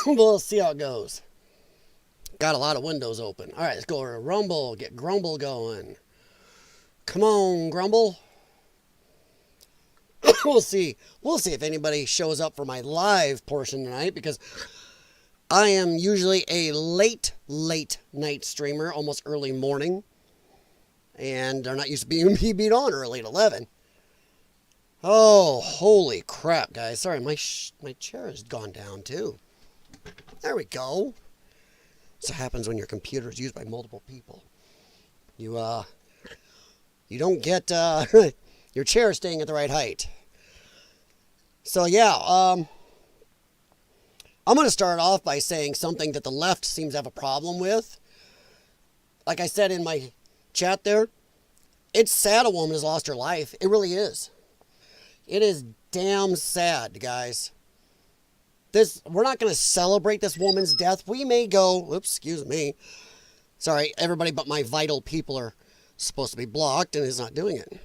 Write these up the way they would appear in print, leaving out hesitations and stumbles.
We'll see how it goes. Got a lot of windows open. All right, let's go over to Rumble. Get Grumble going. Come on, Grumble. We'll see. We'll see if anybody shows up for my live portion tonight, because I am usually a late night streamer, almost early morning. And they're not used to being beat on early at 11. Oh, holy crap, guys. Sorry, my chair has gone down, too. There we go. This happens when your computer is used by multiple people. You don't get your chair staying at the right height. So, yeah, I'm going to start off by saying something that the left seems to have a problem with. Like I said in my chat there, it's sad a woman has lost her life. It really is. It is damn sad, guys. We're not going to celebrate this woman's death. We may go, oops, excuse me. Sorry, everybody but my vital people are supposed to be blocked, and it's not doing it.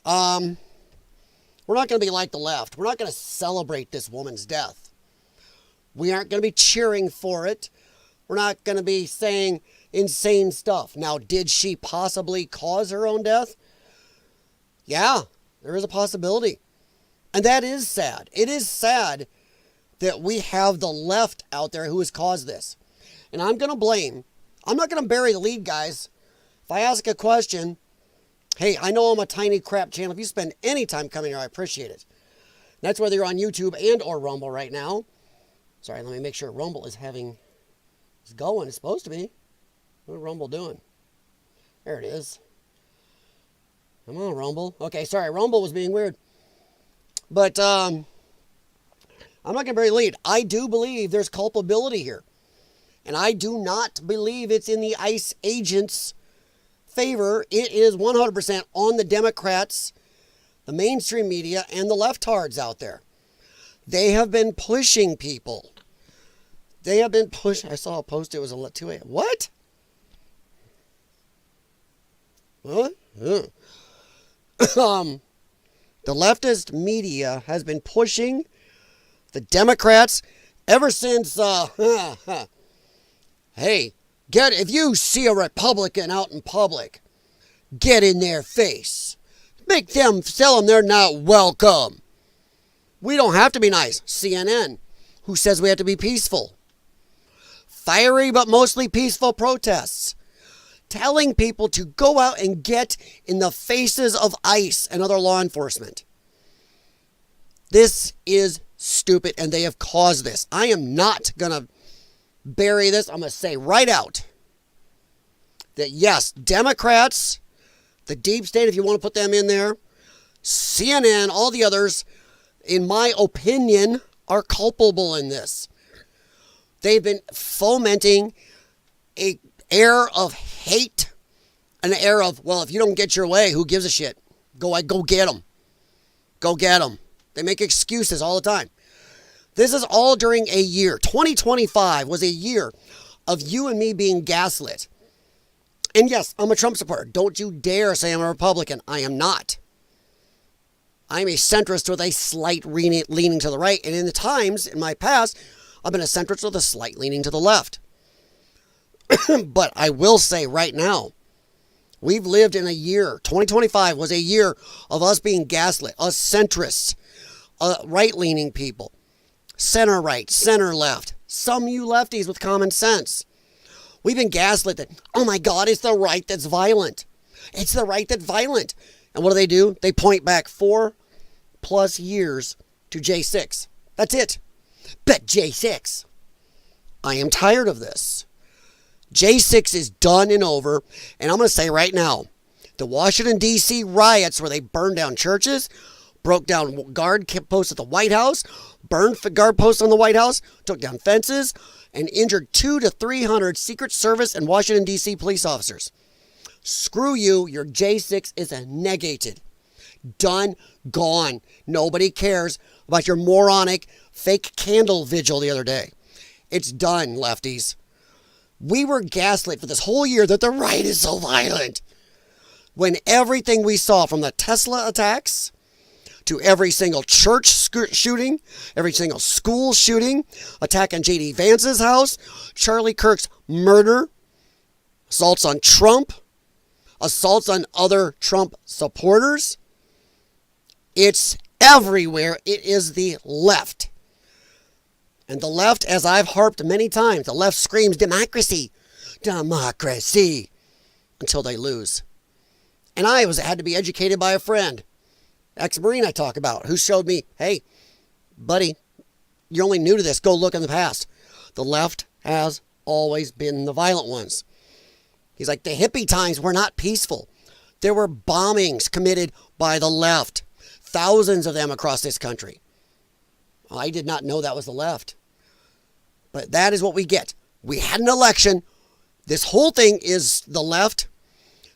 We're not going to be like the left. We're not going to celebrate this woman's death. We aren't going to be cheering for it. We're not going to be saying insane stuff. Now, did she possibly cause her own death? Yeah, there is a possibility. And that is sad. It is sad that we have the left out there who has caused this. And I'm not going to bury the lead, guys. If I ask a question, hey, I know I'm a tiny crap channel. If you spend any time coming here, I appreciate it. That's whether you're on YouTube and or Rumble right now. Sorry, let me make sure Rumble is going. It's supposed to be. What is Rumble doing? There it is. Come on, Rumble. Okay, sorry, Rumble was being weird. But I'm not going to bury the lead. I do believe there's culpability here. And I do not believe it's in the ICE agents' favor. It is 100% on the Democrats, the mainstream media, and the leftards out there. They have been pushing people. They have been pushing. I saw a post. It was 2 a.m. What? What? The leftist media has been pushing the Democrats ever since, hey, if you see a Republican out in public, get in their face. Tell them they're not welcome. We don't have to be nice. CNN, who says we have to be peaceful. Fiery but mostly peaceful protests. Telling people to go out and get in the faces of ICE and other law enforcement. This is stupid, and they have caused this. I am not going to bury this. I'm going to say right out that, yes, Democrats, the deep state, if you want to put them in there, CNN, all the others, in my opinion, are culpable in this. They've been fomenting an air of hate, an air of, well, if you don't get your way, who gives a shit? Go get them. Go get them. They make excuses all the time. This is all during a year. 2025 was a year of you and me being gaslit. And yes, I'm a Trump supporter. Don't you dare say I'm a Republican. I am not. I'm a centrist with a slight leaning to the right. And in the times, in my past, I've been a centrist with a slight leaning to the left. But I will say right now, we've lived in a year. 2025 was a year of us being gaslit, us centrists, right-leaning people, center right, center left, some you lefties with common sense. We've been gaslit that, oh my God, it's the right that's violent. It's the right that's violent. And what do? They point back 4+ years to J6. That's it. But J6. I am tired of this. J6 is done and over. And I'm going to say right now, the Washington, D.C. riots where they burned down churches, broke down guard posts at the White House, burned guard posts on the White House, took down fences, and injured 200 to 300 Secret Service and Washington, D.C. police officers. Screw you. Your J6 is negated. Done. Gone. Nobody cares about your moronic fake candle vigil the other day. It's done, lefties. We were gaslit for this whole year that the right is so violent. When everything we saw from the Tesla attacks to every single church shooting, every single school shooting, attack on J.D. Vance's house, Charlie Kirk's murder, assaults on Trump, assaults on other Trump supporters. It's everywhere. It is the left. And the left, as I've harped many times, the left screams democracy, democracy, until they lose. And I had to be educated by a friend, ex-Marine I talk about, who showed me, hey, buddy, you're only new to this. Go look in the past. The left has always been the violent ones. He's like, the hippie times were not peaceful. There were bombings committed by the left. Thousands of them across this country. I did not know that was the left. But that is what we get. We had an election. This whole thing is the left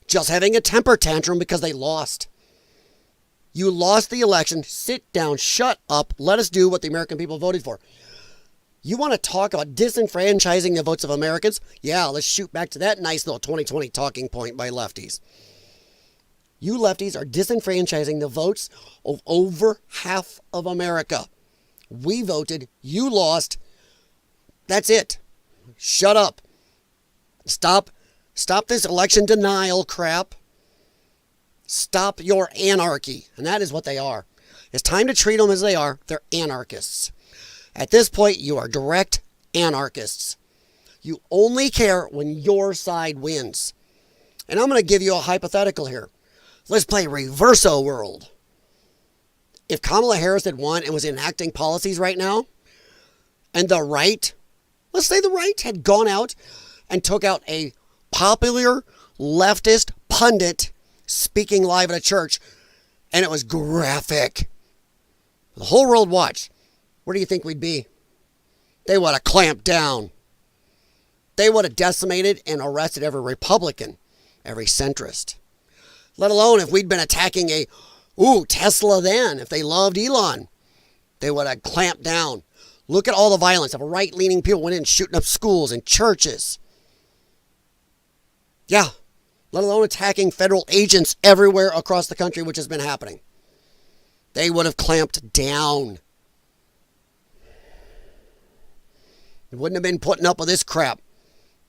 just having a temper tantrum because they lost. You lost the election. Sit down. Shut up. Let us do what the American people voted for. You want to talk about disenfranchising the votes of Americans? Yeah, let's shoot back to that nice little 2020 talking point by lefties. You lefties are disenfranchising the votes of over half of America. We voted. You lost. That's it. Shut up. Stop this election denial crap. Stop your anarchy. And that is what they are. It's time to treat them as they are. They're anarchists. At this point, you are direct anarchists. You only care when your side wins. And I'm going to give you a hypothetical here. Let's play reverso world. If Kamala Harris had won and was enacting policies right now, and the right, let's say the right had gone out and took out a popular leftist pundit speaking live at a church, and it was graphic. The whole world watched. Where do you think we'd be? They would have clamped down. They would have decimated and arrested every Republican, every centrist. Let alone if we'd been attacking Tesla then, if they loved Elon, they would have clamped down. Look at all the violence of right-leaning people went in shooting up schools and churches. Yeah, let alone attacking federal agents everywhere across the country, which has been happening. They would have clamped down. They wouldn't have been putting up with this crap.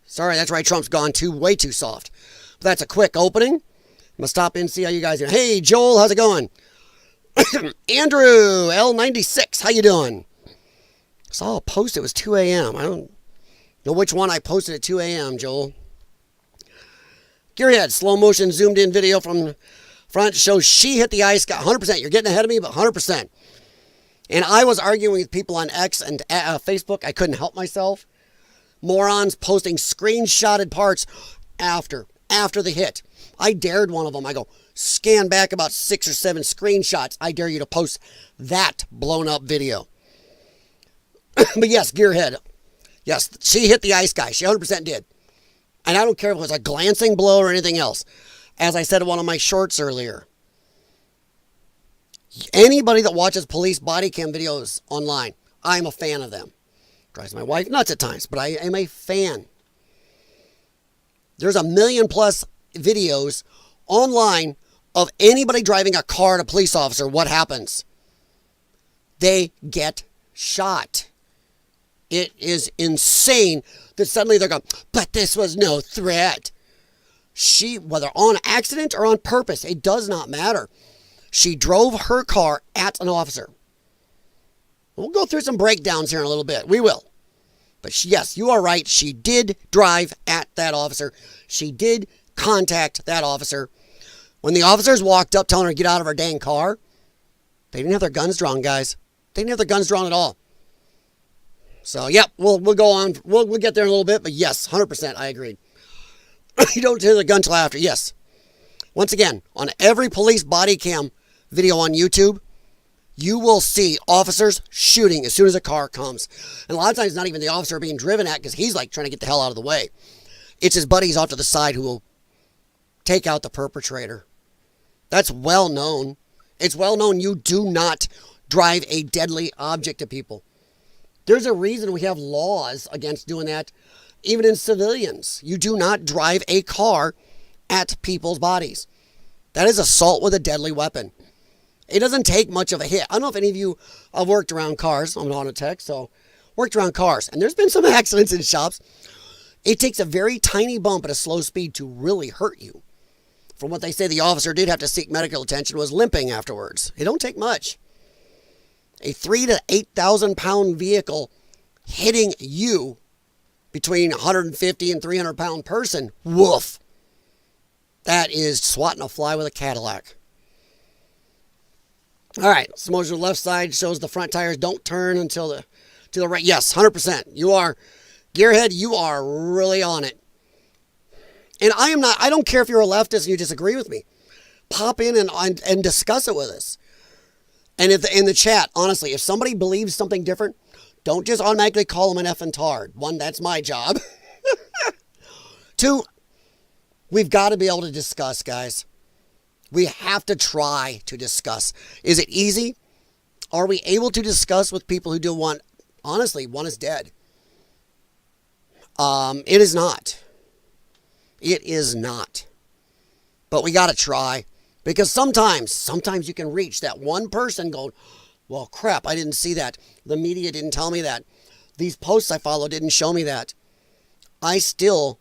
Sorry, that's right, Trump's gone way too soft. But that's a quick opening. I'm going to stop in and see how you guys are. Hey, Joel, how's it going? Andrew, L96, how you doing? I saw a post, it was 2 a.m. I don't know which one I posted at 2 a.m., Joel. Gearhead, slow motion zoomed in video from front shows she hit the ice. Got 100%. You're getting ahead of me, but 100%. And I was arguing with people on X and Facebook. I couldn't help myself. Morons posting screenshotted parts after the hit. I dared one of them. I go, scan back about 6 or 7 screenshots. I dare you to post that blown up video. But yes, Gearhead. Yes, she hit the ice guy. She 100% did. And I don't care if it was a glancing blow or anything else. As I said in one of my shorts earlier. Anybody that watches police body cam videos online, I'm a fan of them. Drives my wife nuts at times, but I am a fan. There's 1 million+ videos online of anybody driving a car at a police officer. What happens? They get shot. It is insane that suddenly they're going, but this was no threat. Whether on accident or on purpose, it does not matter. She drove her car at an officer. We'll go through some breakdowns here in a little bit. We will. But yes, you are right. She did drive at that officer. She did contact that officer. When the officers walked up telling her to get out of her dang car, they didn't have their guns drawn, guys. They didn't have their guns drawn at all. So, yep, we'll go on. We'll get there in a little bit. But yes, 100%, I agreed. You don't hear the gun till after. Yes. Once again, on every police body cam video on YouTube, you will see officers shooting as soon as a car comes. And a lot of times, not even the officer being driven at because he's like trying to get the hell out of the way. It's his buddies off to the side who will take out the perpetrator. That's well known. It's well known you do not drive a deadly object at people. There's a reason we have laws against doing that, even in civilians. You do not drive a car at people's bodies. That is assault with a deadly weapon. It doesn't take much of a hit. I don't know if any of you have worked around cars. I'm an auto tech, so worked around cars. And there's been some accidents in shops. It takes a very tiny bump at a slow speed to really hurt you. From what they say, the officer did have to seek medical attention, was limping afterwards. It don't take much. A 3,000 to 8,000 pound vehicle hitting you between 150 and 300 pound person, woof. That is swatting a fly with a Cadillac. All right, slow motion on the left side shows the front tires don't turn until to the right. Yes, 100%. You are, gearhead, you are really on it. And I don't care if you're a leftist and you disagree with me. Pop in and discuss it with us. And if in the chat, honestly, if somebody believes something different, don't just automatically call them an effing tard. One, that's my job. Two, we've got to be able to discuss, guys. We have to try to discuss. Is it easy? Are we able to discuss with people who do want, honestly, one is dead. It is not. It is not. But we got to try. Because sometimes you can reach that one person going, well, crap, I didn't see that. The media didn't tell me that. These posts I follow didn't show me that. I don't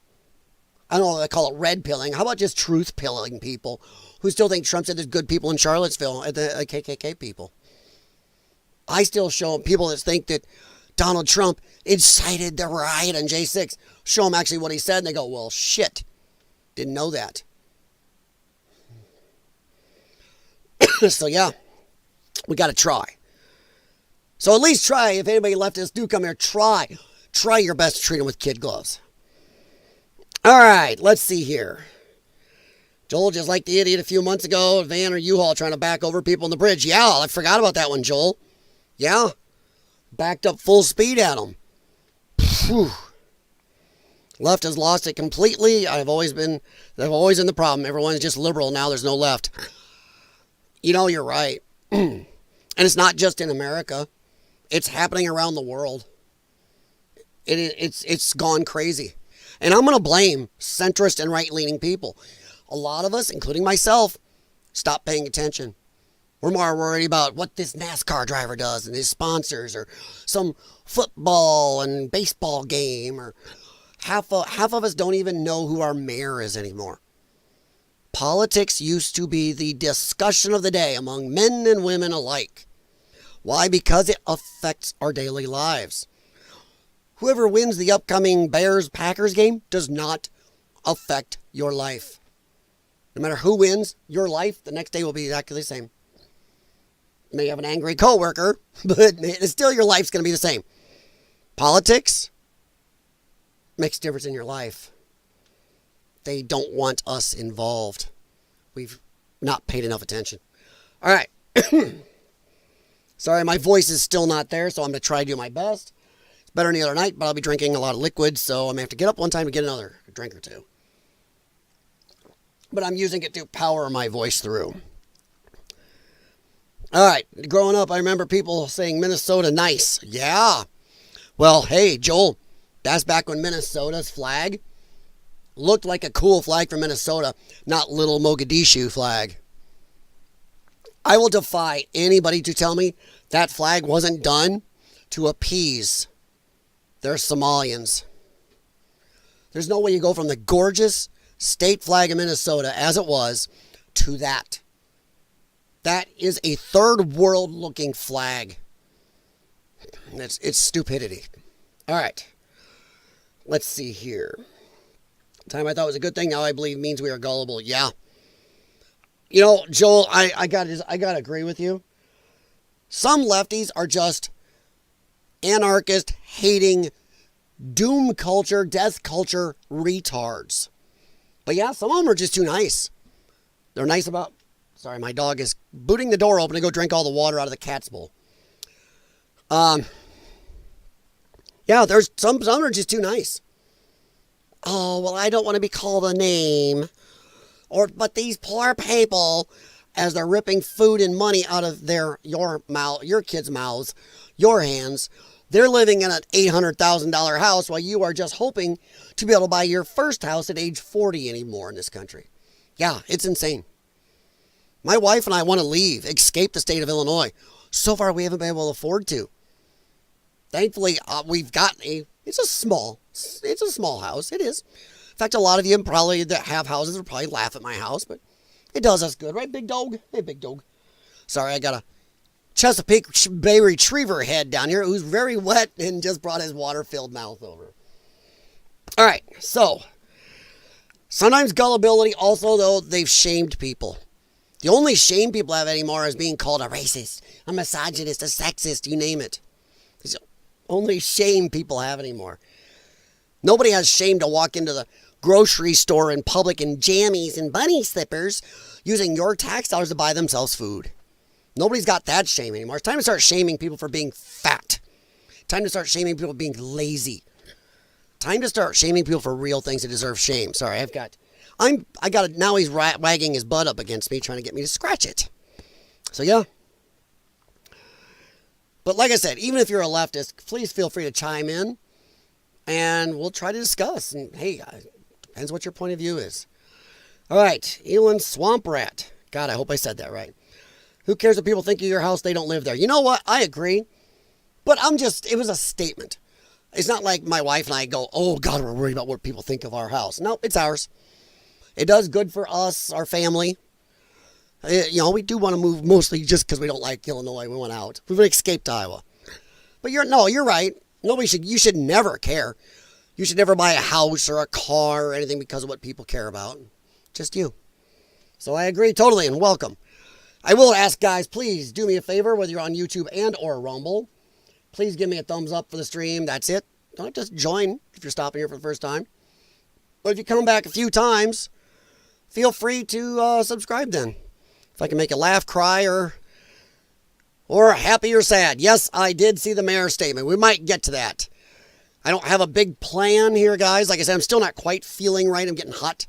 know what they call it, red pilling. How about just truth pilling people who still think Trump said there's good people in Charlottesville, the KKK people. I still show people that think that Donald Trump incited the riot on J6. Show them actually what he said, and they go, well, shit. Didn't know that. So, yeah, we got to try. So at least try. If anybody leftists do come here, try your best to treat them with kid gloves. All right, let's see here. Joel, just like the idiot a few months ago, van or U-Haul trying to back over people on the bridge. Yeah, I forgot about that one, Joel. Yeah, backed up full speed at them. Whew. Left has lost it completely. They've always been the problem. Everyone's just liberal now. There's no left. You know, you're right. And it's not just in America. It's happening around the world. It's gone crazy. And I'm going to blame centrist and right-leaning people. A lot of us, including myself, stop paying attention. We're more worried about what this NASCAR driver does and his sponsors, or some football and baseball game, or half of us don't even know who our mayor is anymore. Politics used to be the discussion of the day among men and women alike. Why? Because it affects our daily lives. Whoever wins the upcoming Bears-Packers game does not affect your life. No matter who wins, your life the next day will be exactly the same. You may have an angry coworker, but still your life's going to be the same. Politics makes a difference in your life. They don't want us involved. We've not paid enough attention. All right. Sorry, my voice is still not there, so I'm going to try to do my best. It's better than the other night, but I'll be drinking a lot of liquids, so I'm going to have to get up one time to get another drink or two. But I'm using it to power my voice through. All right. Growing up, I remember people saying Minnesota nice. Yeah. Well, hey, Joel, that's back when Minnesota's flag looked like a cool flag for Minnesota, not little Mogadishu flag. I will defy anybody to tell me that flag wasn't done to appease their Somalians. There's no way you go from the gorgeous state flag of Minnesota as it was to that. That is a third world looking flag. It's stupidity. All right. Let's see here. Time I thought was a good thing, now I believe means we are gullible. Yeah. You know, Joel, I gotta agree with you. Some lefties are just anarchist, hating, doom culture, death culture retards. But yeah, some of them are just too nice. They're nice about... Sorry, my dog is booting the door open to go drink all the water out of the cat's bowl. Yeah, there's some are just too nice. Oh, well, I don't want to be called a name. But these poor people, as they're ripping food and money out of your kids' mouths, your hands, they're living in an $800,000 house while you are just hoping to be able to buy your first house at age 40 anymore in this country. Yeah, it's insane. My wife and I want to leave, escape the state of Illinois. So far, we haven't been able to afford to. Thankfully, we've got it's a small house. It is. In fact, a lot of you probably that have houses will probably laugh at my house, but it does us good, right, big dog? Hey, big dog. Sorry, I got a Chesapeake Bay Retriever head down here who's very wet and just brought his water-filled mouth over. All right, so sometimes gullibility. Also, though, they've shamed people. The only shame people have anymore is being called a racist, a misogynist, a sexist, you name it. It's the only shame people have anymore. Nobody has shame to walk into the grocery store in public in jammies and bunny slippers using your tax dollars to buy themselves food. Nobody's got that shame anymore. It's time to start shaming people for being fat. Time to start shaming people for being lazy. Time to start shaming people for real things that deserve shame. Sorry, now he's wagging his butt up against me, trying to get me to scratch it. So yeah. But like I said, even if you're a leftist, please feel free to chime in, and we'll try to discuss. And hey, depends what your point of view is. All right, Elon Swamp Rat. God, I hope I said that right. Who cares if people think of your house? They don't live there. You know what? I agree. But it was a statement. It's not like my wife and I go, oh God, we're worried about what people think of our house. No, it's ours. It does good for us, our family. We do want to move mostly just because we don't like Illinois. We went out. We've escaped Iowa. But you're right. You should never care. You should never buy a house or a car or anything because of what people care about. Just you. So I agree totally, and welcome. I will ask, guys, please do me a favor, whether you're on YouTube and or Rumble. Please give me a thumbs up for the stream. That's it. Don't just join if you're stopping here for the first time. But if you come back a few times, feel free to subscribe then. If I can make you laugh, cry, or happy or sad. Yes, I did see the mayor's statement. We might get to that. I don't have a big plan here, guys. Like I said, I'm still not quite feeling right. I'm getting hot.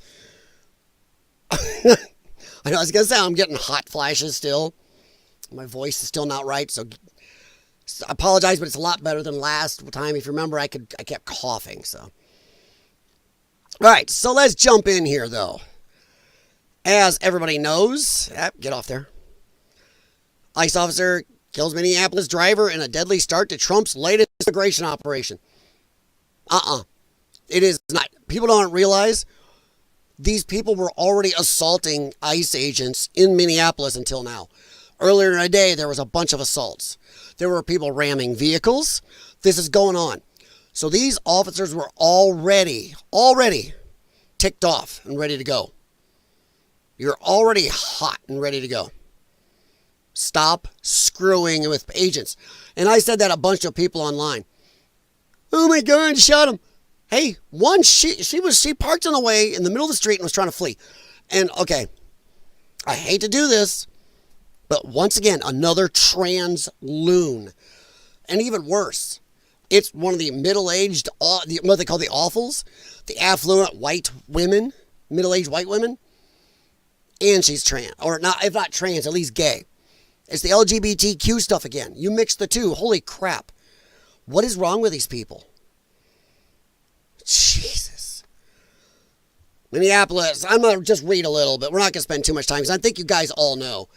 I know I was going to say I'm getting hot flashes still. My voice is still not right, so I apologize, but it's a lot better than last time. If you remember, I kept coughing, so. All right, so let's jump in here, though. As everybody knows, get off there. ICE officer kills Minneapolis driver in a deadly start to Trump's latest immigration operation. It is not. People don't realize these people were already assaulting ICE agents in Minneapolis until now. Earlier in the day, there was a bunch of assaults. There were people ramming vehicles. This is going on. So these officers were already ticked off and ready to go. You're already hot and ready to go. Stop screwing with agents. And I said that a bunch of people online. Oh my God, shot him. Hey, she parked on the way in the middle of the street and was trying to flee. And okay, I hate to do this, but once again, another trans loon. And even worse, it's one of the middle-aged, what they call the awfuls, the affluent white women, middle-aged white women. And she's trans, or not, if not trans, at least gay. It's the LGBTQ stuff again. You mix the two. Holy crap. What is wrong with these people? Jesus. Minneapolis. I'm going to just read a little bit. We're not going to spend too much time because I think you guys all know.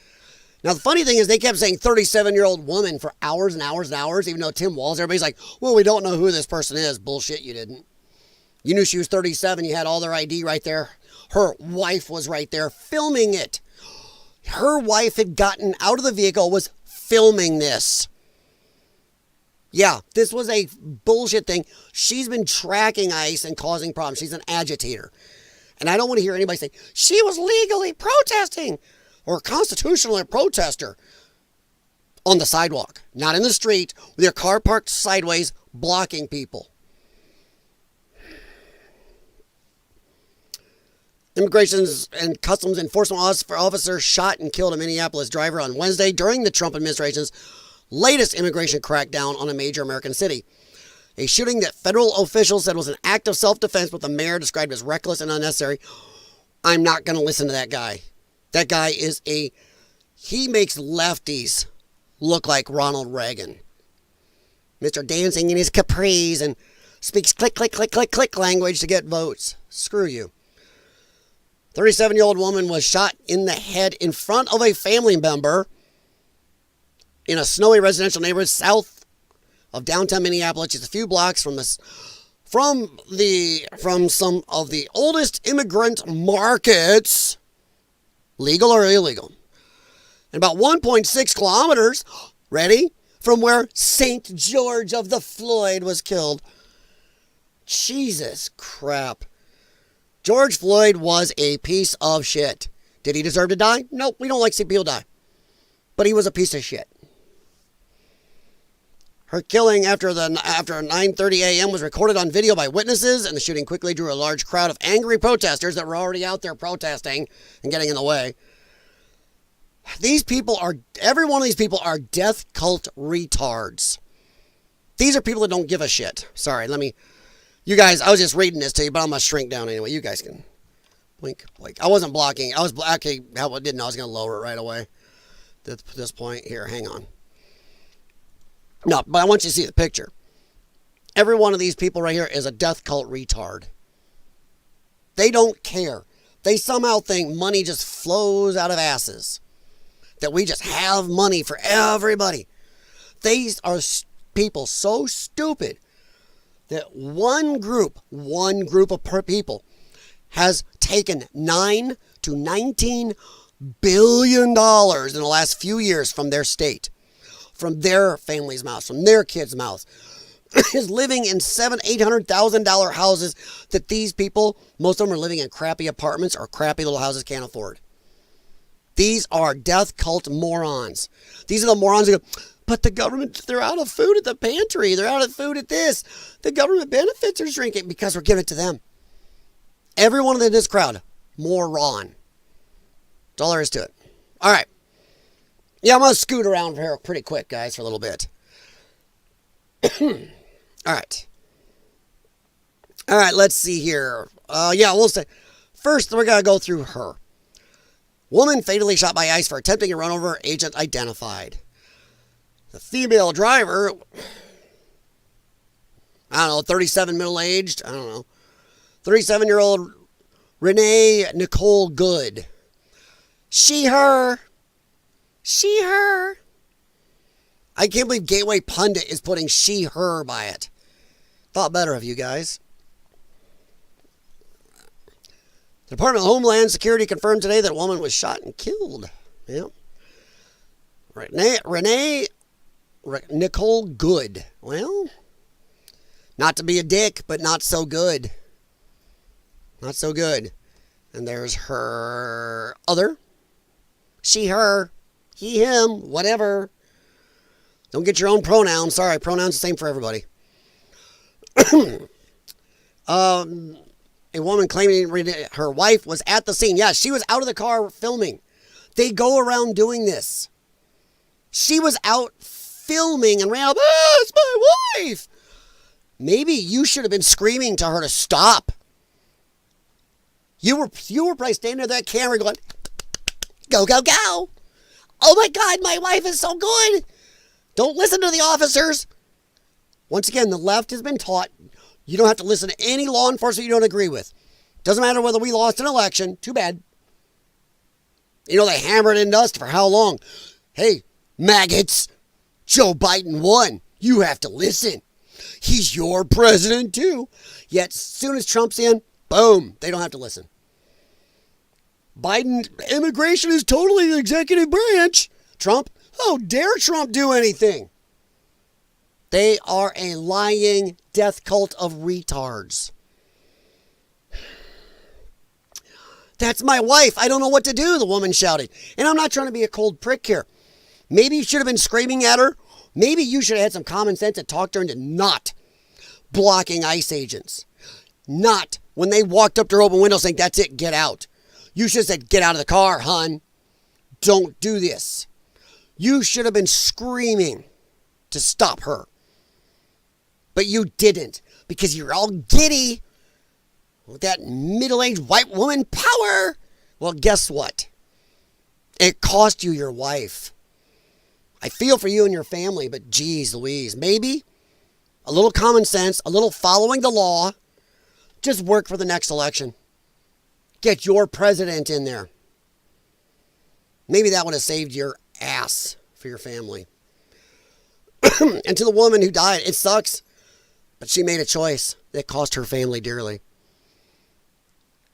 Now, the funny thing is they kept saying 37-year-old woman for hours and hours and hours, even though Tim Walz, everybody's like, well, we don't know who this person is. Bullshit, you didn't. You knew she was 37. You had all their ID right there. Her wife was right there filming it. Her wife had gotten out of the vehicle, was filming this. Yeah, this was a bullshit thing. She's been tracking ICE and causing problems. She's an agitator. And I don't want to hear anybody say, she was legally protesting or constitutionally a protester on the sidewalk, not in the street, with your car parked sideways, blocking people. Immigration and Customs Enforcement officer shot and killed a Minneapolis driver on Wednesday during the Trump administration's latest immigration crackdown on a major American city. A shooting that federal officials said was an act of self-defense, but the mayor described as reckless and unnecessary. I'm not going to listen to that guy. That guy he makes lefties look like Ronald Reagan. Mr. Dancing in his capris and speaks click, click, click, click, click language to get votes. Screw you. 37-year-old woman was shot in the head in front of a family member in a snowy residential neighborhood south of downtown Minneapolis. Just a few blocks from some of the oldest immigrant markets, legal or illegal, and about 1.6 kilometers, ready, from where St. George of the Floyd was killed. Jesus crap. George Floyd was a piece of shit. Did he deserve to die? Nope, we don't like to see people die. But he was a piece of shit. Her killing after 9:30 a.m. was recorded on video by witnesses, and the shooting quickly drew a large crowd of angry protesters that were already out there protesting and getting in the way. Every one of these people are death cult retards. These are people that don't give a shit. Sorry, you guys, I was just reading this to you, but I'm going to shrink down anyway. You guys can blink. I wasn't blocking. I was actually, I didn't know I was going to lower it right away. At this point here, hang on. No, but I want you to see the picture. Every one of these people right here is a death cult retard. They don't care. They somehow think money just flows out of asses. That we just have money for everybody. These are people so stupid that one group of people has taken $9 to $19 billion in the last few years from their state, from their family's mouths, from their kids' mouths, is living in $700,000-$800,000 houses that these people, most of them are living in crappy apartments or crappy little houses can't afford. These are death cult morons. These are the morons who go, but the government, they're out of food at the pantry. They're out of food at this. The government benefits are shrinking because we're giving it to them. Everyone in this crowd, moron. That's all there is to it. All right. Yeah, I'm going to scoot around here pretty quick, guys, for a little bit. All right. All right, let's see here. We'll say, first we're going to go through her. Woman fatally shot by ICE for attempting to run over agent identified. The female driver, 37 middle-aged, 37-year-old Renee Nicole Good. She, her. I can't believe Gateway Pundit is putting she, her by it. Thought better of you guys. The Department of Homeland Security confirmed today that a woman was shot and killed. Yeah. Renee Nicole Good. Well, not to be a dick, but not so good. Not so good. And there's her other. She, her. He, him. Whatever. Don't get your own pronouns. Sorry, pronouns the same for everybody. A woman claiming her wife was at the scene. Yeah, she was out of the car filming. They go around doing this. She was out filming and ran up, it's my wife. Maybe you should have been screaming to her to stop. You were probably standing there with that camera going, go, go, go. Oh my God, my wife is so good. Don't listen to the officers. Once again, the left has been taught you don't have to listen to any law enforcement you don't agree with. Doesn't matter whether we lost an election. Too bad. They hammered into us for how long? Hey, maggots, Joe Biden won. You have to listen. He's your president too. Yet as soon as Trump's in, boom, they don't have to listen. Biden, immigration is totally the executive branch. Trump, how dare Trump do anything? They are a lying death cult of retards. That's my wife. I don't know what to do, the woman shouted. And I'm not trying to be a cold prick here. Maybe you should have been screaming at her. Maybe you should have had some common sense and talked her into not blocking ICE agents. Not when they walked up to her open window saying, that's it, get out. You should have said, get out of the car, hun. Don't do this. You should have been screaming to stop her. But you didn't, because you're all giddy with that middle-aged white woman power. Well, guess what? It cost you your wife. I feel for you and your family, but geez Louise, maybe a little common sense, a little following the law, just work for the next election. Get your president in there. Maybe that would have saved your ass for your family. And to the woman who died, it sucks, but she made a choice that cost her family dearly.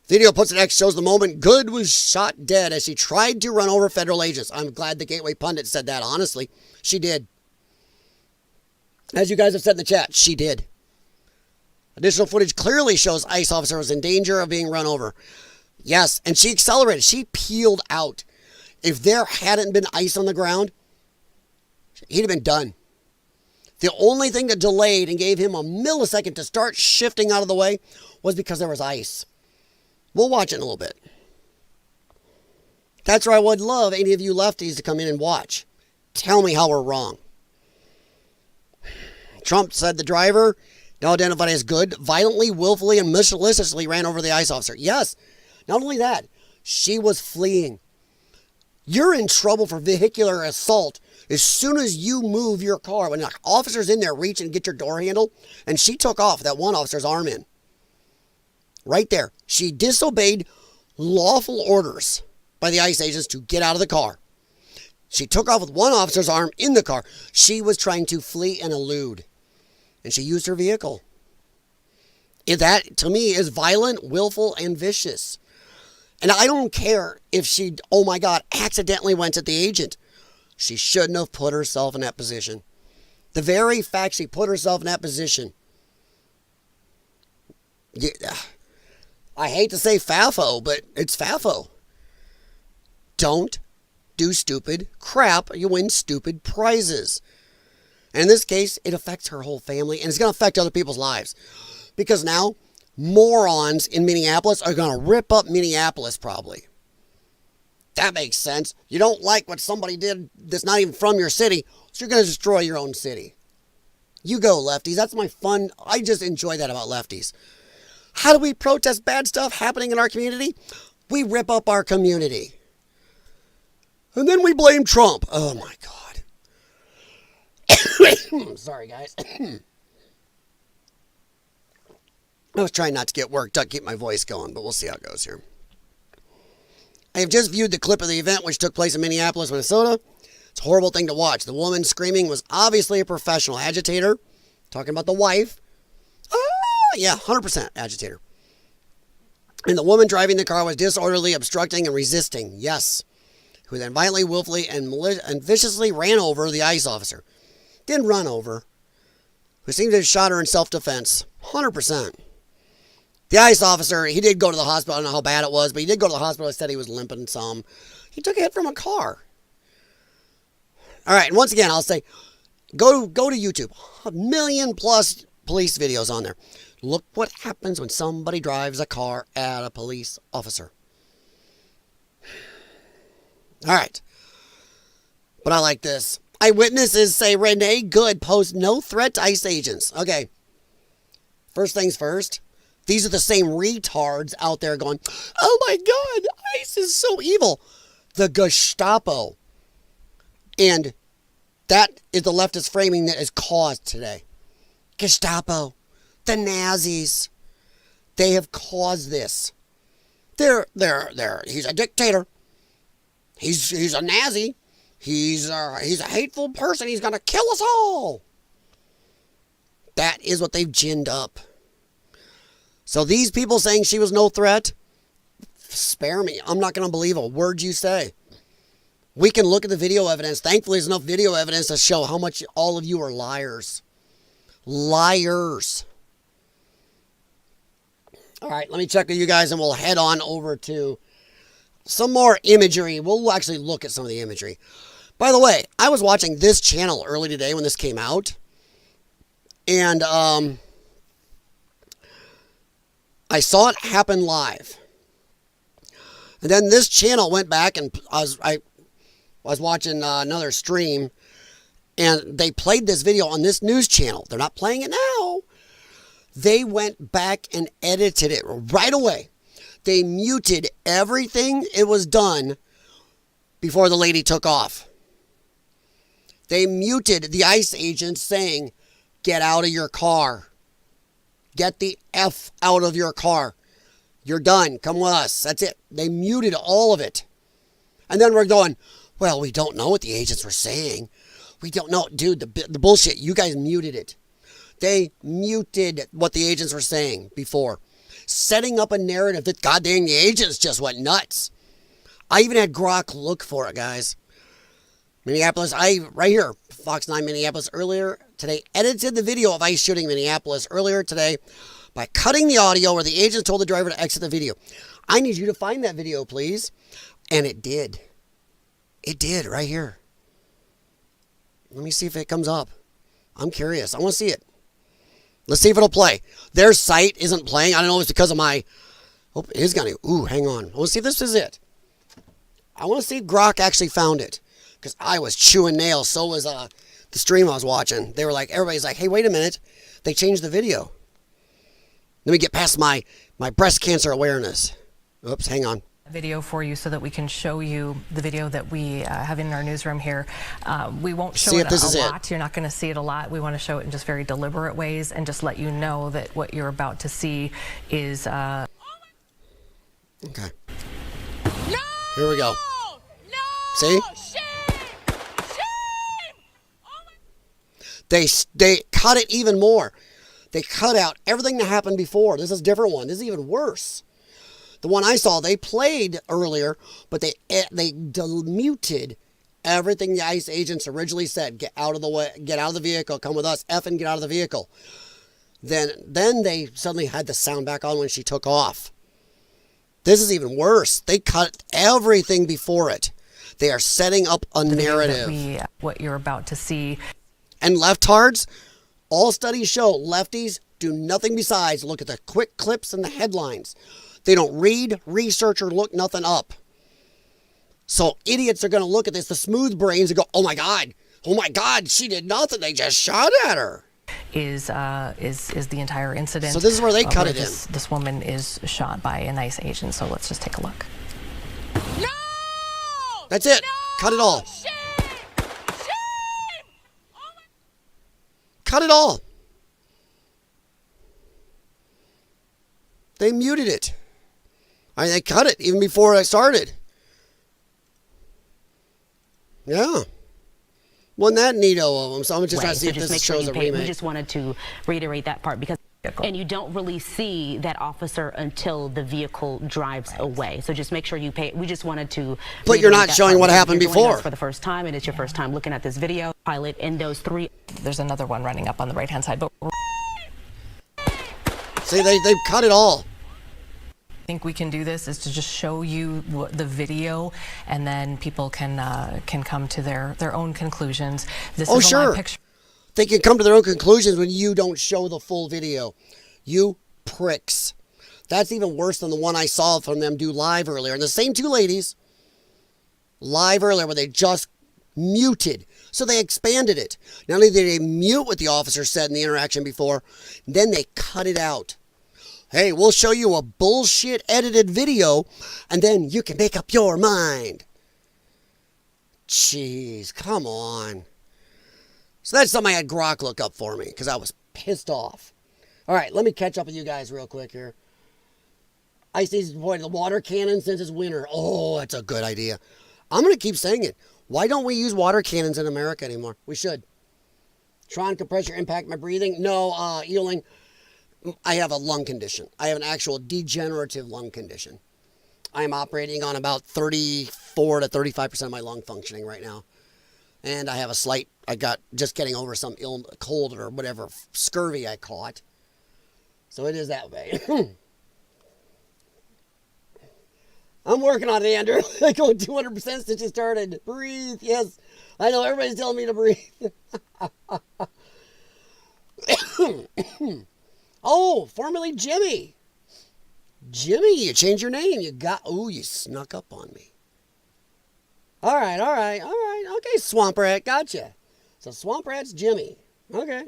Video puts an X shows the moment Good was shot dead as she tried to run over federal agents. I'm glad the Gateway Pundit said that, honestly. She did. As you guys have said in the chat, she did. Additional footage clearly shows ICE officer was in danger of being run over. Yes, and she accelerated. She peeled out. If there hadn't been ice on the ground, he'd have been done. The only thing that delayed and gave him a millisecond to start shifting out of the way was because there was ice. We'll watch it in a little bit. That's where I would love any of you lefties to come in and watch. Tell me how we're wrong. Trump said the driver, now identified as Good, violently, willfully, and maliciously ran over the ICE officer. Yes, not only that, she was fleeing. You're in trouble for vehicular assault as soon as you move your car. When an officer's in there reaching to get your door handle, and she took off that one officer's arm in. Right there. She disobeyed lawful orders by the ICE agents to get out of the car. She took off with one officer's arm in the car. She was trying to flee and elude. And she used her vehicle. That, to me, is violent, willful, and vicious. And I don't care if she, oh my God, accidentally went at the agent. She shouldn't have put herself in that position. The very fact she put herself in that position. Yeah, I hate to say FAFO, but it's FAFO. Don't do stupid crap. You win stupid prizes. And in this case, it affects her whole family, and it's going to affect other people's lives. Because now, morons in Minneapolis are going to rip up Minneapolis, probably. That makes sense. You don't like what somebody did that's not even from your city, so you're going to destroy your own city. You go, lefties. That's my fun. I just enjoy that about lefties. How do we protest bad stuff happening in our community? We rip up our community. And then we blame Trump. Oh, my God. Sorry, guys. I was trying not to get worked up, keep my voice going, but we'll see how it goes here. I have just viewed the clip of the event which took place in Minneapolis, Minnesota. It's a horrible thing to watch. The woman screaming was obviously a professional agitator. Talking about the wife. Yeah, 100% agitator. And the woman driving the car was disorderly, obstructing, and resisting. Yes. Who then violently, willfully, and viciously ran over the ICE officer. Didn't run over. Who seemed to have shot her in self-defense. 100%. The ICE officer, he did go to the hospital. I don't know how bad it was, but he did go to the hospital. He said he was limping some. He took a hit from a car. All right, and once again, I'll say, go to YouTube. 1 million plus police videos on there. Look what happens when somebody drives a car at a police officer. All right. But I like this. Eyewitnesses say Renee Good posed no threat to ICE agents. Okay. First things first. These are the same retards out there going, oh my God, ICE is so evil. The Gestapo. And that is the leftist framing that is caused today. Gestapo. The Nazis. They have caused this. He's a dictator. He's a Nazi. He's a hateful person. He's going to kill us all. That is what they've ginned up. So these people saying she was no threat, spare me. I'm not going to believe a word you say. We can look at the video evidence. Thankfully, there's enough video evidence to show how much all of you are liars. Liars. All right, let me check with you guys and we'll head on over to some more imagery. We'll actually look at some of the imagery. By the way, I was watching this channel early today when this came out. And I saw it happen live. And then this channel went back and I was watching another stream. And they played this video on this news channel. They're not playing it now. They went back and edited it right away. They muted everything it was done before the lady took off. They muted the ICE agents saying, get out of your car. Get the F out of your car. You're done. Come with us. That's it. They muted all of it. And then we're going, well, we don't know what the agents were saying. We don't know. Dude, the bullshit. You guys muted it. They muted what the agents were saying before. Setting up a narrative that goddamn the agents just went nuts. I even had Grok look for it, guys. Minneapolis, right here, Fox 9 Minneapolis earlier today, edited the video of ICE shooting Minneapolis earlier today by cutting the audio where the agent told the driver to exit the video. I need you to find that video, please. And it did. It did, right here. Let me see if it comes up. I'm curious. I want to see it. Let's see if it'll play. Their site isn't playing. I don't know if it's because of my... Oh, it is going to... Ooh, hang on. I want to see if this is it. I want to see if Grok actually found it. Because I was chewing nails. So was the stream I was watching. They were like... Everybody's like, hey, wait a minute. They changed the video. Let me get past my breast cancer awareness. Oops, hang on. Video for you so that we can show you the video that we have in our newsroom here. We won't show it a lot. You're not going to see it a lot. We want to show it in just very deliberate ways and just let you know that what you're about to see is... Okay. No! Here we go. No! See? Shame! Shame! Oh They cut it even more. They cut out everything that happened before. This is a different one. This is even worse. The one I saw, they played earlier, but they muted everything the ICE agents originally said. Get out of the way, get out of the vehicle, come with us, effing get out of the vehicle. Then they suddenly had the sound back on when she took off. This is even worse. They cut everything before it. They are setting up a narrative. What you're about to see. And leftards, all studies show lefties do nothing besides look at the quick clips and the headlines. They don't read, research, or look nothing up. So idiots are going to look at this, the smooth brains, and go, oh my God, she did nothing. They just shot at her. Is the entire incident. So this is where they cut it in. This woman is shot by a NICE agent, so let's just take a look. No! That's it. No! Cut it all. Shame! Shame! Oh my... Cut it all. They muted it. I mean, they cut it even before I started. Yeah. Wasn't that neato of them? So I'm just trying to see if this shows a remake. We just wanted to reiterate that part because, and you don't really see that officer until the vehicle drives away. So just make sure you pay. We just wanted to. But you're not showing what happened before. For the first time, and it's your first time looking at this video. Pilot in those three. There's another one running up on the right-hand side, but. See, they've cut it all. Think we can do this is to just show you the video, and then people can come to their own conclusions. This is a live picture. They can come to their own conclusions when you don't show the full video. You pricks. That's even worse than the one I saw from them do live earlier. And the same two ladies live earlier where they just muted. So they expanded it. Not only did they mute what the officer said in the interaction before, then they cut it out. Hey, we'll show you a bullshit edited video, and then you can make up your mind. Jeez, come on. So that's something I had Grok look up for me, because I was pissed off. All right, let me catch up with you guys real quick here. ICE needs to deploy the water cannon since it's winter. Oh, that's a good idea. I'm going to keep saying it. Why don't we use water cannons in America anymore? We should. Tron, compressor, impact my breathing? No, Ealing. I have a lung condition. I have an actual degenerative lung condition. I am operating on about 34 to 35% of my lung functioning right now. And I have a slight, I got just getting over some cold or whatever, scurvy I caught. So it is that way. I'm working on it, Andrew. I go 200% since you started. Breathe. Yes. I know everybody's telling me to breathe. Oh, formerly Jimmy. Jimmy, you changed your name. You snuck up on me. All right. Okay, Swamp Rat, gotcha. So Swamp Rat's Jimmy. Okay.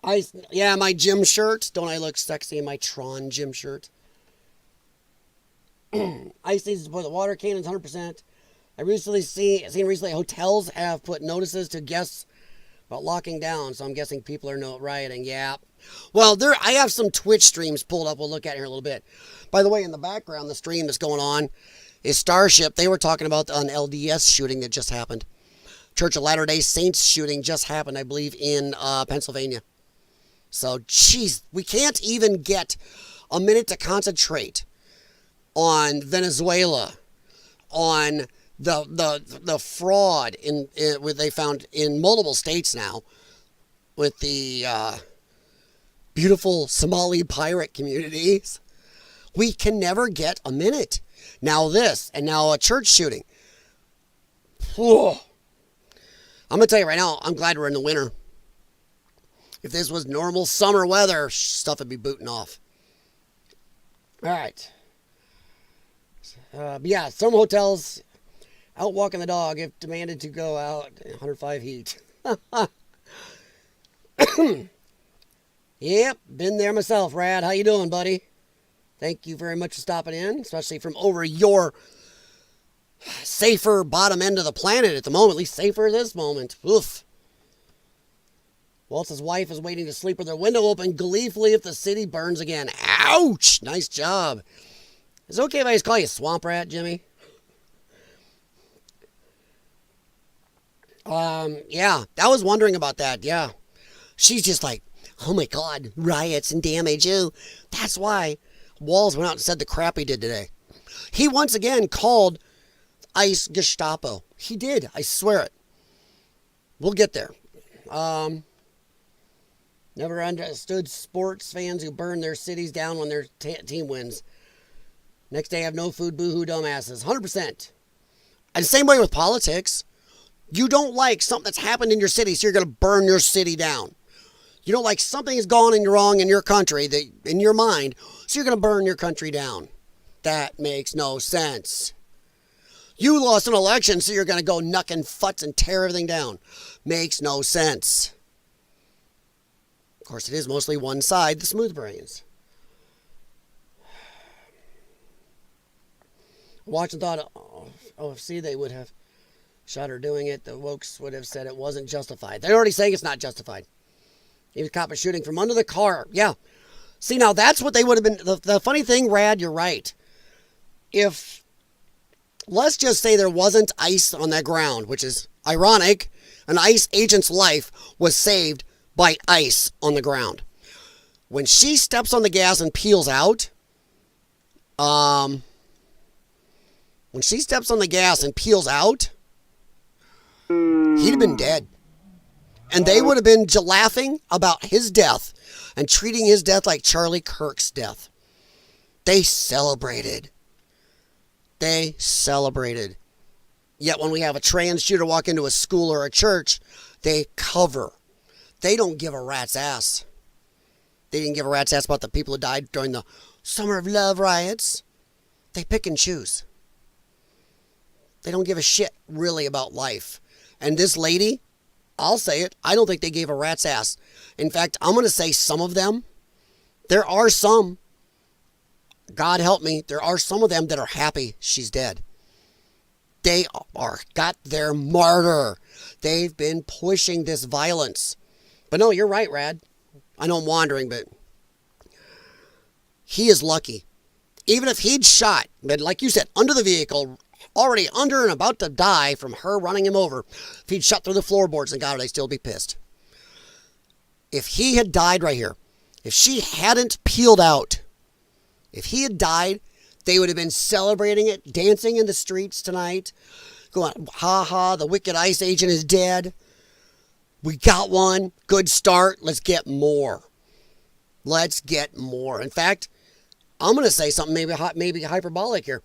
My gym shirt. Don't I look sexy in my Tron gym shirt? ICE needs to put the water cannons 100%. I recently seen hotels have put notices to guests about locking down, so I'm guessing people are not rioting. Yeah. Well, I have some Twitch streams pulled up we'll look at here in a little bit. By the way, in the background, the stream that's going on is Starship. They were talking about an LDS shooting that just happened. Church of Latter-day Saints shooting just happened, I believe, in Pennsylvania. So, geez, we can't even get a minute to concentrate on Venezuela, on the fraud in what they found in multiple states now with the beautiful Somali pirate communities. We can never get a minute. Now this, and now a church shooting. Whoa. I'm going to tell you right now, I'm glad we're in the winter. If this was normal summer weather, stuff would be booting off. All right. Yeah, some hotels out walking the dog if demanded to go out 105 heat. Yep, been there myself, Rad. How you doing, buddy? Thank you very much for stopping in, especially from over your safer bottom end of the planet at the moment, at least safer at this moment. Oof. Waltz's wife is waiting to sleep with her window open gleefully if the city burns again. Ouch! Nice job. Is it okay if I just call you Swamp Rat, Jimmy? Yeah, I was wondering about that, yeah. She's just like, oh my God, riots and damage. Ew. That's why Walls went out and said the crap he did today. He once again called ICE Gestapo. He did, I swear it. We'll get there. Never understood sports fans who burn their cities down when their team wins. Next day have no food, boo-hoo dumbasses. 100%. And same way with politics. You don't like something that's happened in your city, so you're going to burn your city down. You don't like something has gone wrong in your country, that in your mind, so you're going to burn your country down. That makes no sense. You lost an election, so you're going to go knucking futs and tear everything down. Makes no sense. Of course, it is mostly one side, the smooth brains. Watched and thought, OFC, they would have shot her doing it. The wokes would have said it wasn't justified. They're already saying it's not justified. He was caught shooting from under the car. Yeah. See, now that's what they would have been. The funny thing, Rad, you're right. If, let's just say there wasn't ice on that ground, which is ironic, an ICE agent's life was saved by ice on the ground. When she steps on the gas and peels out, he'd have been dead. And they would have been laughing about his death and treating his death like Charlie Kirk's death. They celebrated. Yet when we have a trans shooter walk into a school or a church, they cover. They don't give a rat's ass. They didn't give a rat's ass about the people who died during the Summer of Love riots. They pick and choose. They don't give a shit really about life. And this lady, I'll say it, I don't think they gave a rat's ass. In fact, I'm going to say some of them. There are some, God help me, there are some of them that are happy she's dead. They got their martyr. They've been pushing this violence. But no, you're right, Rad. I know I'm wandering, but he is lucky. Even if he'd shot, but like you said, under the vehicle, already under and about to die from her running him over, if he'd shot through the floorboards and got her, they'd still be pissed. If he had died right here, if she hadn't peeled out, if he had died, they would have been celebrating it, dancing in the streets tonight, going, ha ha, the wicked ICE agent is dead. We got one. Good start. Let's get more. Let's get more. In fact, I'm going to say something maybe hyperbolic here.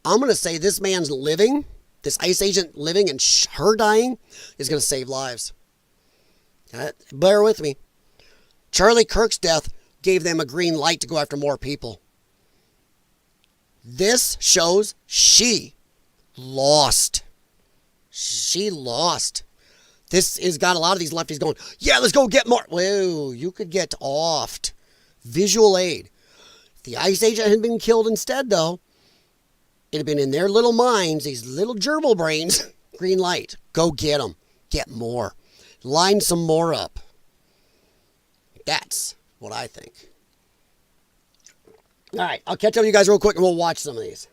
I'm going to say this man's living, this ICE agent living and her dying is going to save lives. Bear with me. Charlie Kirk's death gave them a green light to go after more people. This shows she lost. She lost. This has got a lot of these lefties going, yeah, let's go get more. Whoa, you could get offed. Visual aid. If the ICE agent had been killed instead, though, it'd have been in their little minds, these little gerbil brains, green light. Go get them. Get more. Line some more up. That's what I think. All right, I'll catch up with you guys real quick and we'll watch some of these.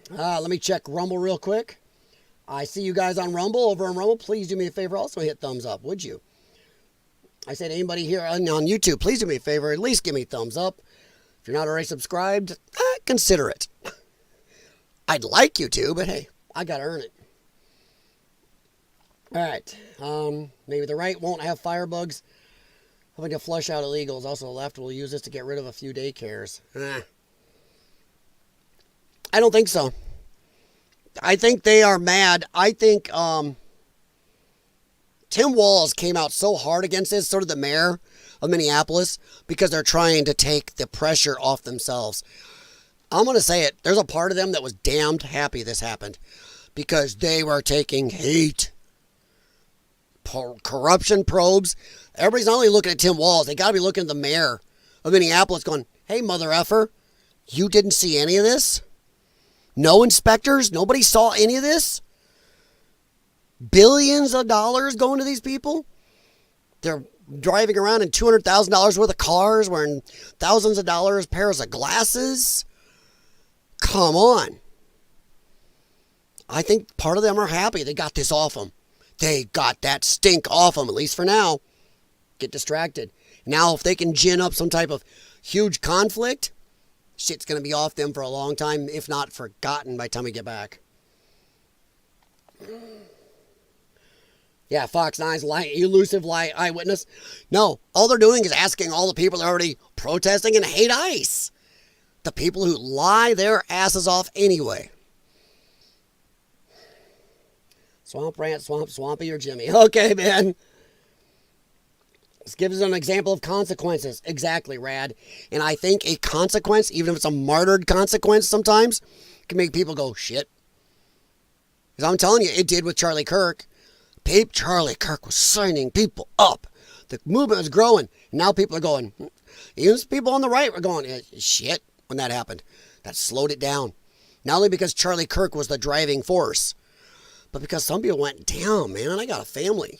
Let me check Rumble real quick. I see you guys on Rumble. Over on Rumble, please do me a favor. Also hit thumbs up, would you? I said anybody here on YouTube, please do me a favor. At least give me a thumbs up. If you're not already subscribed, consider it. I'd like you to, but hey, I got to earn it. All right. Maybe the right won't have firebugs. Having to flush out illegals. Also, the left will use this to get rid of a few daycares. I don't think so. I think they are mad. I think Tim Walz came out so hard against this, sort of the mayor of Minneapolis, because they're trying to take the pressure off themselves. I'm going to say it. There's a part of them that was damned happy this happened because they were taking hate, corruption probes. Everybody's not only looking at Tim Walz, they got to be looking at the mayor of Minneapolis going, hey, mother effer, you didn't see any of this? No inspectors? Nobody saw any of this? Billions of dollars going to these people? They're driving around in $200,000 worth of cars, wearing thousands of dollars pairs of glasses. Come on. I think part of them are happy they got this off them. They got that stink off them, at least for now. Get distracted. Now, if they can gin up some type of huge conflict, shit's going to be off them for a long time, if not forgotten by the time we get back. Yeah, Fox 9's elusive eyewitness. No, all they're doing is asking all the people that are already protesting and hate ICE. The people who lie their asses off anyway. Swamp Rant, Swampy, or Jimmy. Okay, man. This gives us an example of consequences. Exactly, Rad. And I think a consequence, even if it's a martyred consequence sometimes, can make people go, shit. Because I'm telling you, it did with Charlie Kirk. Charlie Kirk was signing people up. The movement was growing. And now people are going, even people on the right were going, shit, when that happened. That slowed it down. Not only because Charlie Kirk was the driving force, but because some people went, damn, man, I got a family.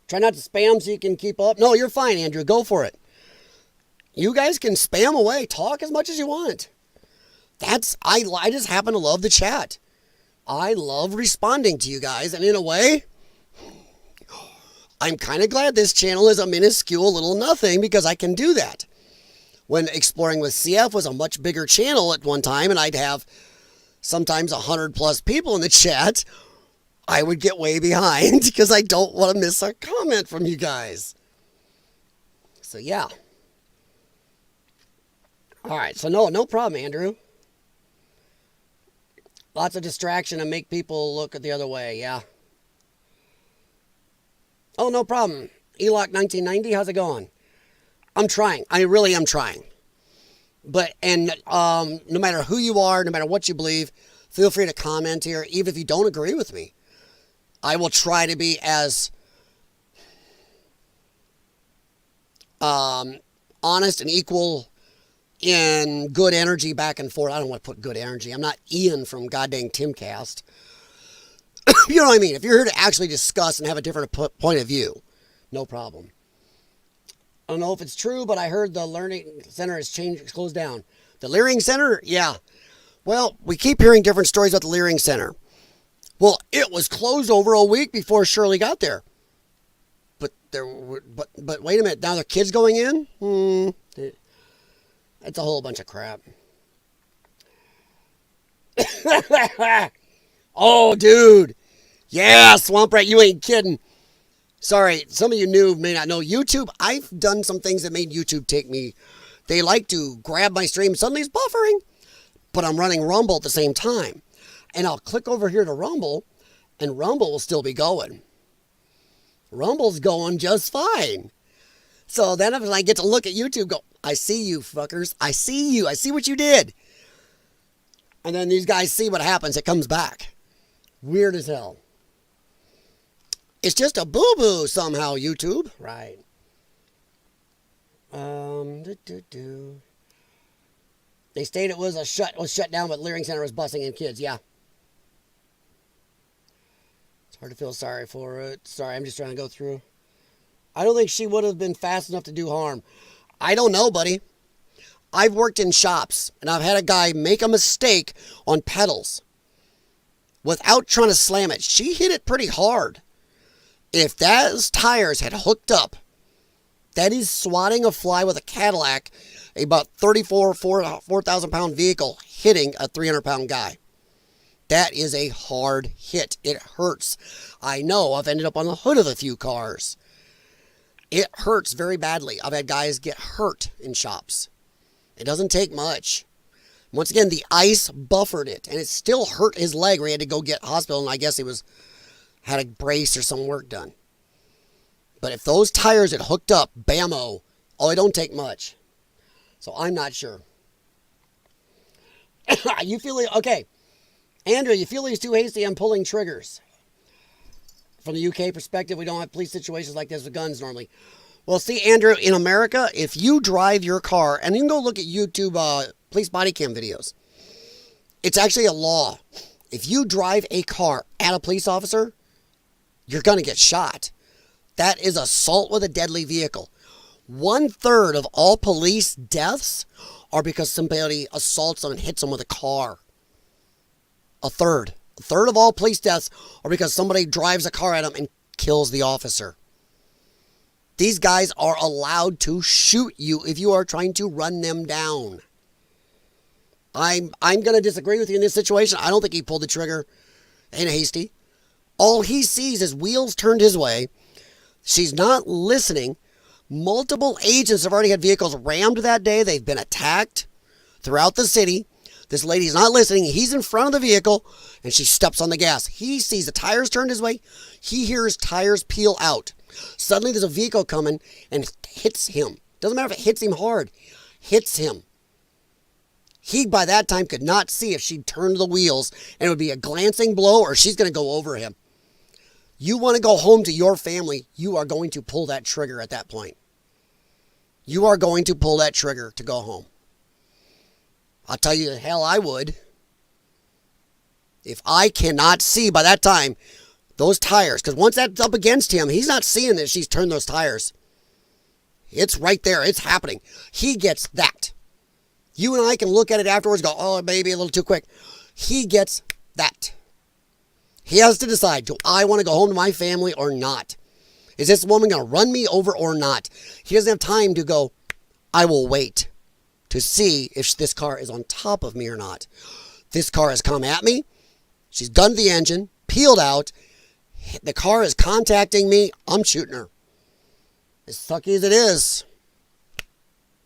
Try not to spam so you can keep up. No, you're fine, Andrew. Go for it. You guys can spam away. Talk as much as you want. I just happen to love the chat. I love responding to you guys. And in a way, I'm kind of glad this channel is a minuscule little nothing because I can do that. When Exploring with CF was a much bigger channel at one time and I'd have sometimes 100 plus people in the chat, I would get way behind because I don't want to miss a comment from you guys. So yeah. All right, so no problem, Andrew. Lots of distraction and make people look the other way, yeah. Oh, no problem. Eloc 1990, how's it going? I'm trying. I really am trying. But, and no matter who you are, no matter what you believe, feel free to comment here, even if you don't agree with me. I will try to be as honest and equal in good energy back and forth. I don't want to put good energy. I'm not Ian from goddamn Timcast. You know what I mean? If you're here to actually discuss and have a different point of view, no problem. I don't know if it's true, but I heard the Learning Center has changed, closed down. The Learning Center? Yeah. Well, we keep hearing different stories about the Learning Center. Well, it was closed over a week before Shirley got there. But wait a minute. Now the kids going in? It's a whole bunch of crap. Oh, dude. Yeah, Swamp Rat, you ain't kidding. Sorry, some of you new may not know. YouTube, I've done some things that made YouTube take me. They like to grab my stream. Suddenly it's buffering. But I'm running Rumble at the same time. And I'll click over here to Rumble, and Rumble will still be going. Rumble's going just fine. So then if I get to look at YouTube, go, I see you, fuckers. I see you. I see what you did. And then these guys see what happens. It comes back. Weird as hell. It's just a boo-boo somehow, YouTube. Right. They stated it was shut down, but Learning Center was busing in kids. Yeah. Hard to feel sorry for it. Sorry, I'm just trying to go through. I don't think she would have been fast enough to do harm. I don't know, buddy. I've worked in shops, and I've had a guy make a mistake on pedals without trying to slam it. She hit it pretty hard. If those tires had hooked up, that is swatting a fly with a Cadillac, about 4,000 pound vehicle hitting a 300 pound guy. That is a hard hit. It hurts. I know. I've ended up on the hood of a few cars. It hurts very badly. I've had guys get hurt in shops. It doesn't take much. Once again, the ice buffered it, and it still hurt his leg where he had to go get hospital, and I guess he had a brace or some work done. But if those tires had hooked up, bammo, it don't take much. So I'm not sure. You feel like, okay, Andrew, you feel he's too hasty on pulling triggers. From the UK perspective, we don't have police situations like this with guns normally. Well, see, Andrew, in America, if you drive your car, and you can go look at YouTube police body cam videos, it's actually a law. If you drive a car at a police officer, you're going to get shot. That is assault with a deadly vehicle. 1/3 of all police deaths are because somebody assaults them and hits them with a car. A third of all police deaths are because somebody drives a car at them and kills the officer. These guys are allowed to shoot you if you are trying to run them down. I'm going to disagree with you in this situation. I don't think he pulled the trigger in hasty. All he sees is wheels turned his way. She's not listening. Multiple agents have already had vehicles rammed that day. They've been attacked throughout the city. This lady's not listening. He's in front of the vehicle, and she steps on the gas. He sees the tires turned his way. He hears tires peel out. Suddenly, there's a vehicle coming and hits him. Doesn't matter if it hits him hard. Hits him. He, by that time, could not see if she turned the wheels, and it would be a glancing blow, or she's going to go over him. You want to go home to your family, you are going to pull that trigger at that point. You are going to pull that trigger to go home. I'll tell you, the hell I would. If I cannot see by that time those tires, because once that's up against him, he's not seeing that she's turned those tires. It's right there. It's happening. He gets that. You and I can look at it afterwards and go, oh, maybe a little too quick. He gets that. He has to decide, do I want to go home to my family or not? Is this woman going to run me over or not? He doesn't have time to go, I will wait to see if this car is on top of me or not. This car has come at me. She's gunned the engine, peeled out. The car is contacting me. I'm shooting her. As sucky as it is,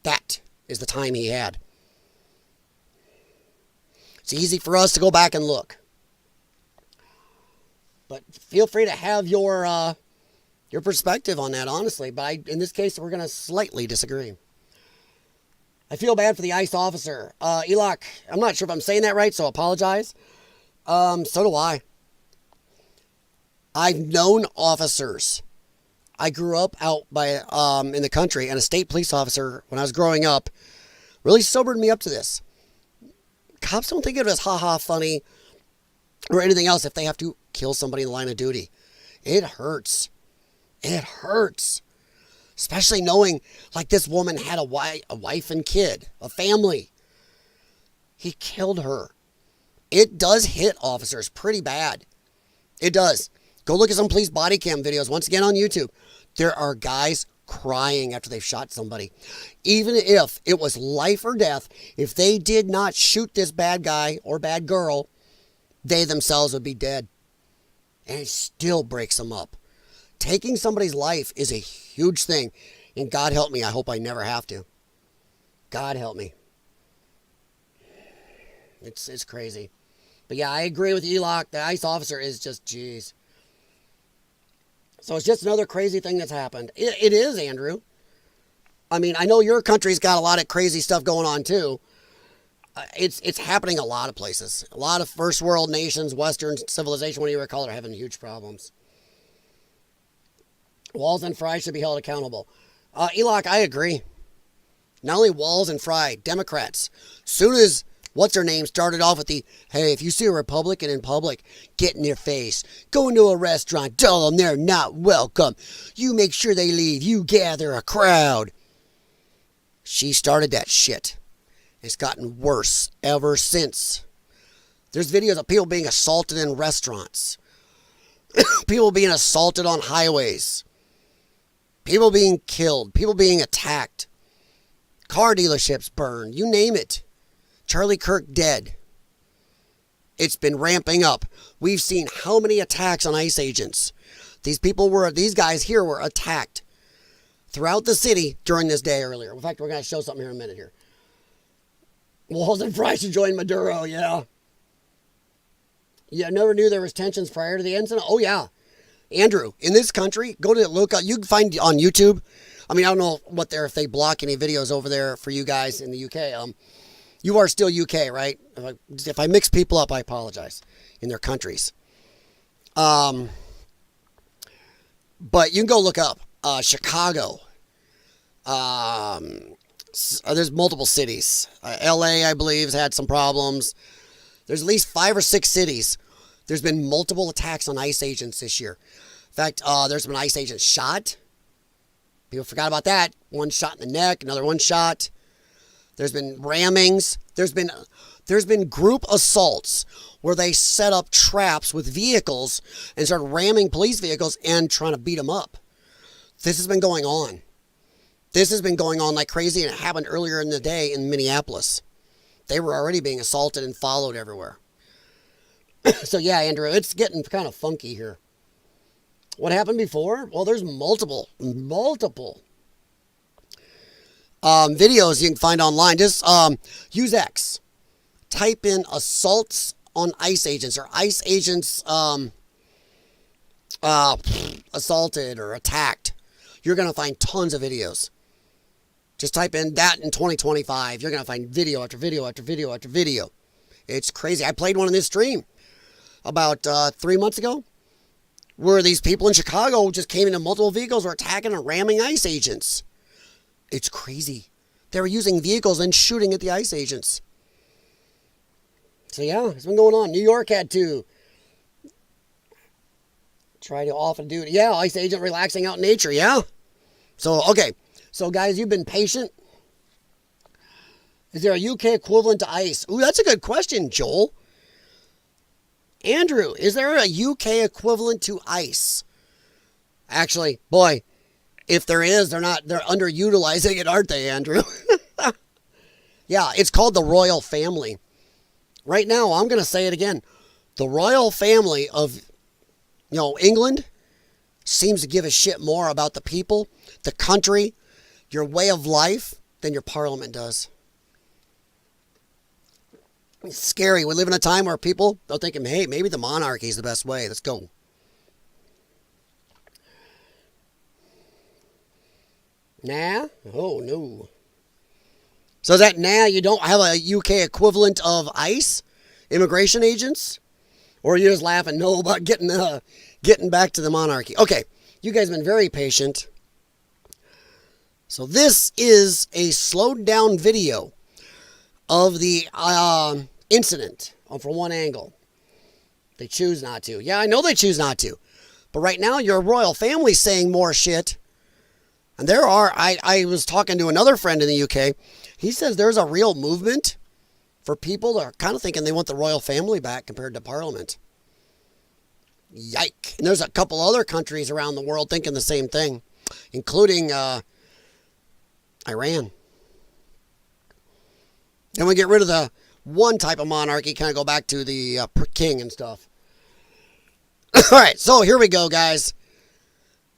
that is the time he had. It's easy for us to go back and look. But feel free to have your perspective on that, honestly. But in this case, we're going to slightly disagree. I feel bad for the ICE officer. Elok, I'm not sure if I'm saying that right, so apologize. So do I. I've known officers. I grew up out by in the country, and a state police officer, when I was growing up, really sobered me up to this. Cops don't think of it as ha-ha funny or anything else if they have to kill somebody in the line of duty. It hurts. It hurts. Especially knowing, like, this woman had a wife and kid, a family. He killed her. It does hit officers pretty bad. It does. Go look at some police body cam videos, once again on YouTube. There are guys crying after they've shot somebody. Even if it was life or death, if they did not shoot this bad guy or bad girl, they themselves would be dead. And it still breaks them up. Taking somebody's life is a huge thing. And God help me, I hope I never have to. God help me. It's crazy. But yeah, I agree with Elok. The ICE officer is just, jeez. So it's just another crazy thing that's happened. It is, Andrew. I mean, I know your country's got a lot of crazy stuff going on too. It's happening a lot of places. A lot of first world nations, Western civilization, whatever you want to call it, are having huge problems. Walls and Fry should be held accountable. Elok, I agree. Not only Walls and Fry, Democrats. Soon as what's her name started off with the, hey, if you see a Republican in public, get in their face. Go into a restaurant, tell them they're not welcome. You make sure they leave. You gather a crowd. She started that shit. It's gotten worse ever since. There's videos of people being assaulted in restaurants. People being assaulted on highways. People being killed. People being attacked. Car dealerships burned. You name it. Charlie Kirk dead. It's been ramping up. We've seen how many attacks on ICE agents. These guys here were attacked throughout the city during this day earlier. In fact, we're going to show something here in a minute here. Walls and fries to join Maduro, yeah. Yeah, I never knew there was tensions prior to the incident. Oh, yeah. Andrew, in this country, go to look up. You can find on YouTube. I mean, I don't know if they block any videos over there for you guys in the UK. You are still UK, right? If I mix people up, I apologize in their countries. But you can go look up Chicago. There's multiple cities. LA, I believe, has had some problems. There's at least 5 or 6 cities. There's been multiple attacks on ICE agents this year. In fact, there's been ICE agents shot. People forgot about that. One shot in the neck, another one shot. There's been rammings. There's been group assaults where they set up traps with vehicles and started ramming police vehicles and trying to beat them up. This has been going on. This has been going on like crazy, and it happened earlier in the day in Minneapolis. They were already being assaulted and followed everywhere. So yeah, Andrew, it's getting kind of funky here. What happened before? Well, there's multiple videos you can find online. Just use X. Type in assaults on ICE agents or ICE agents assaulted or attacked. You're going to find tons of videos. Just type in that in 2025. You're going to find video after video after video after video. It's crazy. I played one in this stream about 3 months ago where these people in Chicago just came into multiple vehicles, were attacking and ramming ICE agents. It's crazy. They were using vehicles and shooting at the ICE agents. So yeah, it's been going on. New York had to try to often do it. Yeah, ICE agent relaxing out in nature. Yeah. So, okay. So guys, you've been patient. Is there a UK equivalent to ICE? Ooh, that's a good question, Joel. Andrew, is there a UK equivalent to ICE? Actually, boy, if there is, they're underutilizing it, aren't they, Andrew? Yeah, it's called the royal family. Right now, I'm going to say it again. The royal family of, England seems to give a shit more about the people, the country, your way of life than your parliament does. It's scary. We live in a time where people are thinking, hey, maybe the monarchy is the best way. Let's go. Nah? Oh, no. So is that now you don't have a UK equivalent of ICE, immigration agents? Or are you just laughing no about getting back to the monarchy? Okay, you guys have been very patient. So this is a slowed down video of the incident from one angle. They choose not to. Yeah, I know they choose not to. But right now your royal family's saying more shit. And I was talking to another friend in the UK. He says there's a real movement for people that are kind of thinking they want the royal family back compared to Parliament. Yike. And there's a couple other countries around the world thinking the same thing, including Iran. Then we get rid of the one type of monarchy, kind of go back to the king and stuff. All right, so here we go, guys.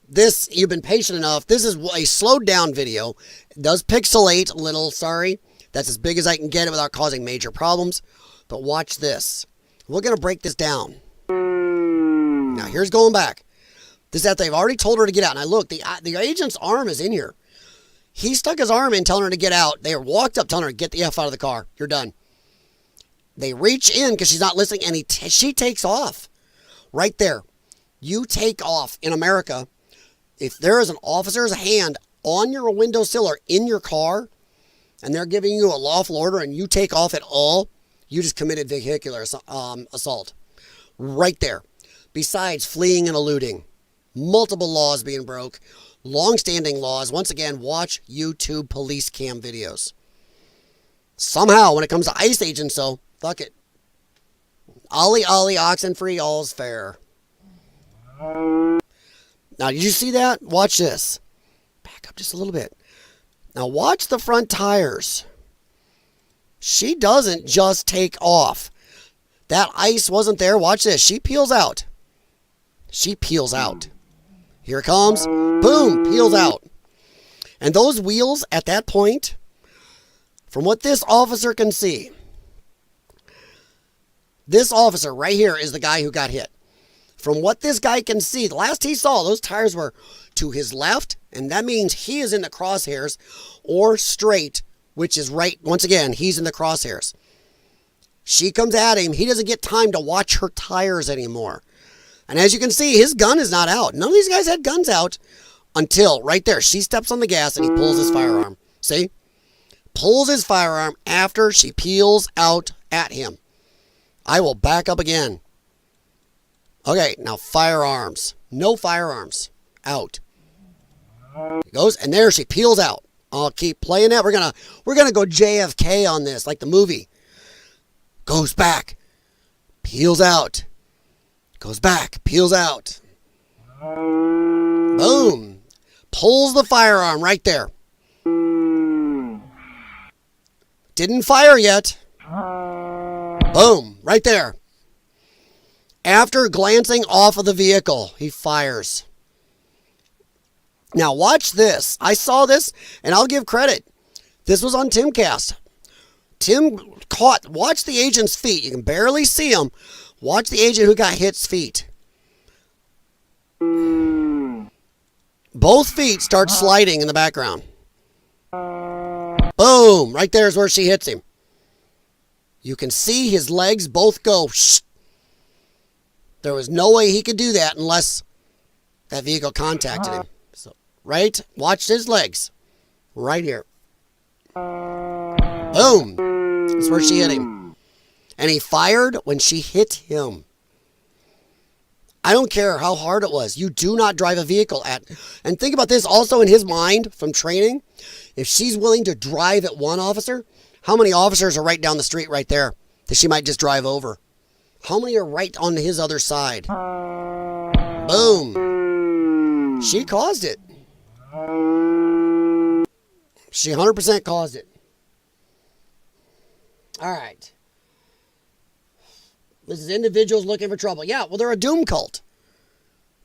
This, you've been patient enough. This is a slowed down video. It does pixelate a little, sorry. That's as big as I can get it without causing major problems. But watch this. We're going to break this down. Now, here's going back. This is that they've already told her to get out. Now, look, the agent's arm is in here. He stuck his arm in telling her to get out. They walked up telling her, get the F out of the car. You're done. They reach in because she's not listening, and she takes off. Right there. You take off in America. If there is an officer's hand on your windowsill or in your car, and they're giving you a lawful order and you take off at all, you just committed vehicular assault. Right there. Besides fleeing and eluding. Multiple laws being broke. Long-standing laws. Once again, watch YouTube police cam videos. Somehow, when it comes to ICE agents, though, fuck it. Ollie, ollie, oxen free, all's fair. Now, did you see that? Watch this. Back up just a little bit. Now, watch the front tires. She doesn't just take off. That ice wasn't there. Watch this. She peels out. She peels out. Here it comes. Boom. Peels out. And those wheels at that point, from what this officer can see, this officer right here is the guy who got hit. From what this guy can see, the last he saw, those tires were to his left, and that means he is in the crosshairs, or straight, which is right. Once again, he's in the crosshairs. She comes at him. He doesn't get time to watch her tires anymore. And as you can see, his gun is not out. None of these guys had guns out until right there. She steps on the gas and he pulls his firearm. See? Pulls his firearm after she peels out at him. I will back up again. Okay, now firearms. No firearms. Out. Goes, and there she peels out. I'll keep playing that. We're gonna go JFK on this, like the movie. Goes back. Peels out. Goes back. Peels out. Boom. Pulls the firearm right there. Didn't fire yet. Boom. Right there. After glancing off of the vehicle, he fires. Now watch this. I saw this, and I'll give credit. This was on Timcast. Tim watch the agent's feet. You can barely see him. Watch the agent who got hit's feet. Both feet start sliding in the background. Boom. Right there is where she hits him. You can see his legs both go. Shh. There was no way he could do that unless that vehicle contacted him. So, right? Watch his legs. Right here. Boom. That's where she hit him. And he fired when she hit him. I don't care how hard it was. You do not drive a vehicle at... And think about this also in his mind from training. If she's willing to drive at one officer, how many officers are right down the street right there that she might just drive over? How many are right on his other side? Boom. She caused it. She 100% caused it. All right. This is individuals looking for trouble. Yeah, well, they're a doom cult.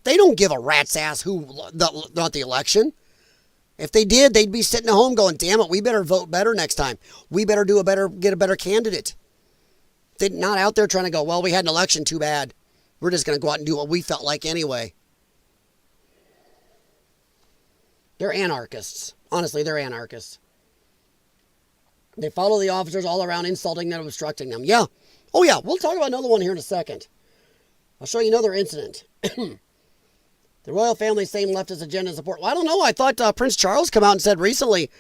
They don't give a rat's ass who not the election. If they did, they'd be sitting at home going, damn it, we better vote better next time. We better get a better candidate. They're not out there trying to go, well, we had an election, too bad. We're just going to go out and do what we felt like anyway. They're anarchists. Honestly, they're anarchists. They follow the officers all around, insulting them, obstructing them. Yeah. Oh, yeah. We'll talk about another one here in a second. I'll show you another incident. The royal family saying leftist agenda support. Well, I don't know. I thought Prince Charles come out and said recently,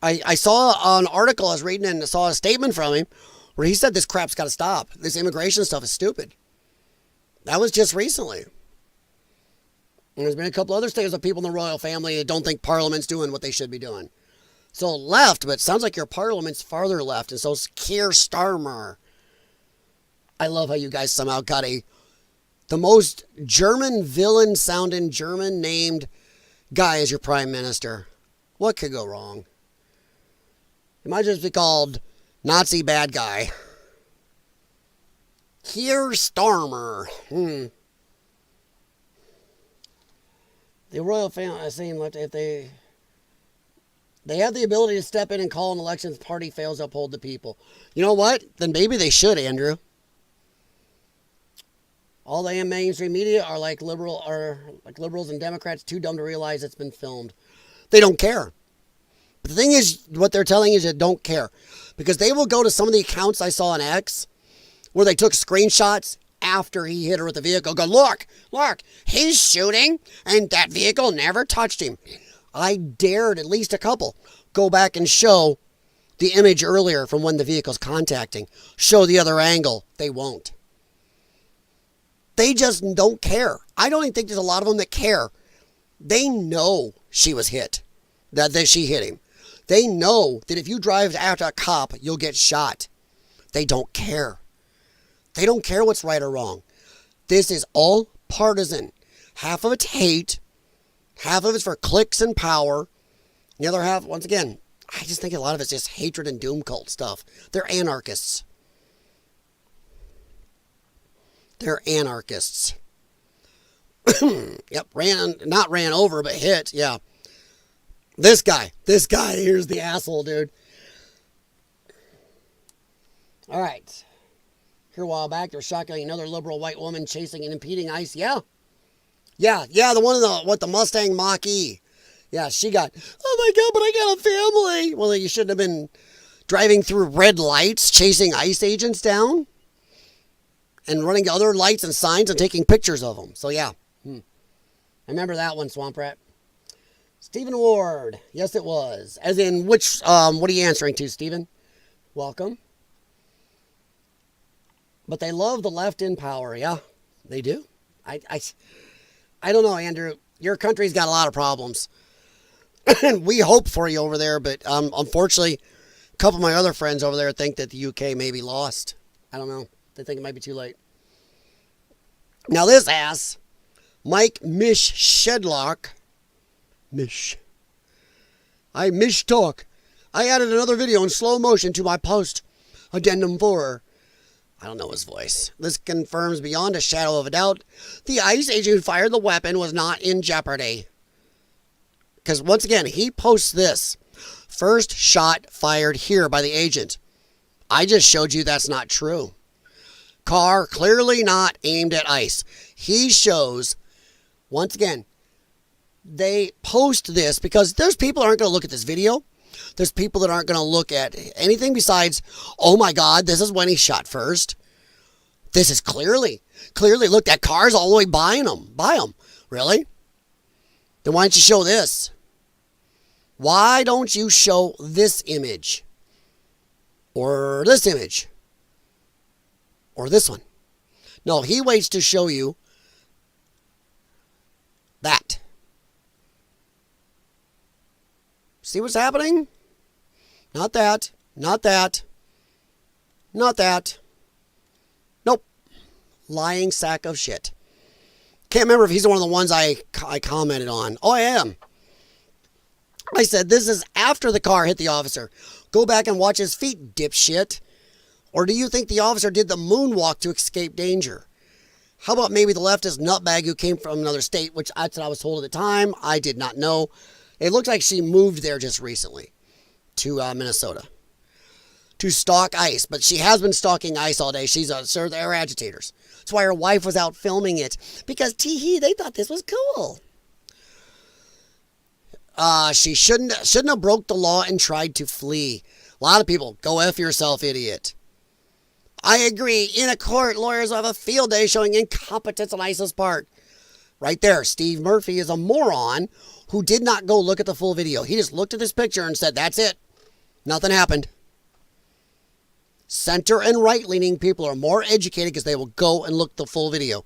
I saw an article I was reading and saw a statement from him where he said this crap's got to stop. This immigration stuff is stupid. That was just recently. And there's been a couple other statements of people in the royal family that don't think Parliament's doing what they should be doing. So left, but it sounds like your Parliament's farther left. And so Keir Starmer. I love how you guys somehow got the most German villain sounding German named guy as your prime minister. What could go wrong? It might just be called Nazi bad guy. Keir Starmer. The royal family, I see him left, if they have the ability to step in and call an election if the party fails to uphold the people. You know what? Then maybe they should, Andrew. All the mainstream media are like liberals and Democrats too dumb to realize it's been filmed. They don't care. But the thing is, what they're telling you is they don't care. Because they will go to some of the accounts I saw on X where they took screenshots after he hit her with the vehicle. Go, look, he's shooting and that vehicle never touched him. I dared at least a couple go back and show the image earlier from when the vehicle's contacting. Show the other angle. They won't. They just don't care. I don't even think there's a lot of them that care. They know she was hit, that she hit him. They know that if you drive after a cop, you'll get shot. They don't care. They don't care what's right or wrong. This is all partisan. Half of it's hate. Half of it's for clicks and power. The other half, once again, I just think a lot of it's just hatred and doom cult stuff. They're anarchists. They're anarchists. Yep, not ran over, but hit, yeah. This guy, here's the asshole, dude. All right. Here a while back, they were shotgunning another liberal white woman chasing and impeding ICE. Yeah, the one in the Mustang Mach-E. Yeah, she got, oh my God, but I got a family. Well, you shouldn't have been driving through red lights, chasing ICE agents down, and running other lights and signs and taking pictures of them. So yeah, I remember that one, Swamp Rat. Stephen Ward. Yes, it was. As in which, what are you answering to, Stephen? Welcome. But they love the left in power. Yeah, they do. I don't know, Andrew. Your country's got a lot of problems. And we hope for you over there, but unfortunately, a couple of my other friends over there think that the UK may be lost. I don't know. They think it might be too late. Now this ass, Mike Mish Shedlock. Mish. I Mish talk. I added another video in slow motion to my post. Addendum 4. I don't know his voice. This confirms beyond a shadow of a doubt the ICE agent who fired the weapon was not in jeopardy. Because once again, he posts this. First shot fired here by the agent. I just showed you that's not true. Car clearly not aimed at ICE. He shows, once again, they post this because there's people that aren't going to look at this video. There's people that aren't going to look at anything besides, oh my God, this is when he shot first. This is clearly, look, that car's all the way by him. Really? Then why don't you show this? Why don't you show this image? Or this image? Or this one? No, he waits to show you that. See what's happening? Not that. Not that. Not that. Nope. Lying sack of shit. Can't remember if he's one of the ones I commented on. Oh, I am. I said, this is after the car hit the officer. Go back and watch his feet, dipshit. Or do you think the officer did the moonwalk to escape danger? How about maybe the leftist nutbag who came from another state, which that's what I was told at the time. I did not know. It looked like she moved there just recently to Minnesota to stalk ICE. But she has been stalking ICE all day. She's they're agitators. That's why her wife was out filming it. Because, tee-hee, they thought this was cool. She shouldn't have broke the law and tried to flee. A lot of people, go F yourself, idiot. I agree. In a court, lawyers will have a field day showing incompetence on ICE's part. Right there, Steve Murphy is a moron who did not go look at the full video. He just looked at this picture and said, that's it. Nothing happened. Center and right-leaning people are more educated because they will go and look at the full video.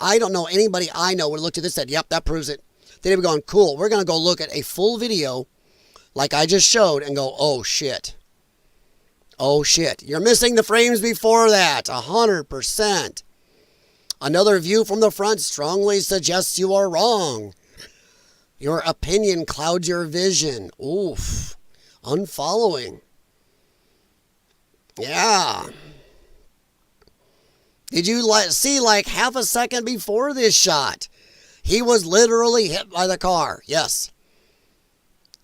I don't know anybody I know would have looked at this and said, yep, that proves it. They'd have gone, cool, we're going to go look at a full video like I just showed and go, oh, shit. Oh, shit. You're missing the frames before that. 100%. Another view from the front strongly suggests you are wrong. Your opinion clouds your vision. Oof. Unfollowing. Yeah. Did you see like half a second before this shot? He was literally hit by the car. Yes.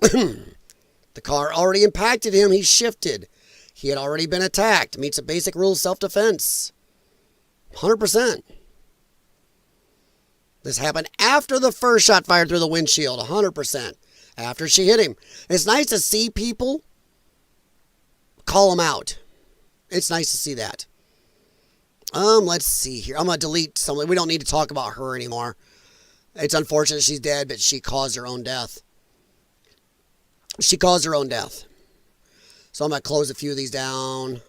The car already impacted him. He shifted. He had already been attacked. Meets a basic rule of self-defense. 100%. This happened after the first shot fired through the windshield. 100%. After she hit him. It's nice to see people call him out. It's nice to see that. Let's see here. I'm going to delete something. We don't need to talk about her anymore. It's unfortunate she's dead, but she caused her own death. She caused her own death. So I'm going to close a few of these down.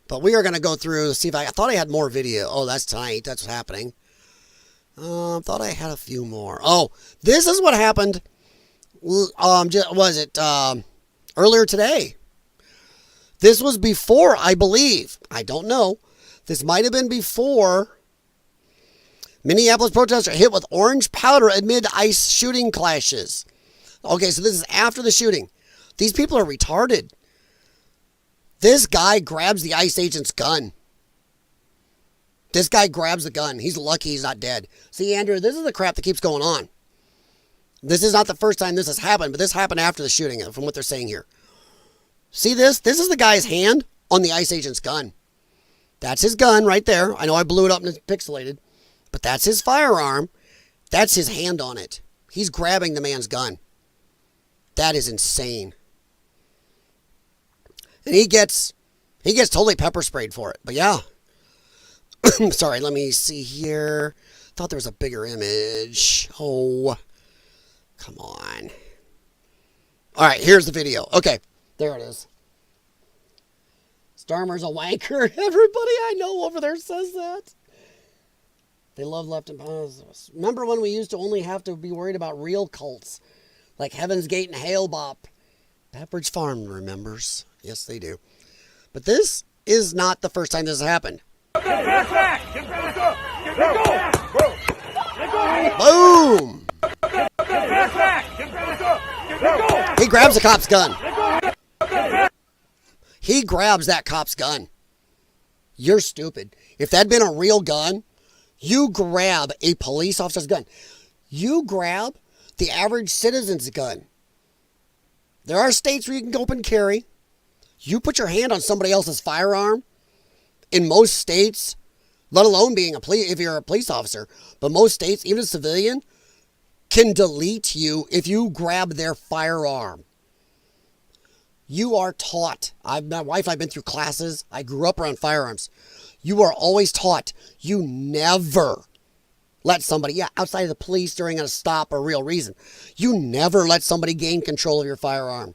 But we are going to go through, see if I thought I had more video. Oh, that's tonight. That's what's happening. Thought I had a few more. Oh, this is what happened. Earlier today? This was before, I believe. I don't know. This might have been before Minneapolis protesters hit with orange powder amid ICE shooting clashes. Okay, so this is after the shooting. These people are retarded. This guy grabs the ICE agent's gun. This guy grabs the gun. He's lucky he's not dead. See, Andrew, this is the crap that keeps going on. This is not the first time this has happened, but this happened after the shooting, from what they're saying here. See this? This is the guy's hand on the ICE agent's gun. That's his gun right there. I know I blew it up and it's pixelated, but that's his firearm. That's his hand on it. He's grabbing the man's gun. That is insane. And he gets totally pepper sprayed for it. But yeah. Sorry, let me see here. Thought there was a bigger image. Oh, come on. All right, here's the video. Okay, there it is. Starmer's a wanker. Everybody I know over there says that. They love left and pause. Remember when we used to only have to be worried about real cults, like Heaven's Gate and Hale Bop? Pepperidge Farm remembers. Yes, they do. But this is not the first time this has happened. Boom! He grabs the cop's gun. He grabs that cop's gun. You're stupid. If that had been a real gun, you grab a police officer's gun. You grab the average citizen's gun. There are states where you can go open carry. You put your hand on somebody else's firearm. In most states, let alone being if you're a police officer, but most states, even a civilian, can delete you if you grab their firearm. You are taught. My wife and I have been through classes. I grew up around firearms. You are always taught you never let somebody, outside of the police during a stop or real reason, you never let somebody gain control of your firearm.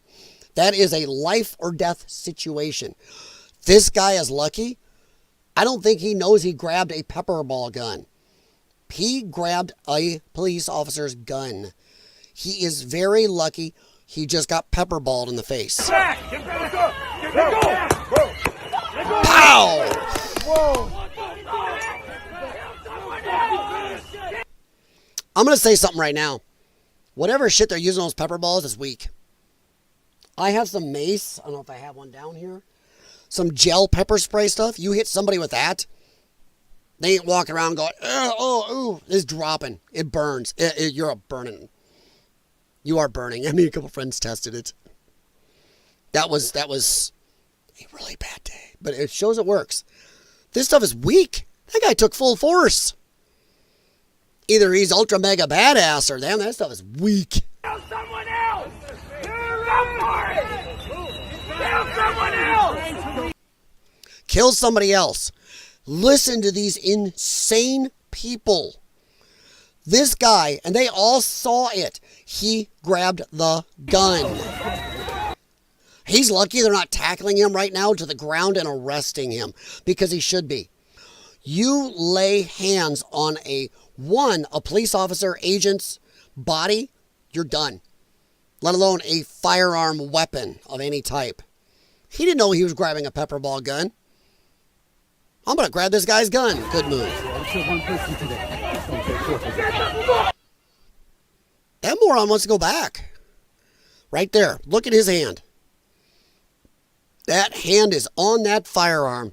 That is a life or death situation. This guy is lucky. I don't think he knows he grabbed a pepper ball gun. He grabbed a police officer's gun. He is very lucky he just got pepper balled in the face. Pow! I'm going to say something right now. Whatever shit they're using on those pepper balls is weak. I have some mace. I don't know if I have one down here. Some gel pepper spray stuff. You hit somebody with that, they ain't walking around going, it's dropping. It burns. You're burning. You are burning. I mean, a couple friends tested it. That was a really bad day. But it shows it works. This stuff is weak. That guy took full force. Either he's ultra mega badass or damn, that stuff is weak. Kill someone else! Kill someone else! Kill somebody else. Listen to these insane people. This guy, and they all saw it. He grabbed the gun. He's lucky they're not tackling him right now to the ground and arresting him, because he should be. You lay hands on a police officer, agent's body, you're done. Let alone a firearm weapon of any type. He didn't know he was grabbing a pepper ball gun. I'm going to grab this guy's gun. Good move. That moron wants to go back. Right there. Look at his hand. That hand is on that firearm.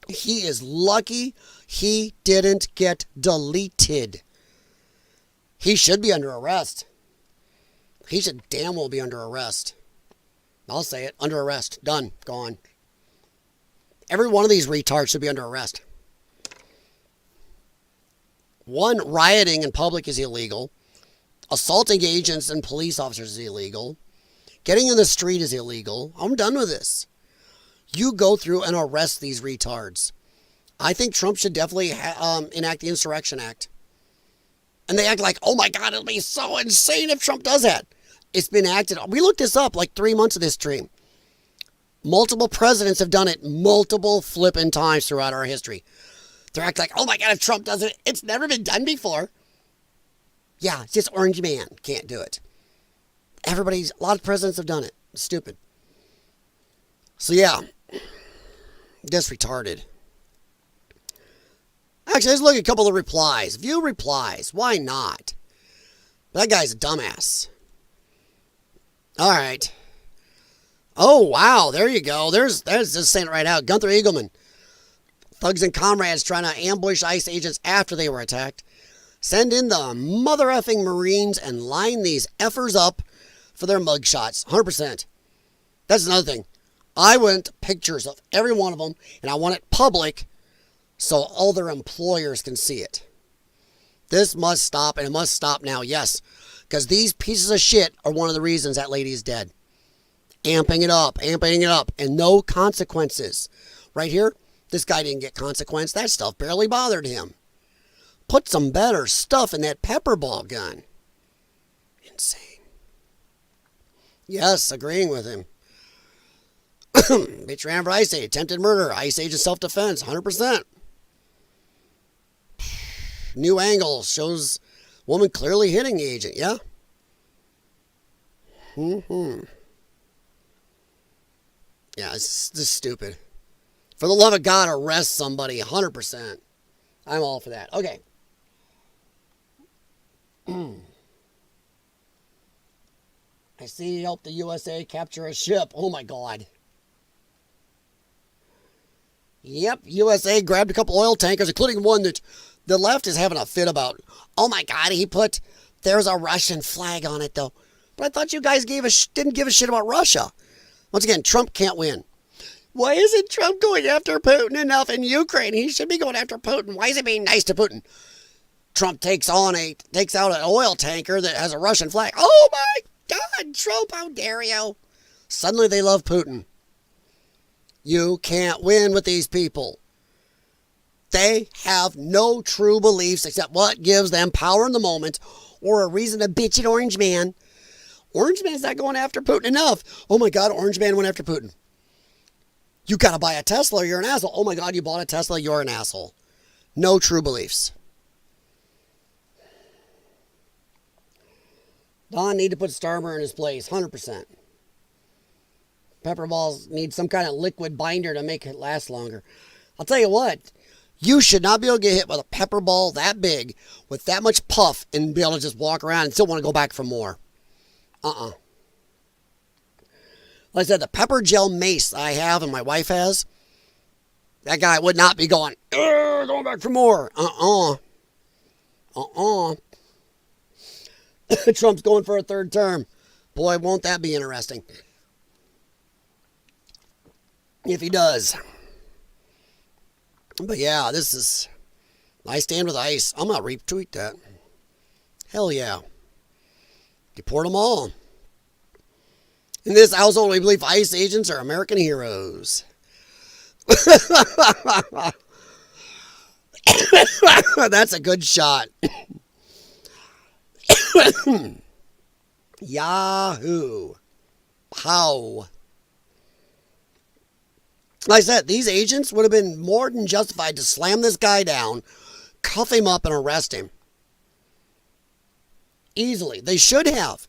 He is lucky he didn't get deleted. He should be under arrest. He should damn well be under arrest. I'll say it. Under arrest. Done. Gone. Every one of these retards should be under arrest. One, rioting in public is illegal. Assaulting agents and police officers is illegal. Getting in the street is illegal. I'm done with this. You go through and arrest these retards. I think Trump should definitely enact the Insurrection Act. And they act like, oh my God, it'll be so insane if Trump does that. It's been acted. We looked this up like 3 months of this stream. Multiple presidents have done it multiple flipping times throughout our history. They're acting like, oh my God, if Trump does it, it's never been done before. Yeah, it's just Orange Man can't do it. A lot of presidents have done it. It's stupid. So yeah, just retarded. Actually, let's look at a couple of replies. View replies. Why not? That guy's a dumbass. All right. Oh, wow. There you go. There's just saying it right out. Gunther Eagleman. Thugs and comrades trying to ambush ICE agents after they were attacked. Send in the mother effing Marines and line these effers up for their mugshots. 100%. That's another thing. I want pictures of every one of them, and I want it public so all their employers can see it. This must stop, and it must stop now, yes. Because these pieces of shit are one of the reasons that lady is dead. Amping it up, and no consequences. Right here, this guy didn't get consequence. That stuff barely bothered him. Put some better stuff in that pepper ball gun. Insane. Yes, agreeing with him. Bitch ran for ICE agent, attempted murder, ICE agent self-defense, 100%. New angle shows woman clearly hitting the agent, yeah? Yeah, it's just stupid. For the love of God, arrest somebody, 100%. I'm all for that. Okay. I see help the USA capture a ship. Oh my God. Yep, USA grabbed a couple oil tankers, including one that the left is having a fit about. Oh my God, there's a Russian flag on it though. But I thought you guys didn't give a shit about Russia. Once again, Trump can't win. Why isn't Trump going after Putin enough in Ukraine? He should be going after Putin. Why is he being nice to Putin? Trump takes out an oil tanker that has a Russian flag. Oh my God, Trump, how dare you? Suddenly they love Putin. You can't win with these people. They have no true beliefs except what gives them power in the moment or a reason to bitch at Orange Man. Orange Man's not going after Putin enough. Oh my God, Orange Man went after Putin. You got to buy a Tesla or you're an asshole. Oh my God, you bought a Tesla, you're an asshole. No true beliefs. Don need to put Starmer in his place, 100%. Pepper balls need some kind of liquid binder to make it last longer. I'll tell you what, you should not be able to get hit with a pepper ball that big with that much puff and be able to just walk around and still want to go back for more. Like I said, the pepper gel mace I have and my wife has, that guy would not be going back for more. Trump's going for a third term. Boy, won't that be interesting. If he does. But yeah, I stand with ICE. I'm going to retweet that. Hell yeah. Deport them all. In this household, we believe ICE agents are American heroes. That's a good shot. Yahoo. How? Like I said, these agents would have been more than justified to slam this guy down, cuff him up, and arrest him. Easily. They should have.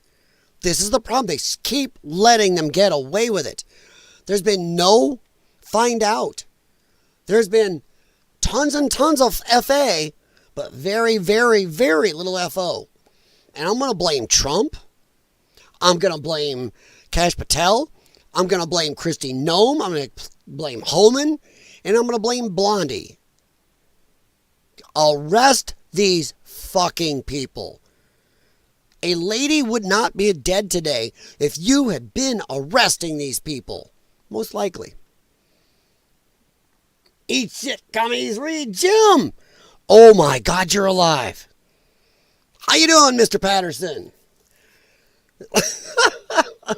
This is the problem. They keep letting them get away with it. There's been no find out. There's been tons and tons of FA, but very, very, very little FO. And I'm going to blame Trump. I'm going to blame Kash Patel. I'm going to blame Kristi Noem. I'm going to blame Holman. And I'm going to blame Blondie. Arrest these fucking people. A lady would not be dead today if you had been arresting these people. Most likely. Eat shit, commies, read Jim. Oh my God, you're alive. How you doing, Mr. Patterson?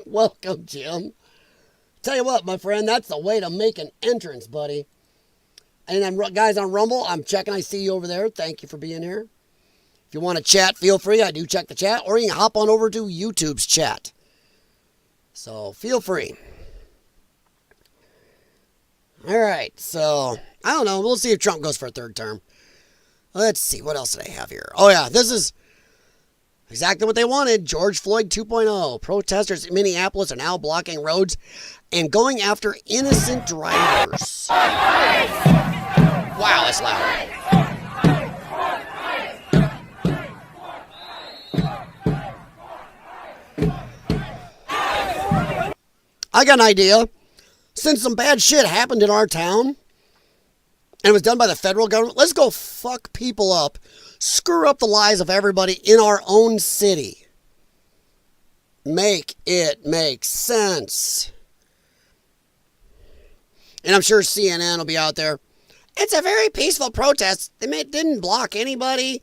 Welcome, Jim. Tell you what, my friend, that's the way to make an entrance, buddy. And then, guys on Rumble, I'm checking. I see you over there. Thank you for being here. If you want to chat, feel free. I do check the chat. Or you can hop on over to YouTube's chat. So feel free. All right, so I don't know. We'll see if Trump goes for a third term. Let's see. What else did I have here? Oh, yeah, this is exactly what they wanted. George Floyd 2.0. Protesters in Minneapolis are now blocking roads and going after innocent drivers. Wow, that's loud. I got an idea. Since some bad shit happened in our town, and it was done by the federal government, let's go fuck people up, screw up the lives of everybody in our own city. Make it make sense. And I'm sure CNN will be out there. It's a very peaceful protest. They didn't block anybody.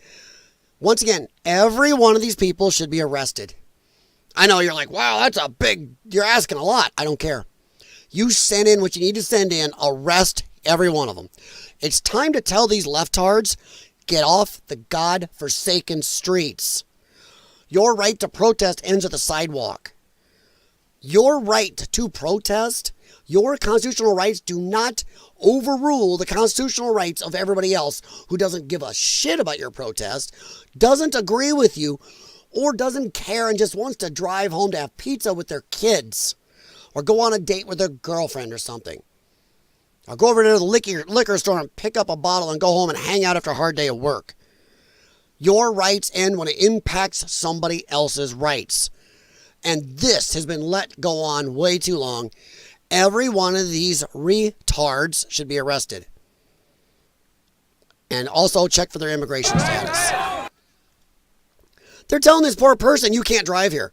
Once again, every one of these people should be arrested. I know you're like, wow, that's a big, you're asking a lot. I don't care. You send in what you need to send in. Arrest every one of them. It's time to tell these leftards, get off the God-forsaken streets. Your right to protest ends at the sidewalk. Your right to protest, your constitutional rights do not overrule the constitutional rights of everybody else who doesn't give a shit about your protest, doesn't agree with you, or doesn't care and just wants to drive home to have pizza with their kids. Or go on a date with their girlfriend or something. Or go over to the liquor store and pick up a bottle and go home and hang out after a hard day of work. Your rights end when it impacts somebody else's rights. And this has been let go on way too long. Every one of these retards should be arrested. And also check for their immigration status. They're telling this poor person, you can't drive here.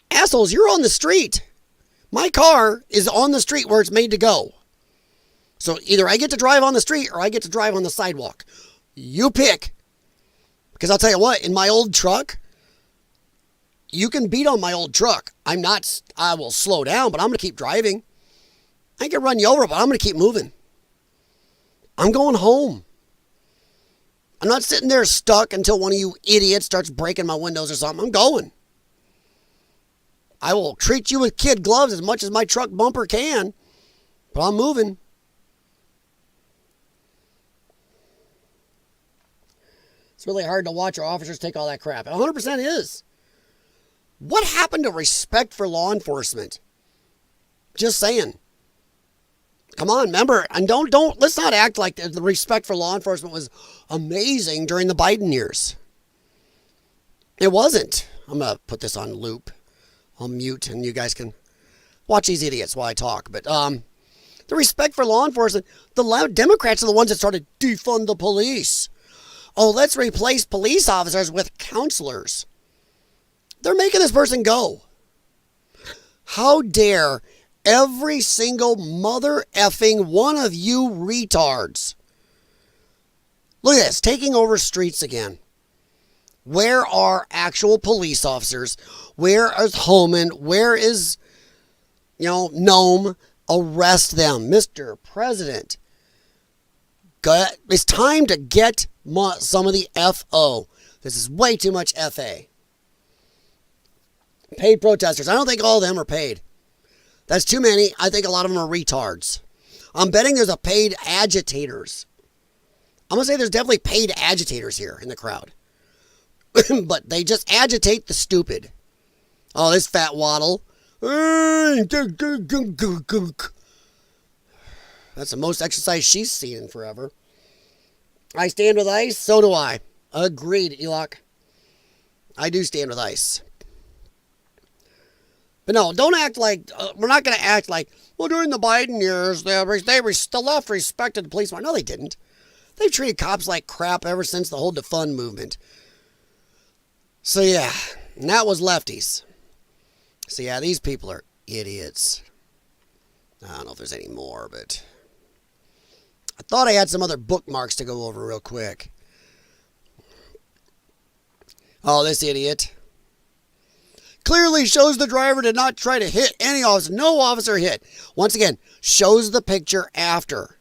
Assholes, you're on the street. My car is on the street where it's made to go. So either I get to drive on the street or I get to drive on the sidewalk. You pick. Because I'll tell you what, in my old truck, you can beat on my old truck. I will slow down, but I'm going to keep driving. I can run you over, but I'm going to keep moving. I'm going home. I'm not sitting there stuck until one of you idiots starts breaking my windows or something. I'm going. I will treat you with kid gloves as much as my truck bumper can, but I'm moving. It's really hard to watch our officers take all that crap. 100% is. What happened to respect for law enforcement? Just saying. Come on, remember, and let's not act like the respect for law enforcement was amazing during the Biden years. It wasn't. I'm going to put this on loop. I'll mute and you guys can watch these idiots while I talk. But the respect for law enforcement, the loud Democrats are the ones that started defund the police. Oh, let's replace police officers with counselors. They're making this person go. How dare every single mother effing one of you retards. Look at this, taking over streets again. Where are actual police officers? Where is Homan? Where is, Nome? Arrest them. Mr. President. It's time to get some of the FO. This is way too much FA. Paid protesters. I don't think all of them are paid. That's too many. I think a lot of them are retards. I'm betting there's a paid agitators. I'm going to say there's definitely paid agitators here in the crowd. But they just agitate the stupid. Oh, this fat waddle. That's the most exercise she's seen in forever. I stand with ICE. So do I. Agreed, Elok. I do stand with ICE. But no, don't act like, we're not going to act like, well, during the Biden years, the left respected the police more. No, they didn't. They've treated cops like crap ever since the whole defund movement. So yeah, and that was lefties. So yeah, these people are idiots. I don't know if there's any more, but I thought I had some other bookmarks to go over real quick. Oh, this idiot. Clearly shows the driver did not try to hit any officer. No officer hit. Once again, shows the picture after.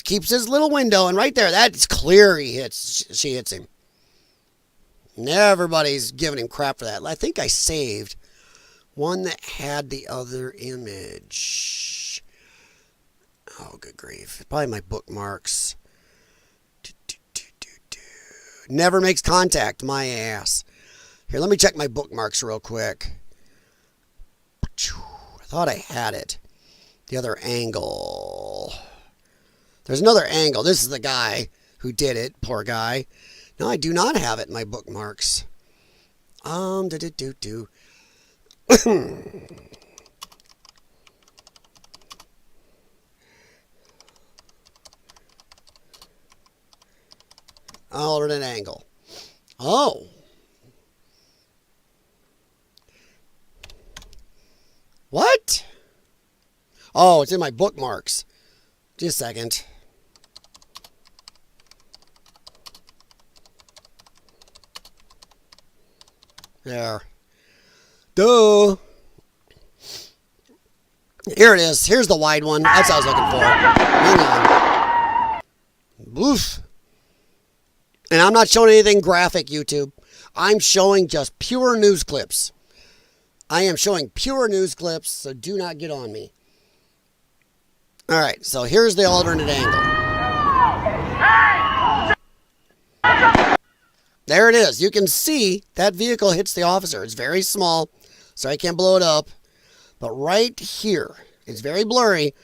Keeps his little window, and right there, that's clear she hits him. And everybody's giving him crap for that. I think I saved one that had the other image. Oh, good grief. Probably my bookmarks. Never makes contact, my ass. Here, let me check my bookmarks real quick. I thought I had it. The other angle. There's another angle. This is the guy who did it. Poor guy. No, I do not have it in my bookmarks. Alternate angle. Oh. What? Oh, it's in my bookmarks. Just a second. There. Duh. Here it is. Here's the wide one. That's what I was looking for. Hang on. Oof. And I'm not showing anything graphic, YouTube. I'm showing just pure news clips. I am showing pure news clips, so do not get on me. All right, so here's the alternate angle. There it is. You can see that vehicle hits the officer. It's very small, so I can't blow it up. But right here, it's very blurry.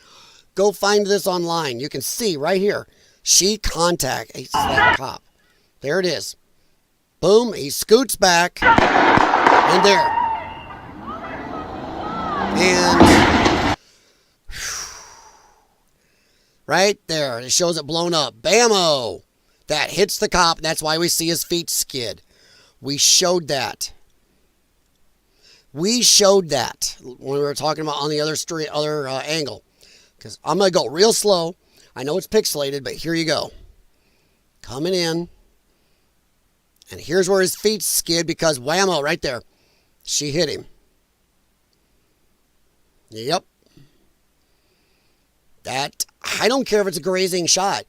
Go find this online. You can see right here. She contacts that cop. There it is. Boom, he scoots back. And there. And right there, it shows it blown up. Bammo! That hits the cop. That's why we see his feet skid. We showed that. We showed that when we were talking about on the other angle. Because I'm going to go real slow. I know it's pixelated, but here you go. Coming in. And here's where his feet skid because whammo, right there. She hit him. Yep. That, I don't care if it's a grazing shot.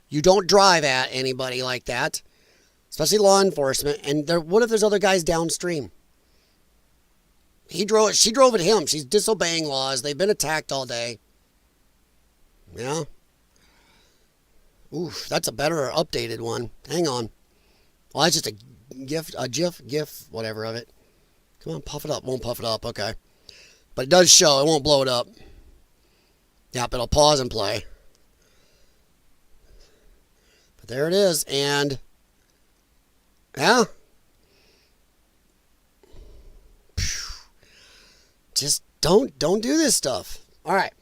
You don't drive at anybody like that, especially law enforcement. And what if there's other guys downstream? She drove at him. She's disobeying laws. They've been attacked all day. Yeah. Oof, that's a better updated one. Hang on. Well, that's just a GIF, whatever of it. Come on, puff it up. Won't puff it up. Okay. But it does show. It won't blow it up. Yep, it'll pause and play. But there it is. And, yeah. Just don't do this stuff. All right.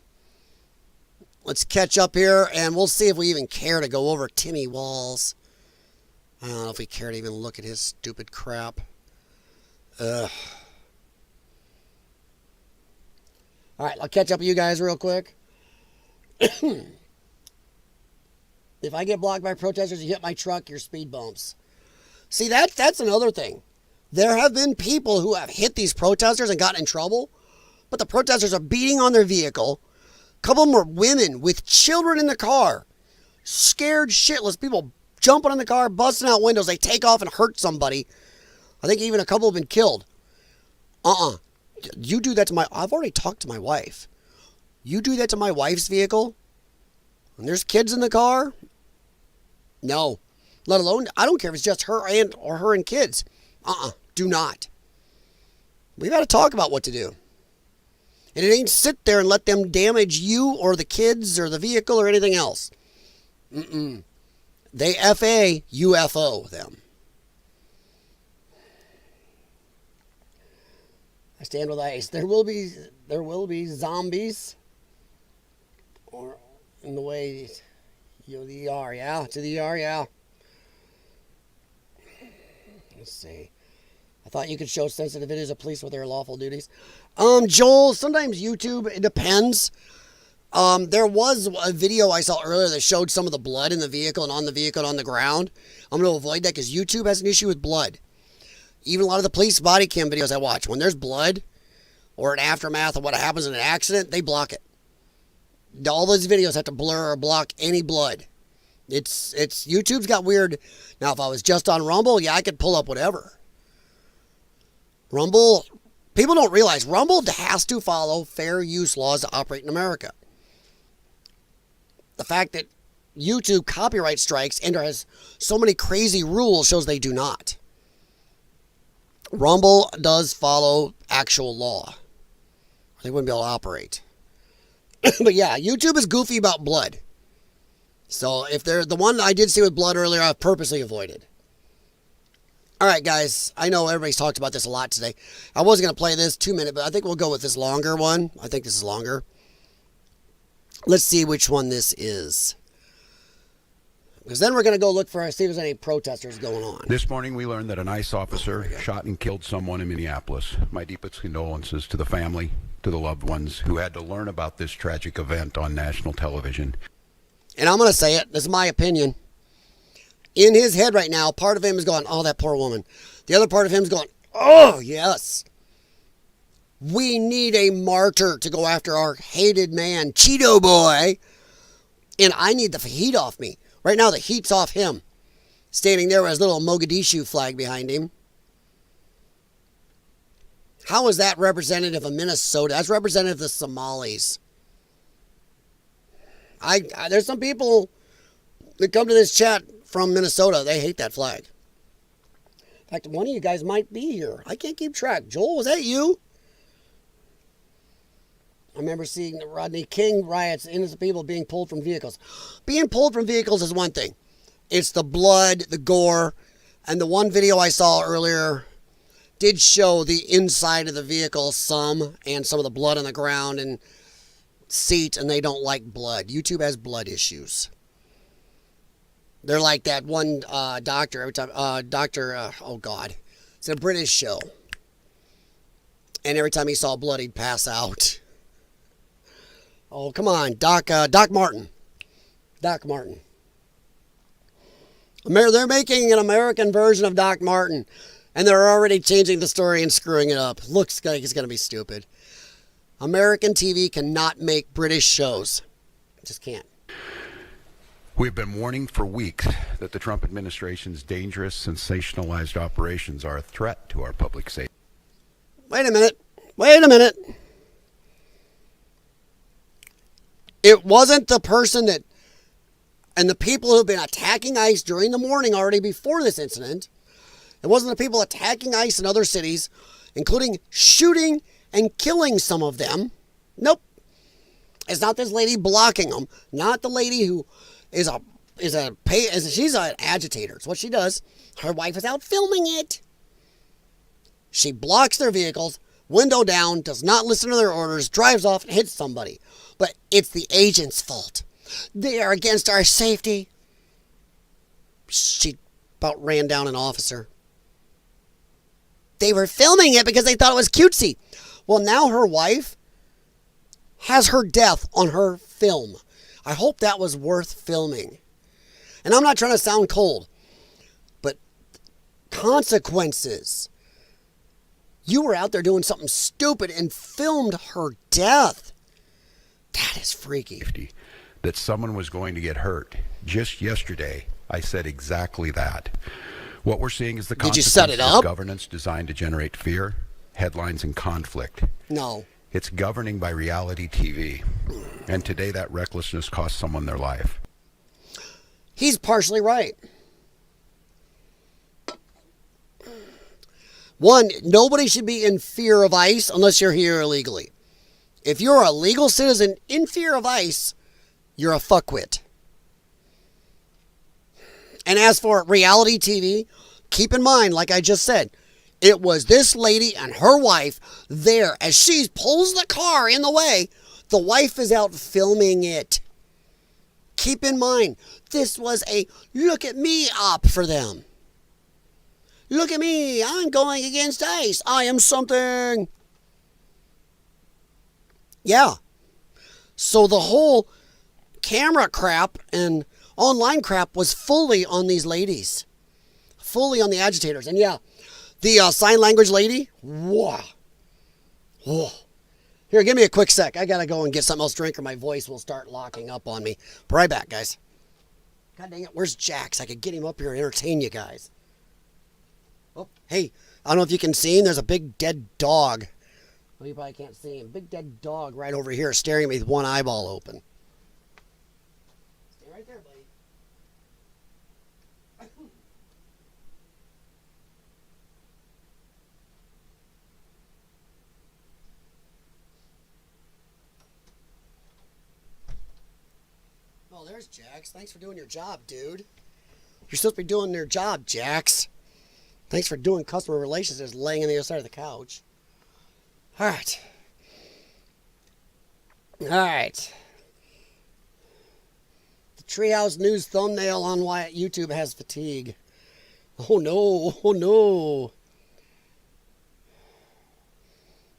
Let's catch up here, and we'll see if we even care to go over Timmy Walls. I don't know if we care to even look at his stupid crap. Ugh. All right, I'll catch up with you guys real quick. If I get blocked by protesters, you hit my truck, your speed bumps. See, that's another thing. There have been people who have hit these protesters and gotten in trouble, but the protesters are beating on their vehicle. A couple of them are women with children in the car. Scared shitless. People jumping in the car, busting out windows. They take off and hurt somebody. I think even a couple have been killed. You do that to I've already talked to my wife. You do that to my wife's vehicle, and there's kids in the car? No. Let alone, I don't care if it's just her and kids. Do not. We got to talk about what to do. And it ain't sit there and let them damage you or the kids or the vehicle or anything else. They F.A. UFO them. I stand with ICE. There will be zombies. Or in the way, the ER, yeah. To the ER, yeah. Let's see. I thought you could show sensitive videos of police with their lawful duties. Joel, sometimes YouTube, it depends. There was a video I saw earlier that showed some of the blood in the vehicle and on the vehicle and on the ground. I'm going to avoid that because YouTube has an issue with blood. Even a lot of the police body cam videos I watch, when there's blood or an aftermath of what happens in an accident, they block it. All those videos have to blur or block any blood. It's YouTube's got weird. Now, if I was just on Rumble, yeah, I could pull up whatever. Rumble, People don't realize Rumble has to follow fair use laws to operate in America. The fact that YouTube copyright strikes and has so many crazy rules shows they do not. Rumble does follow actual law. They wouldn't be able to operate. But yeah, YouTube is goofy about blood. So if they're the one I did see with blood earlier, I've purposely avoided. All right, guys. I know everybody's talked about this a lot today. I was going to play this 2 minute, but I think we'll go with this longer one. I think this is longer. Let's see which one this is. Because then we're going to go look for, see if there's any protesters going on. This morning we learned that an ICE officer shot and killed someone in Minneapolis. My deepest condolences to the family, to the loved ones who had to learn about this tragic event on national television. And I'm going to say it. This is my opinion. In his head right now, part of him is going, oh, that poor woman. The other part of him is going, oh, yes. We need a martyr to go after our hated man, Cheeto Boy. And I need the heat off me. Right now, the heat's off him. Standing there with his little Mogadishu flag behind him. How is that representative of Minnesota? That's representative of the Somalis. There's some people that come to this chat from Minnesota. They hate that flag. In fact, one of you guys might be here. I can't keep track. Joel, was that you? I remember seeing the Rodney King riots, innocent people being pulled from vehicles. Being pulled from vehicles is one thing. It's the blood, the gore, and the one video I saw earlier did show the inside of the vehicle some, and some of the blood on the ground and seat, and they don't like blood. YouTube has blood issues. They're like that one doctor every time, oh God, it's a British show. And every time he saw blood, he'd pass out. Oh, come on, Doc Martin. Doc Martin. They're making an American version of Doc Martin, and they're already changing the story and screwing it up. Looks like it's going to be stupid. American TV cannot make British shows. Just can't. We've been warning for weeks that the Trump administration's dangerous, sensationalized operations are a threat to our public safety. Wait a minute. Wait a minute. It wasn't the person that, and the people who've been attacking ICE during the morning already before this incident. It wasn't the people attacking ICE in other cities, including shooting and killing some of them. Nope. It's not this lady blocking them. Not the lady who she's an agitator. It's what she does. Her wife is out filming it. She blocks their vehicles, window down, does not listen to their orders, drives off and hits somebody. But it's the agent's fault. They are against our safety. She about ran down an officer. They were filming it because they thought it was cutesy. Well, now her wife has her death on her film. I hope that was worth filming. And I'm not trying to sound cold, but consequences. You were out there doing something stupid and filmed her death. That is freaky. That someone was going to get hurt. Just yesterday, I said exactly that. What we're seeing is the consequences of governance designed to generate fear, headlines, and conflict. No. It's governing by reality TV. And today that recklessness cost someone their life. He's partially right. One, nobody should be in fear of ICE unless you're here illegally. If you're a legal citizen in fear of ICE, you're a fuckwit. And as for reality TV, keep in mind, like I just said, it was this lady and her wife there as she pulls the car in the way. The wife is out filming it. Keep in mind, this was a look at me op for them. Look at me, I'm going against ICE. I am something. Yeah. So the whole camera crap and online crap was fully on these ladies. Fully on the agitators. And yeah, the sign language lady, whoa. Whoa. Here, give me a quick sec. I got to go and get something else to drink or my voice will start locking up on me. Be right back, guys. God dang it, where's Jax? I could get him up here and entertain you guys. Oh, hey, I don't know if you can see him. There's a big dead dog Well, you probably can't see him. Big dead dog right over here staring at me with one eyeball open. Stay right there, buddy. Oh, there's Jax. Thanks for doing your job, dude. You're supposed to be doing your job, Jax. Thanks for doing customer relations. Just laying on the other side of the couch. All right. All right. The Treehouse News thumbnail on why YouTube has fatigue. Oh no. Oh no.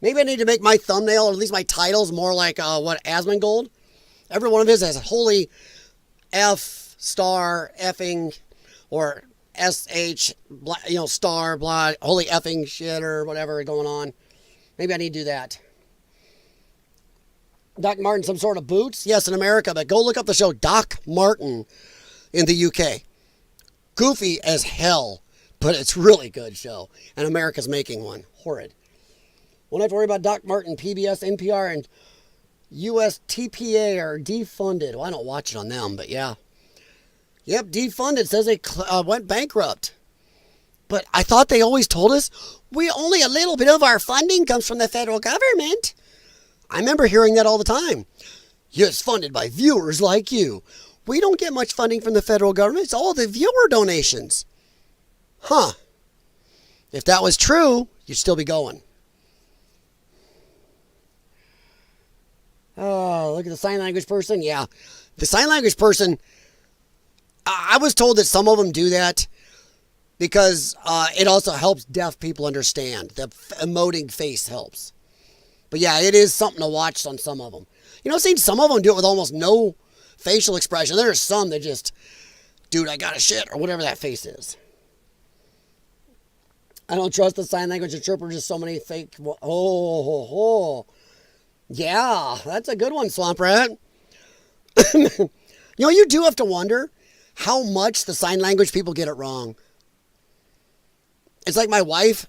Maybe I need to make my thumbnail, or at least my titles, more like what Asmongold. Every one of his has holy F star effing or SH, star, blah, holy effing shit or whatever going on. Maybe I need to do that. Doc Martin, some sort of boots? Yes, in America, but go look up the show Doc Martin in the UK. Goofy as hell, but it's really good show. And America's making one. Horrid. Won't have to worry about Doc Martin, PBS, NPR, and US TPA are defunded. Well, I don't watch it on them, but yeah. Yep, defunded. Says they went bankrupt. But I thought they always told us only a little bit of our funding comes from the federal government. I remember hearing that all the time. It's funded by viewers like you. We don't get much funding from the federal government. It's all the viewer donations. Huh. If that was true, you'd still be going. Oh, look at the sign language person. Yeah. The sign language person, I was told that some of them do that because it also helps deaf people understand. The emoting face helps. But yeah, it is something to watch on some of them. I've seen some of them do it with almost no facial expression. There's some that just, dude, I got a shit, or whatever that face is. I don't trust the sign language interpreter. Just so many fake. Yeah, that's a good one, Swamp Rat. You do have to wonder how much the sign language people get it wrong. It's like my wife,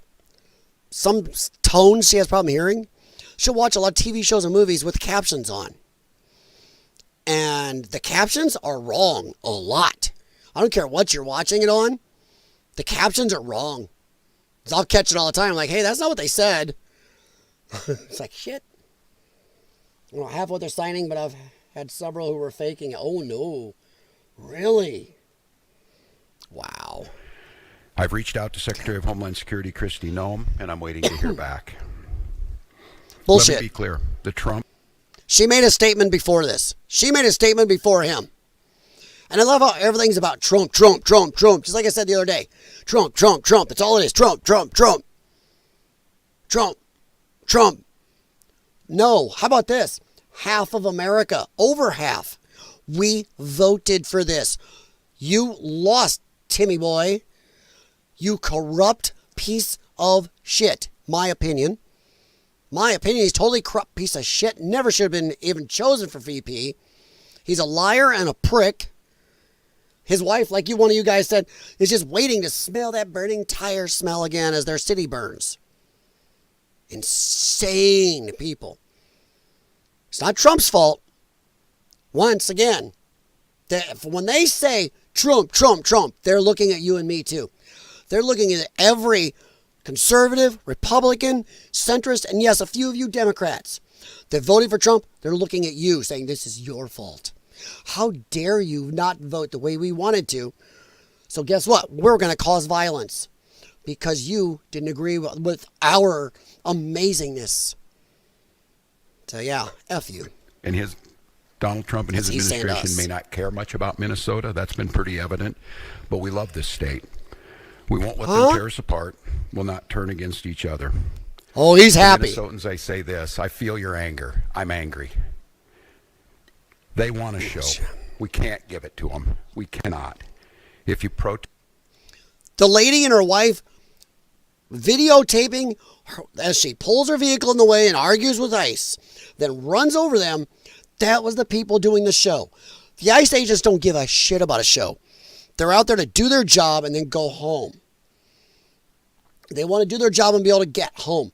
some tones she has problem hearing. She'll watch a lot of TV shows and movies with captions on. And the captions are wrong a lot. I don't care what you're watching it on. The captions are wrong. 'Cause I'll catch it all the time. I'm like, hey, that's not what they said. It's like, shit. I don't know half what they're signing, but I've had several who were faking it. Oh, no. Really? Wow. I've reached out to Secretary of Homeland Security Kristi Noem, and I'm waiting to hear back. Bullshit. Let me be clear. The Trump. She made a statement before this. She made a statement before him. And I love how everything's about Trump, Trump, Trump, Trump. Just like I said the other day. Trump, Trump, Trump. That's all it is. Trump, Trump, Trump. Trump, Trump. No. How about this? Half of America, over half, we voted for this. You lost, Timmy boy. You corrupt piece of shit. My opinion. My opinion, he's totally corrupt piece of shit. Never should have been even chosen for VP. He's a liar and a prick. His wife, like one of you guys said, is just waiting to smell that burning tire smell again as their city burns. Insane people. It's not Trump's fault. Once again, when they say Trump, Trump, Trump, they're looking at you and me too. They're looking at every conservative, Republican, centrist, and yes, a few of you Democrats that voted for Trump. They're looking at you saying this is your fault. How dare you not vote the way we wanted to? So guess what? We're going to cause violence because you didn't agree with our amazingness. So yeah, F you. And Donald Trump and his administration may not care much about Minnesota. That's been pretty evident. But we love this state. We won't let them tear us apart. We'll not turn against each other. Oh, he's happy. Minnesotans, I say this. I feel your anger. I'm angry. They want a show. We can't give it to them. We cannot. If you protest. The lady and her wife videotaping her, as she pulls her vehicle in the way and argues with ICE, then runs over them. That was the people doing the show. The ICE agents don't give a shit about a show. They're out there to do their job and then go home. They want to do their job and be able to get home.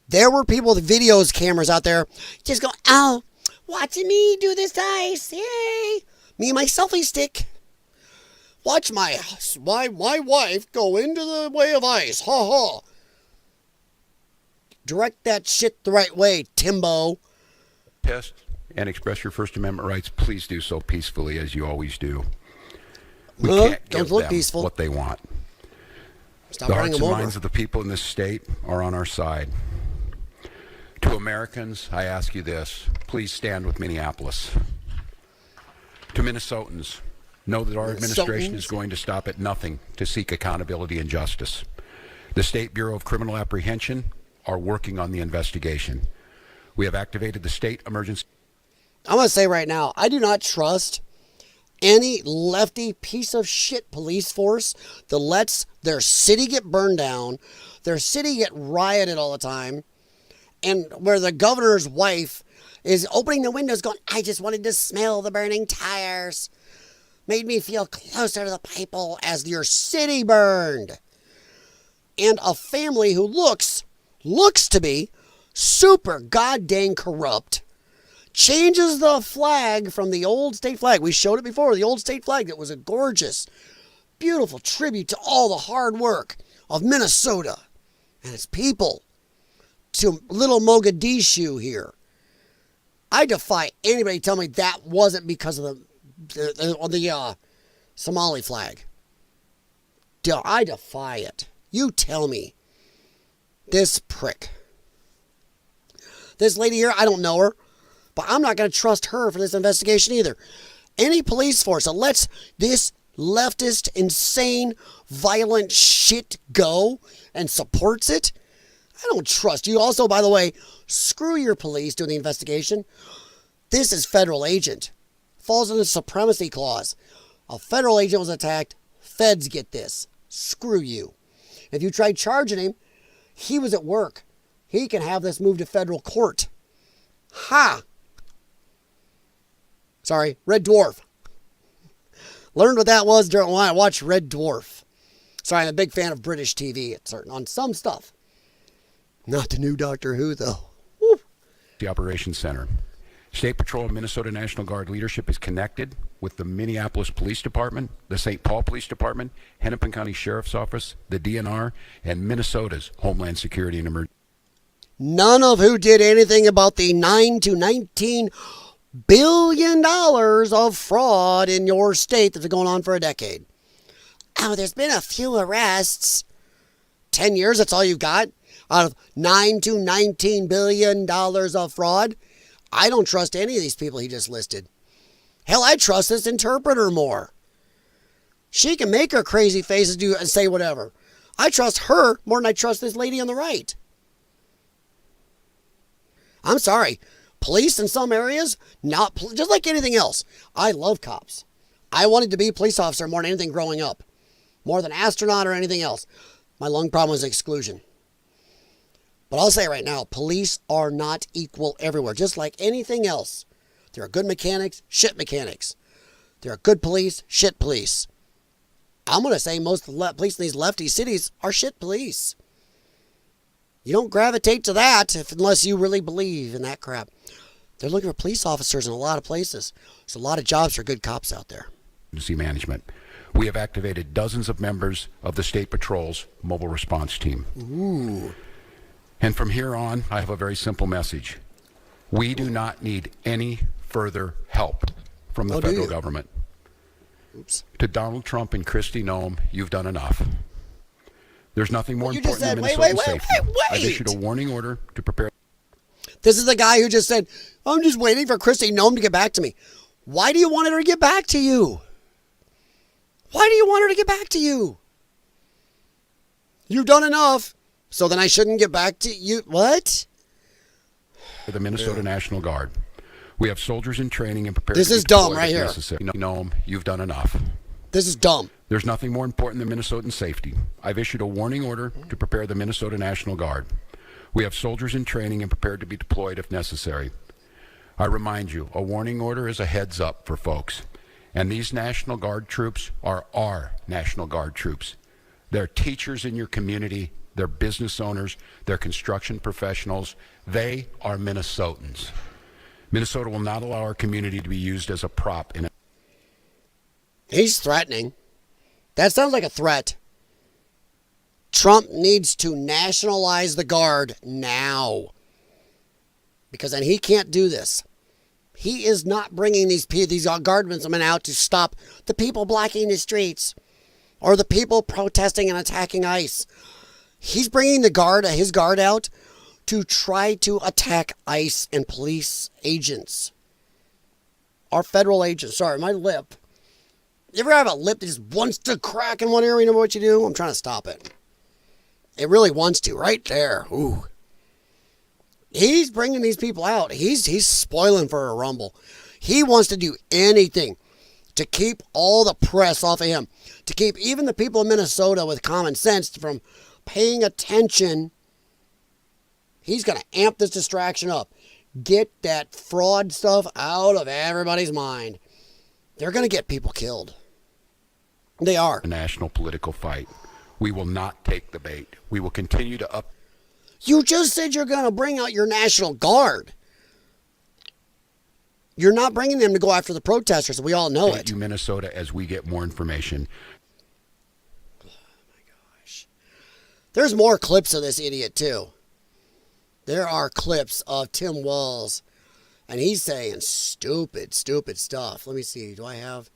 There were people with videos, cameras out there just going, oh, watching me do this ice. Yay. Me and my selfie stick. Watch my wife go into the way of ice. Ha ha. Direct that shit the right way, Timbo. Test and express your First Amendment rights. Please do so peacefully, as you always do. We can't give them peaceful. What they want. Stop the running hearts them and over. minds of the people in this state are on our side. To Americans, I ask you this. Please stand with Minneapolis. To Minnesotans, know that our administration is going to stop at nothing to seek accountability and justice. The State Bureau of Criminal Apprehension are working on the investigation. We have activated the state emergency. I'm going to say right now, I do not trust any lefty piece of shit police force that lets their city get burned down, their city get rioted all the time, and where the governor's wife is opening the windows going, I just wanted to smell the burning tires. Made me feel closer to the people as your city burned. And a family who looks to be super goddamn corrupt changes the flag from the old state flag. We showed it before, the old state flag that was a gorgeous, beautiful tribute to all the hard work of Minnesota and its people, to little Mogadishu here. I defy anybody to tell me that wasn't because of the Somali flag. I defy it. You tell me. This prick. This lady here, I don't know her, but I'm not going to trust her for this investigation either. Any police force that lets this leftist, insane, violent shit go and supports it, I don't trust you. Also, by the way, screw your police doing the investigation. This is federal agent. Falls under the supremacy clause. A federal agent was attacked. Feds get this. Screw you. If you tried charging him, he was at work. He can have this moved to federal court. Ha! Sorry, Red Dwarf. Learned what that was during when I watched Red Dwarf. Sorry, I'm a big fan of British TV on some stuff. Not the new Doctor Who, though. Woo. The Operations Center. State Patrol and Minnesota National Guard leadership is connected with the Minneapolis Police Department, the St. Paul Police Department, Hennepin County Sheriff's Office, the DNR, and Minnesota's Homeland Security and Emergency. None of who did anything about the $9 to $19 billion of fraud in your state that's been going on for a decade. Oh, there's been a few arrests. 10 years, that's all you've got? Out of $9 to $19 billion of fraud? I don't trust any of these people he just listed. Hell, I trust this interpreter more. She can make her crazy faces do and say whatever. I trust her more than I trust this lady on the right. I'm sorry. Police in some areas, not just like anything else. I love cops. I wanted to be a police officer more than anything growing up. More than astronaut or anything else. My lung problem was exclusion. But I'll say right now, police are not equal everywhere. Just like anything else. There are good mechanics, shit mechanics. There are good police, shit police. I'm going to say most of the police in these lefty cities are shit police. You don't gravitate to that unless you really believe in that crap. They're looking for police officers in a lot of places. There's a lot of jobs for good cops out there. Emergency management. We have activated dozens of members of the State Patrol's mobile response team. Ooh. And from here on, I have a very simple message. We do not need any further help from the federal government. Oops. To Donald Trump and Kristi Noem, you've done enough. There's nothing more important than Minnesota's safety. I've issued a warning order to prepare. This is the guy who just said, I'm just waiting for Kristi Noem to get back to me. Why do you want her to get back to you? Why do you want her to get back to you? You've done enough. So then I shouldn't get back to you. What? The Minnesota National Guard. We have soldiers in training and prepared. This is dumb right here. Noem, you've done enough. This is dumb. There's nothing more important than Minnesotan safety. I've issued a warning order to prepare the Minnesota National Guard. We have soldiers in training and prepared to be deployed if necessary. I remind you, a warning order is a heads up for folks. And these National Guard troops are our National Guard troops. They're teachers in your community. They're business owners. They're construction professionals. They are Minnesotans. Minnesota will not allow our community to be used as a prop in a... He's threatening. That sounds like a threat. Trump needs to nationalize the Guard now. Because then he can't do this. He is not bringing these guardsmen out to stop the people blocking the streets or the people protesting and attacking ICE. He's bringing his guard out to try to attack ICE and police agents. Our federal agents. Sorry, my lip. You ever have a lip that just wants to crack in one area? You know what you do? I'm trying to stop it. It really wants to. Right there. Ooh. He's bringing these people out. He's spoiling for a rumble. He wants to do anything to keep all the press off of him. To keep even the people of Minnesota with common sense from paying attention. He's going to amp this distraction up. Get that fraud stuff out of everybody's mind. They're going to get people killed. They are. A national political fight. We will not take the bait. We will continue to up... You just said you're going to bring out your National Guard. You're not bringing them to go after the protesters. We all know it. You, Minnesota, as we get more information. Oh, my gosh. There's more clips of this idiot, too. There are clips of Tim Walz, and he's saying stupid stuff. Let me see. Do I have...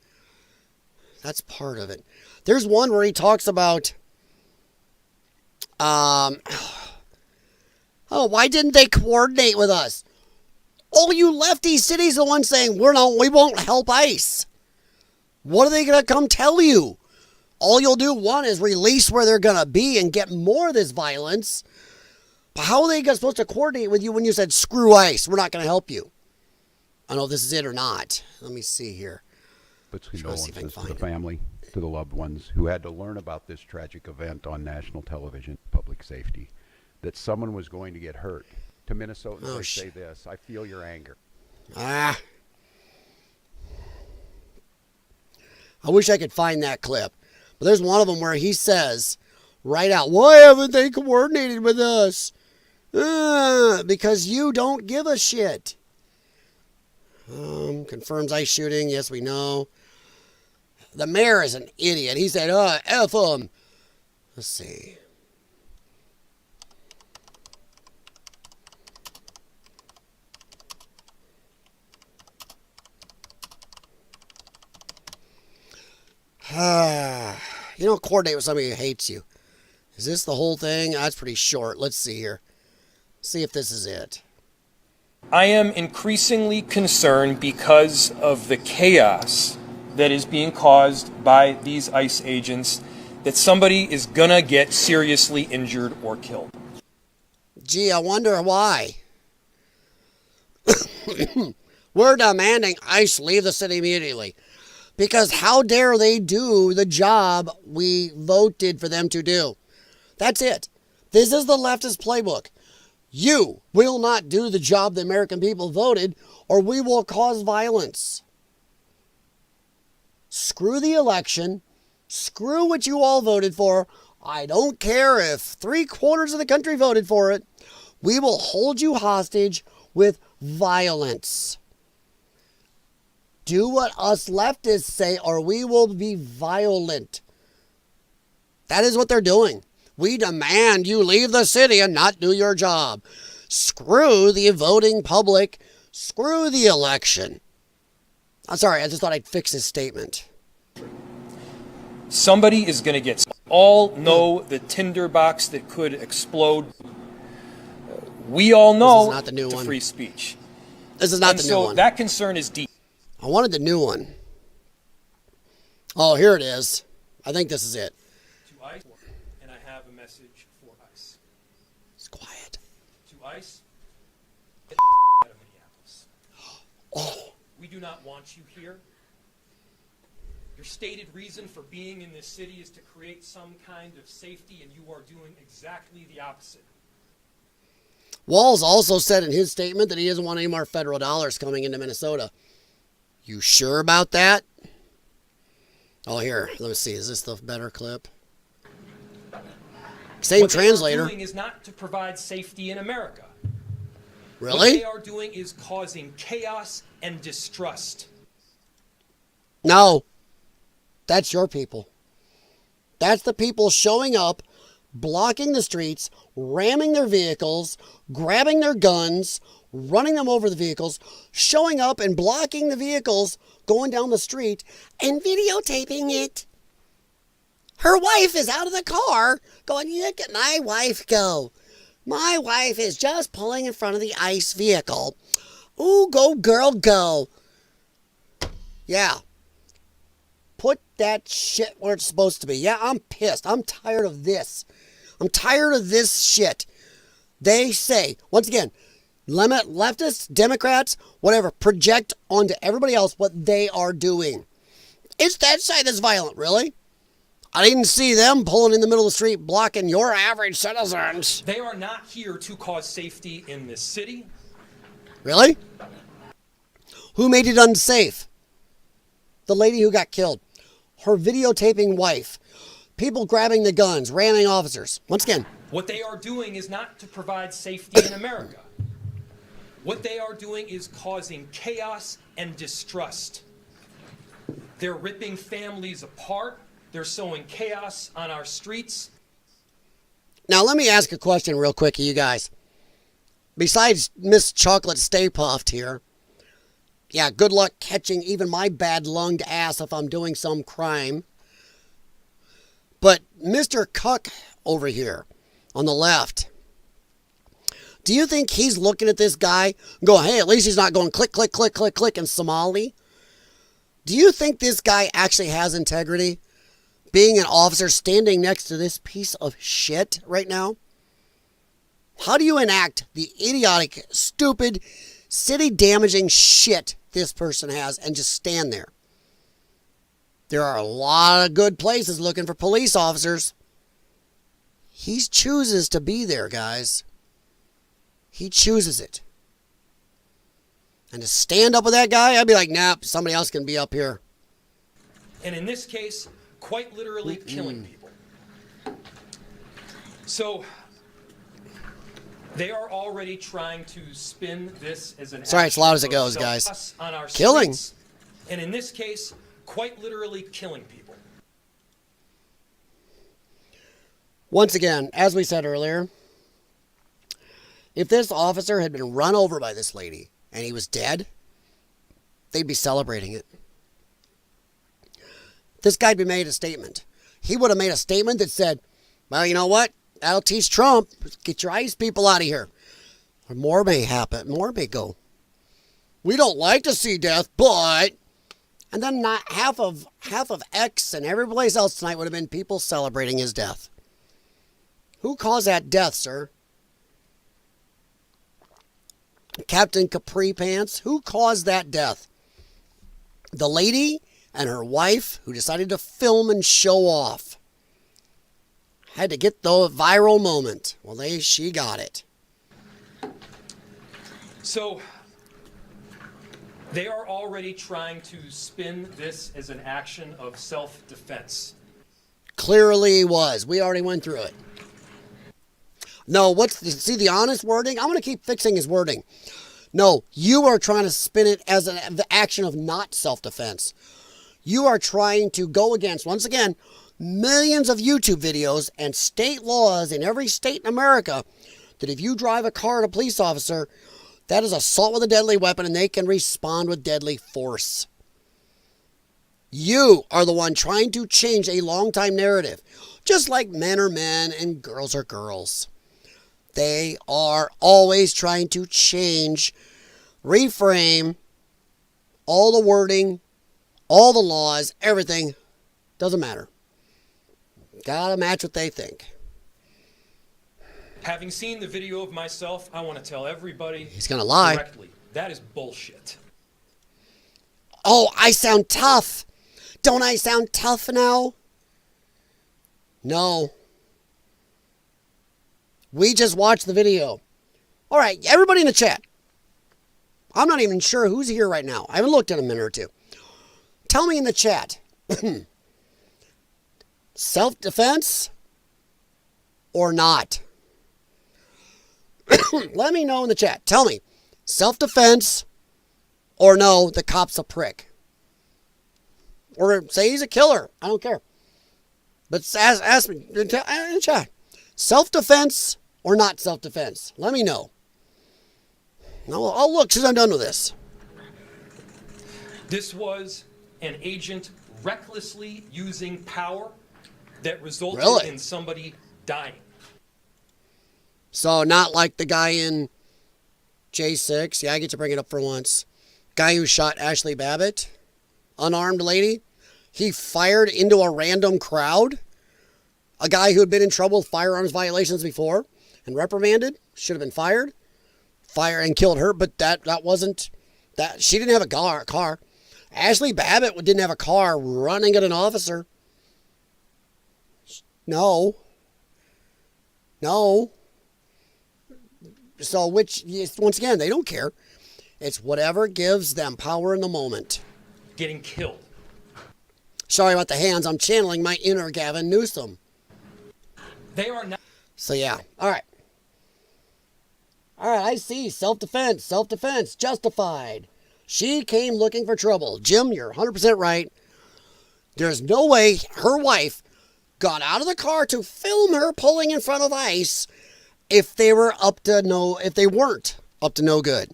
That's part of it. There's one where he talks about... Oh, why didn't they coordinate with us? Oh, you lefty cities are the ones saying we won't help ICE. What are they going to come tell you? All you'll do, one, is release where they're going to be and get more of this violence. But how are they supposed to coordinate with you when you said, screw ICE, we're not going to help you? I don't know if this is it or not. Let me see here. But condolences to the family, to the loved ones who had to learn about this tragic event on national television, public safety. That someone was going to get hurt. To Minnesotans, I say this. I feel your anger. I wish I could find that clip. But there's one of them where he says, right out, why haven't they coordinated with us? Because you don't give a shit. Confirms ICE shooting. Yes, we know. The mayor is an idiot. He said, F them. Let's see. You don't coordinate with somebody who hates you. Is this the whole thing? That's pretty short. Let's see here. See if this is it. I am increasingly concerned because of the chaos that is being caused by these ICE agents that somebody is gonna get seriously injured or killed. Gee, I wonder why. We're demanding ICE leave the city immediately. Because how dare they do the job we voted for them to do? That's it. This is the leftist playbook. You will not do the job the American people voted, or we will cause violence. Screw the election. Screw what you all voted for. I don't care if 3/4 of the country voted for it. We will hold you hostage with violence. Do what us leftists say, or we will be violent. That is what they're doing. We demand you leave the city and not do your job. Screw the voting public. Screw the election. I'm sorry, I just thought I'd fix his statement. Somebody is going to get... All know the tinderbox that could explode. We all know it's free speech. This is not the new one. So that concern is deep. I wanted the new one. Oh, here it is. I think this is it. To ICE, and I have a message for ICE. It's quiet. To ICE, get out of Minneapolis. Oh. We do not want you here. Your stated reason for being in this city is to create some kind of safety, and you are doing exactly the opposite. Walz also said in his statement that he doesn't want any more federal dollars coming into Minnesota. You sure about that? Oh, here. Let me see. Is this the better clip? Same what translator. What they are doing is not to provide safety in America. Really? What they are doing is causing chaos and distrust. No. That's your people. That's the people showing up, blocking the streets, ramming their vehicles, grabbing their guns, running them over the vehicles, showing up and blocking the vehicles, going down the street, and videotaping it. Her wife is out of the car going, look at my wife go. My wife is just pulling in front of the ICE vehicle. Ooh, go girl, go. Yeah. Put that shit where it's supposed to be. Yeah, I'm pissed. I'm tired of this. I'm tired of this shit. They say, once again, leftists, Democrats, whatever, project onto everybody else what they are doing. It's that side that's violent, really? I didn't see them pulling in the middle of the street blocking your average citizens. They are not here to cause safety in this city. Really? Who made it unsafe? The lady who got killed. Her videotaping wife. People grabbing the guns, ramming officers. Once again. What they are doing is not to provide safety in America. What they are doing is causing chaos and distrust. They're ripping families apart. They're sowing chaos on our streets. Now, let me ask a question real quick, you guys. Besides Miss Chocolate Stay Puffed here, yeah, good luck catching even my bad-lunged ass if I'm doing some crime. But Mr. Cuck over here on the left, do you think he's looking at this guy and going, hey, at least he's not going click, click, click, click, click in Somali? Do you think this guy actually has integrity? Being an officer standing next to this piece of shit right now? How do you enact the idiotic, stupid, city-damaging shit this person has and just stand there? There are a lot of good places looking for police officers. He chooses to be there, guys. He chooses it. And to stand up with that guy, I'd be like, nah, somebody else can be up here. And in this case, quite literally killing people. So they are already trying to spin this as an sorry, it's loud as it goes, guys. On our killing. Streets, and in this case, quite literally killing people. Once again, as we said earlier, if this officer had been run over by this lady and he was dead, they'd be celebrating it. This guy'd be made a statement. He would have made a statement that said, well, you know what? That'll teach Trump. Get your ICE people out of here. Or more may happen. More may go. We don't like to see death, but... And then not half of X and every place else tonight would have been people celebrating his death. Who caused that death, sir? Captain Capri Pants? Who caused that death? The lady and her wife who decided to film and show off. Had to get the viral moment. Well, she got it. So they are already trying to spin this as an action of self-defense. Clearly was. We already went through it. No, see the honest wording? I'm going to keep fixing his wording. No, you are trying to spin it as the action of not self-defense. You are trying to go against, once again, millions of YouTube videos and state laws in every state in America that if you drive a car at a police officer, that is assault with a deadly weapon and they can respond with deadly force. You are the one trying to change a long-time narrative, just like men are men and girls are girls. They are always trying to change, reframe all the wording, all the laws, everything. Doesn't matter. Gotta match what they think. Having seen the video of myself, I want to tell everybody he's gonna lie. Directly, that is bullshit. Oh, I sound tough. Don't I sound tough now? No. We just watched the video. All right, everybody in the chat. I'm not even sure who's here right now. I haven't looked in a minute or two. Tell me in the chat. Self-defense or not? Let me know in the chat. Tell me, self-defense or no, the cop's a prick. Or say he's a killer. I don't care. But ask me in the chat. Self-defense or not self-defense? Let me know. I'll look since I'm done with this. This was an agent recklessly using power that resulted in somebody dying. So not like the guy in J6. Yeah, I get to bring it up for once. Guy who shot Ashley Babbitt. Unarmed lady. He fired into a random crowd. A guy who had been in trouble with firearms violations before and reprimanded. Should have been fired. Fire and killed her, but that wasn't that. She didn't have a car. Ashley Babbitt didn't have a car running at an officer. No. So once again, they don't care. It's whatever gives them power in the moment. Getting killed. Sorry about the hands. I'm channeling my inner Gavin Newsom. They are not. So yeah. All right, I see. Self-defense, justified. She came looking for trouble. Jim, you're 100% right. There's no way her wife got out of the car to film her pulling in front of ICE if they weren't up to no good.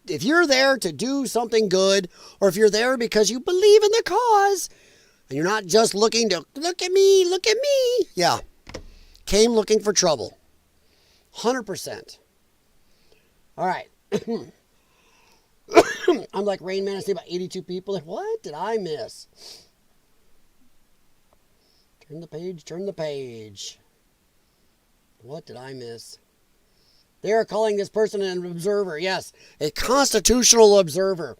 If you're there to do something good, or if you're there because you believe in the cause, and you're not just looking to, look at me. Yeah. Came looking for trouble. 100%. All right. I'm like Rain Man. I see about 82 people. What did I miss? Turn the page. What did I miss? They are calling this person an observer. Yes, a constitutional observer.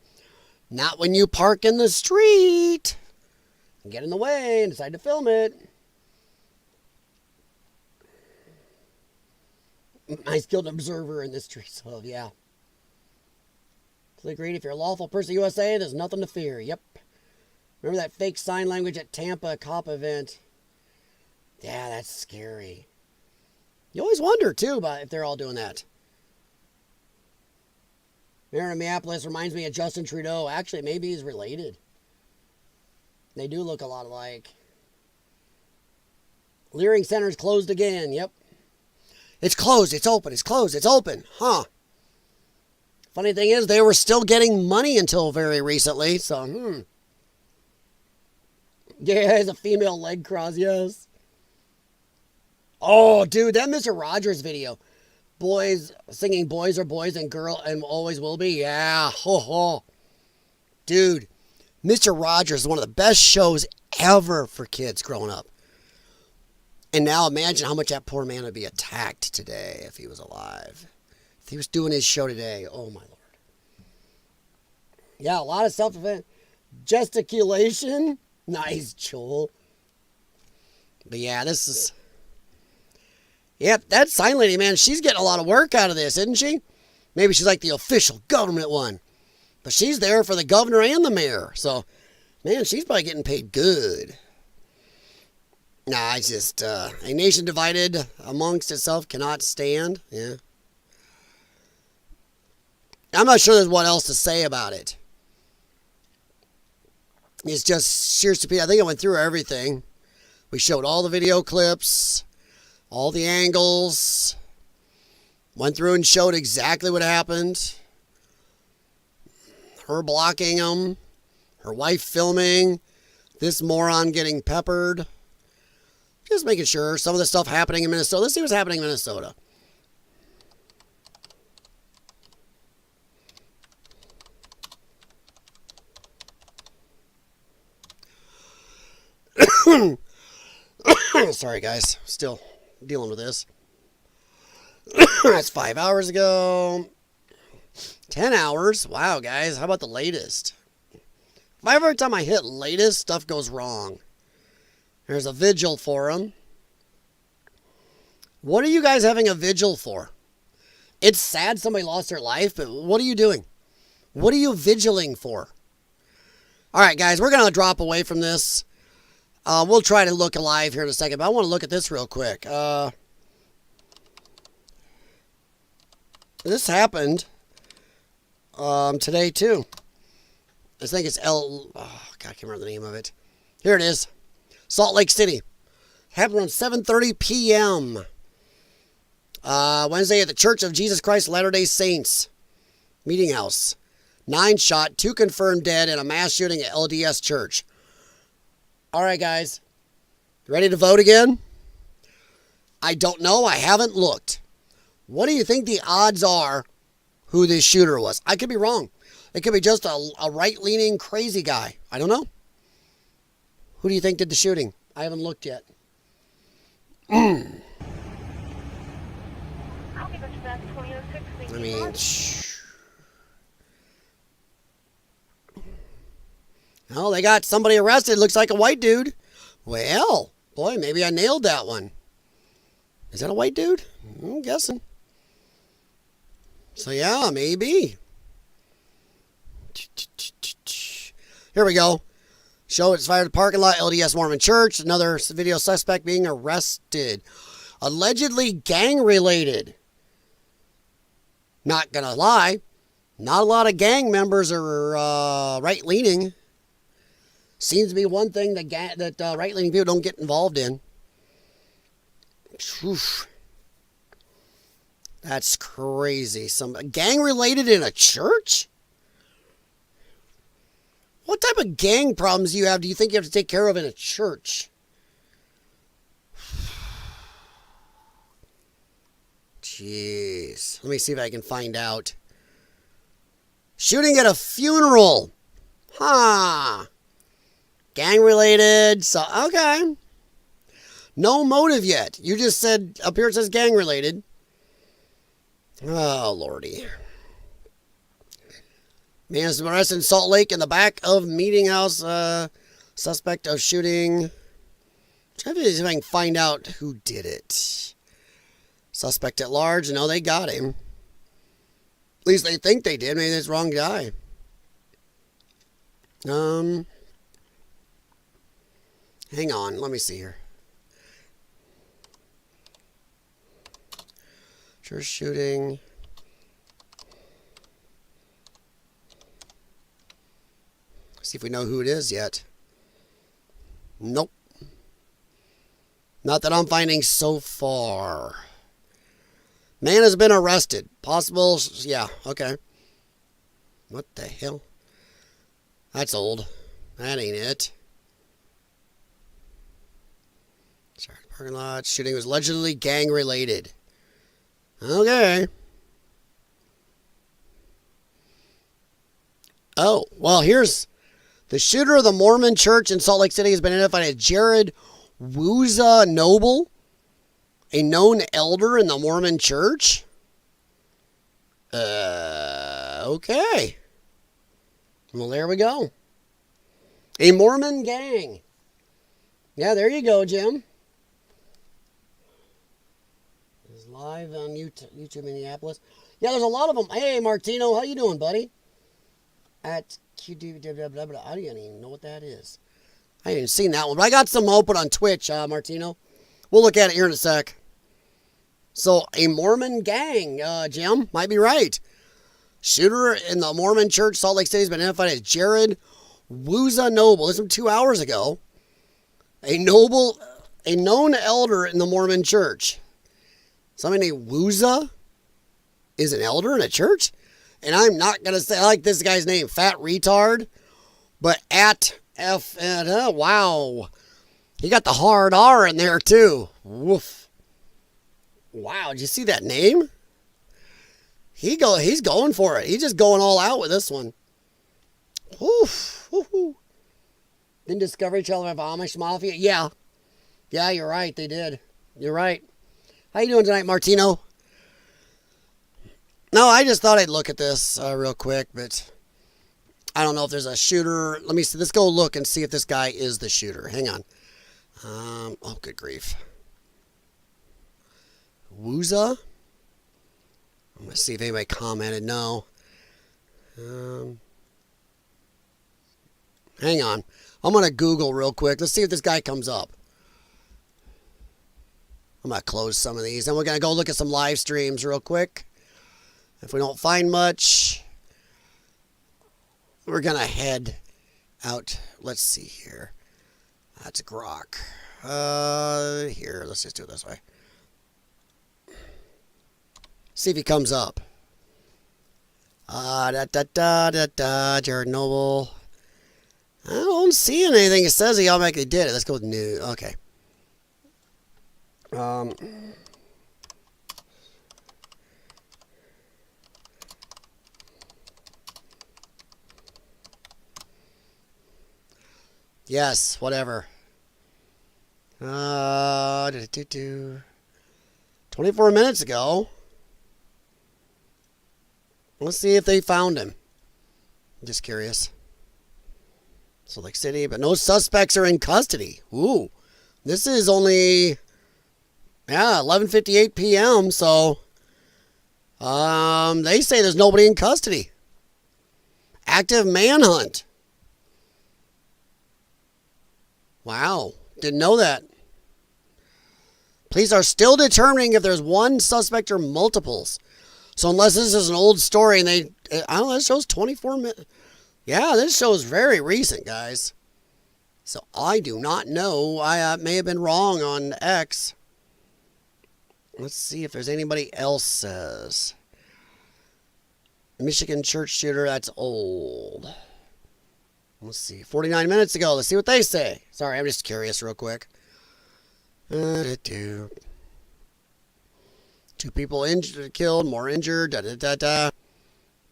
Not when you park in the street and get in the way and decide to film it. I skilled observer in the streets of, yeah. Click read. If you're a lawful person USA, there's nothing to fear. Yep. Remember that fake sign language at Tampa cop event? Yeah, that's scary. You always wonder, too, about if they're all doing that. Mayor of Minneapolis reminds me of Justin Trudeau. Actually, maybe he's related. They do look a lot alike. Leering Center's closed again. Yep. It's closed. It's open. It's closed. It's open. Huh. Funny thing is, they were still getting money until very recently. So, Yeah, it's a female leg cross. Yes. Oh, dude, that Mr. Rogers video. Boys singing boys are boys and girl and always will be. Yeah. Ho, ho. Dude, Mr. Rogers is one of the best shows ever for kids growing up. And now imagine how much that poor man would be attacked today if he was alive. If he was doing his show today. Oh, my Lord. Yeah, a lot of self-defense. Gesticulation. Nice, Joel. But yeah, this is... Yep, that sign lady, man, she's getting a lot of work out of this, isn't she? Maybe she's like the official government one. But she's there for the governor and the mayor. So, man, she's probably getting paid good. Nah, it's just, a nation divided amongst itself cannot stand. Yeah. I'm not sure there's what else to say about it. It's just sheer stupidity. I think I went through everything. We showed all the video clips, all the angles, went through and showed exactly what happened. Her blocking him, her wife filming, this moron getting peppered. Just making sure some of the stuff happening in Minnesota. Let's see what's happening in Minnesota. Sorry, guys. Still dealing with this. That's 5 hours ago. 10 hours. Wow, guys. How about the latest? Every time I hit latest, stuff goes wrong. There's a vigil for him. What are you guys having a vigil for? It's sad somebody lost their life, but what are you doing? What are you vigiling for? All right, guys, we're going to drop away from this. We'll try to look alive here in a second, but I want to look at this real quick. This happened today, too. I think it's oh, God, I can't remember the name of it. Here it is. Salt Lake City. Happened around 7:30 p.m. Wednesday at the Church of Jesus Christ Latter-day Saints Meeting House. 9 shot, 2 confirmed dead in a mass shooting at LDS Church. All right, guys. Ready to vote again? I don't know. I haven't looked. What do you think the odds are who this shooter was? I could be wrong. It could be just a right-leaning crazy guy. I don't know. Who do you think did the shooting? I haven't looked yet. I mean, well, they got somebody arrested. Looks like a white dude. Well, boy, maybe I nailed that one. Is that a white dude? I'm guessing. So, yeah, maybe. Here we go. Show it's fired at the parking lot, LDS Mormon Church. Another video suspect being arrested. Allegedly gang-related. Not gonna lie. Not a lot of gang members are right-leaning. Seems to be one thing that right-leaning people don't get involved in. Oof. That's crazy. Some gang-related in a church? What type of gang problems do you think you have to take care of in a church? Jeez. Let me see if I can find out. Shooting at a funeral. Huh. Gang-related. So, okay. No motive yet. You just said, up here it says gang-related. Oh, Lordy. Man has been arrested in Salt Lake in the back of meeting house. Suspect of shooting. Try to see if I can find out who did it. Suspect at large. No, they got him. At least they think they did. Maybe it's the wrong guy. Hang on. Let me see here. Church shooting. See if we know who it is yet. Nope. Not that I'm finding so far. Man has been arrested. Possible, yeah, okay. What the hell? That's old. That ain't it. Sorry, parking lot. Shooting was allegedly gang-related. Okay. Oh, well, here's... The shooter of the Mormon Church in Salt Lake City has been identified as Jared Wooza Noble, a known elder in the Mormon Church. Okay. Well, there we go. A Mormon gang. Yeah, there you go, Jim. It's live on YouTube Minneapolis. Yeah, there's a lot of them. Hey, Martino, how you doing, buddy? At QD, I don't even know what that is. I ain't even seen that one, but I got some open on Twitch, Martino. We'll look at it here in a sec. So, a Mormon gang, Jim, might be right. Shooter in the Mormon Church, Salt Lake City, has been identified as Jared Wooza Noble. This was 2 hours ago. A known elder in the Mormon Church. Somebody named Wooza is an elder in a church? And I'm not going to say, I like this guy's name, Fat Retard, but at F, wow. He got the hard R in there too. Woof. Wow, did you see that name? He's going for it. He's just going all out with this one. Woof. Woo-hoo. Didn't discover each other of Amish Mafia? Yeah. Yeah, you're right, they did. You're right. How you doing tonight, Martino? No, I just thought I'd look at this real quick, but I don't know if there's a shooter. Let me see. Let's go look and see if this guy is the shooter. Hang on. Oh, good grief. Wooza? I'm going to see if anybody commented. No. Hang on. I'm going to Google real quick. Let's see if this guy comes up. I'm going to close some of these. And we're going to go look at some live streams real quick. If we don't find much, we're going to head out. Let's see here. That's Grok. Here, let's just do it this way. See if he comes up. Jared Noble. I don't see anything. It says he automatically did it. Let's go with new. Okay. Yes, whatever. 24 minutes ago. Let's see if they found him. I'm just curious. Salt Lake City, but no suspects are in custody. Ooh. This is only 11:58 p.m. So they say there's nobody in custody. Active manhunt. Wow. Didn't know that. Police are still determining if there's one suspect or multiples. So unless this is an old story and I don't know, this shows 24 minutes. Yeah, this show is very recent, guys. So I do not know. I may have been wrong on X. Let's see if there's anybody else says. Michigan church shooter, that's old. Let's see, 49 minutes ago. Let's see what they say. Sorry, I'm just curious real quick. 2 people injured, killed, more injured,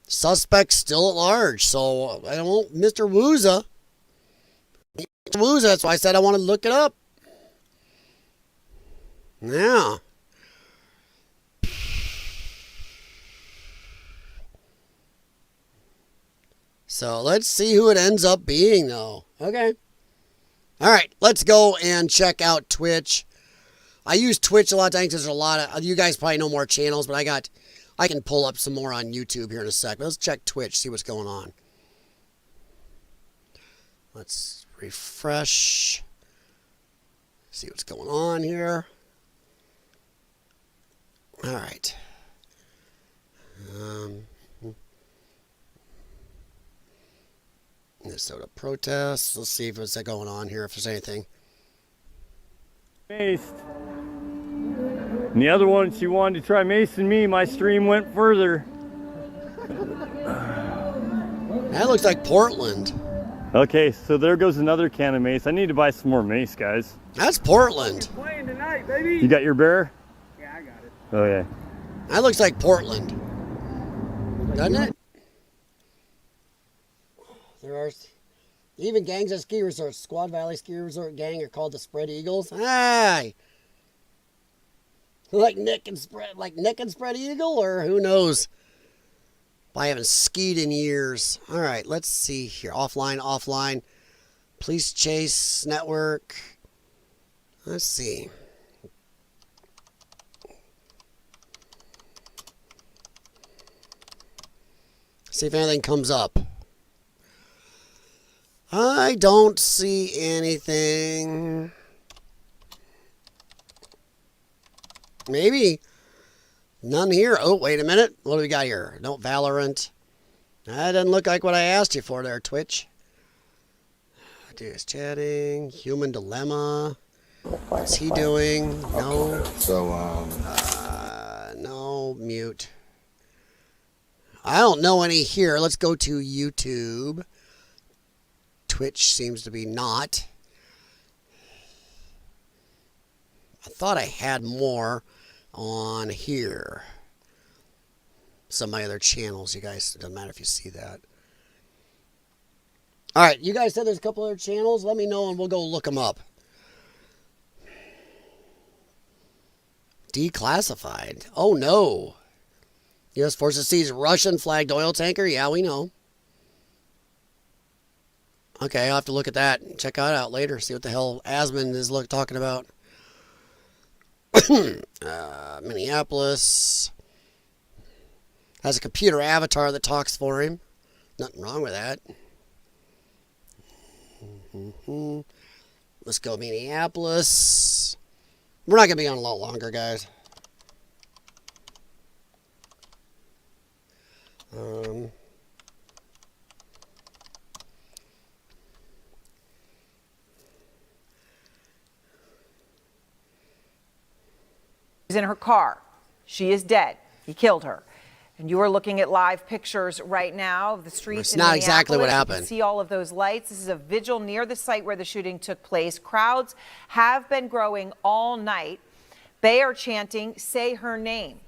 Suspect still at large. So, I don't, Mr. Wooza. That's why I said I want to look it up. Yeah. So let's see who it ends up being, though. Okay. All right, let's go and check out Twitch. I use Twitch a lot of times because there's a lot of, you guys probably know more channels, but I can pull up some more on YouTube here in a sec. But let's check Twitch, see what's going on. Let's refresh. See what's going on here. All right. Minnesota protests. Let's see if what's going on here, if there's anything. Maced. And the other one, she wanted to try macing me. My stream went further. That looks like Portland. Okay, so there goes another can of mace. I need to buy some more mace, guys. That's Portland. Playing tonight, baby. You got your bear? Yeah, I got it. Oh, yeah. That looks like Portland. Doesn't it? There are even gangs at ski resorts. Squad Valley Ski Resort gang are called the Spread Eagles. Hey! Like Nick and Spread Eagle, or who knows? I haven't skied in years. All right, let's see here. Offline. Police chase network. Let's see. See if anything comes up. I don't see anything. Maybe. None here. Oh, wait a minute. What do we got here? No, Valorant. That doesn't look like what I asked you for there, Twitch. Dude's chatting. Human Dilemma. What's he doing? No. So, no, mute. I don't know any here. Let's go to YouTube. Twitch seems to be not. I thought I had more on here. Some of my other channels, you guys, it doesn't matter if you see that. All right, you guys said there's a couple other channels. Let me know and we'll go look them up. Declassified. Oh, no. U.S. Forces seize Russian flagged oil tanker. Yeah, we know. Okay, I'll have to look at that and check that out later. See what the hell Asmund is talking about. Minneapolis. Has a computer avatar that talks for him. Nothing wrong with that. Let's go Minneapolis. We're not going to be on a lot longer, guys. She's in her car. She is dead. He killed her. And you are looking at live pictures right now of the streets in Minneapolis. It's not exactly what happened. You can see all of those lights. This is a vigil near the site where the shooting took place. Crowds have been growing all night. They are chanting, "Say her name."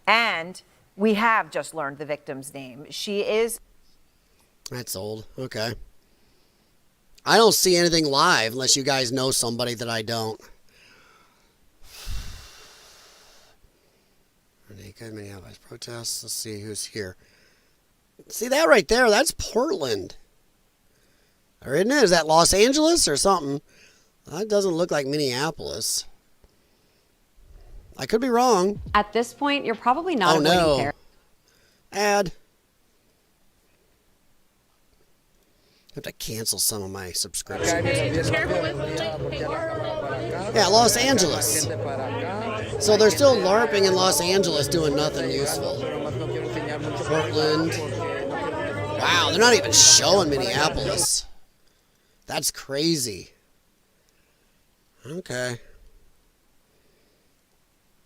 And we have just learned the victim's name. She is... That's old. Okay. I don't see anything live unless you guys know somebody that I don't. Naked Minneapolis protests. Let's see who's here. See that right there? That's Portland. Or isn't it? Is that Los Angeles or something? That doesn't look like Minneapolis. I could be wrong. At this point, you're probably not avoiding care. Ad. I have to cancel some of my subscriptions. Yeah, Los Angeles. So they're still LARPing in Los Angeles doing nothing useful. Portland. Wow, they're not even showing Minneapolis. That's crazy. Okay.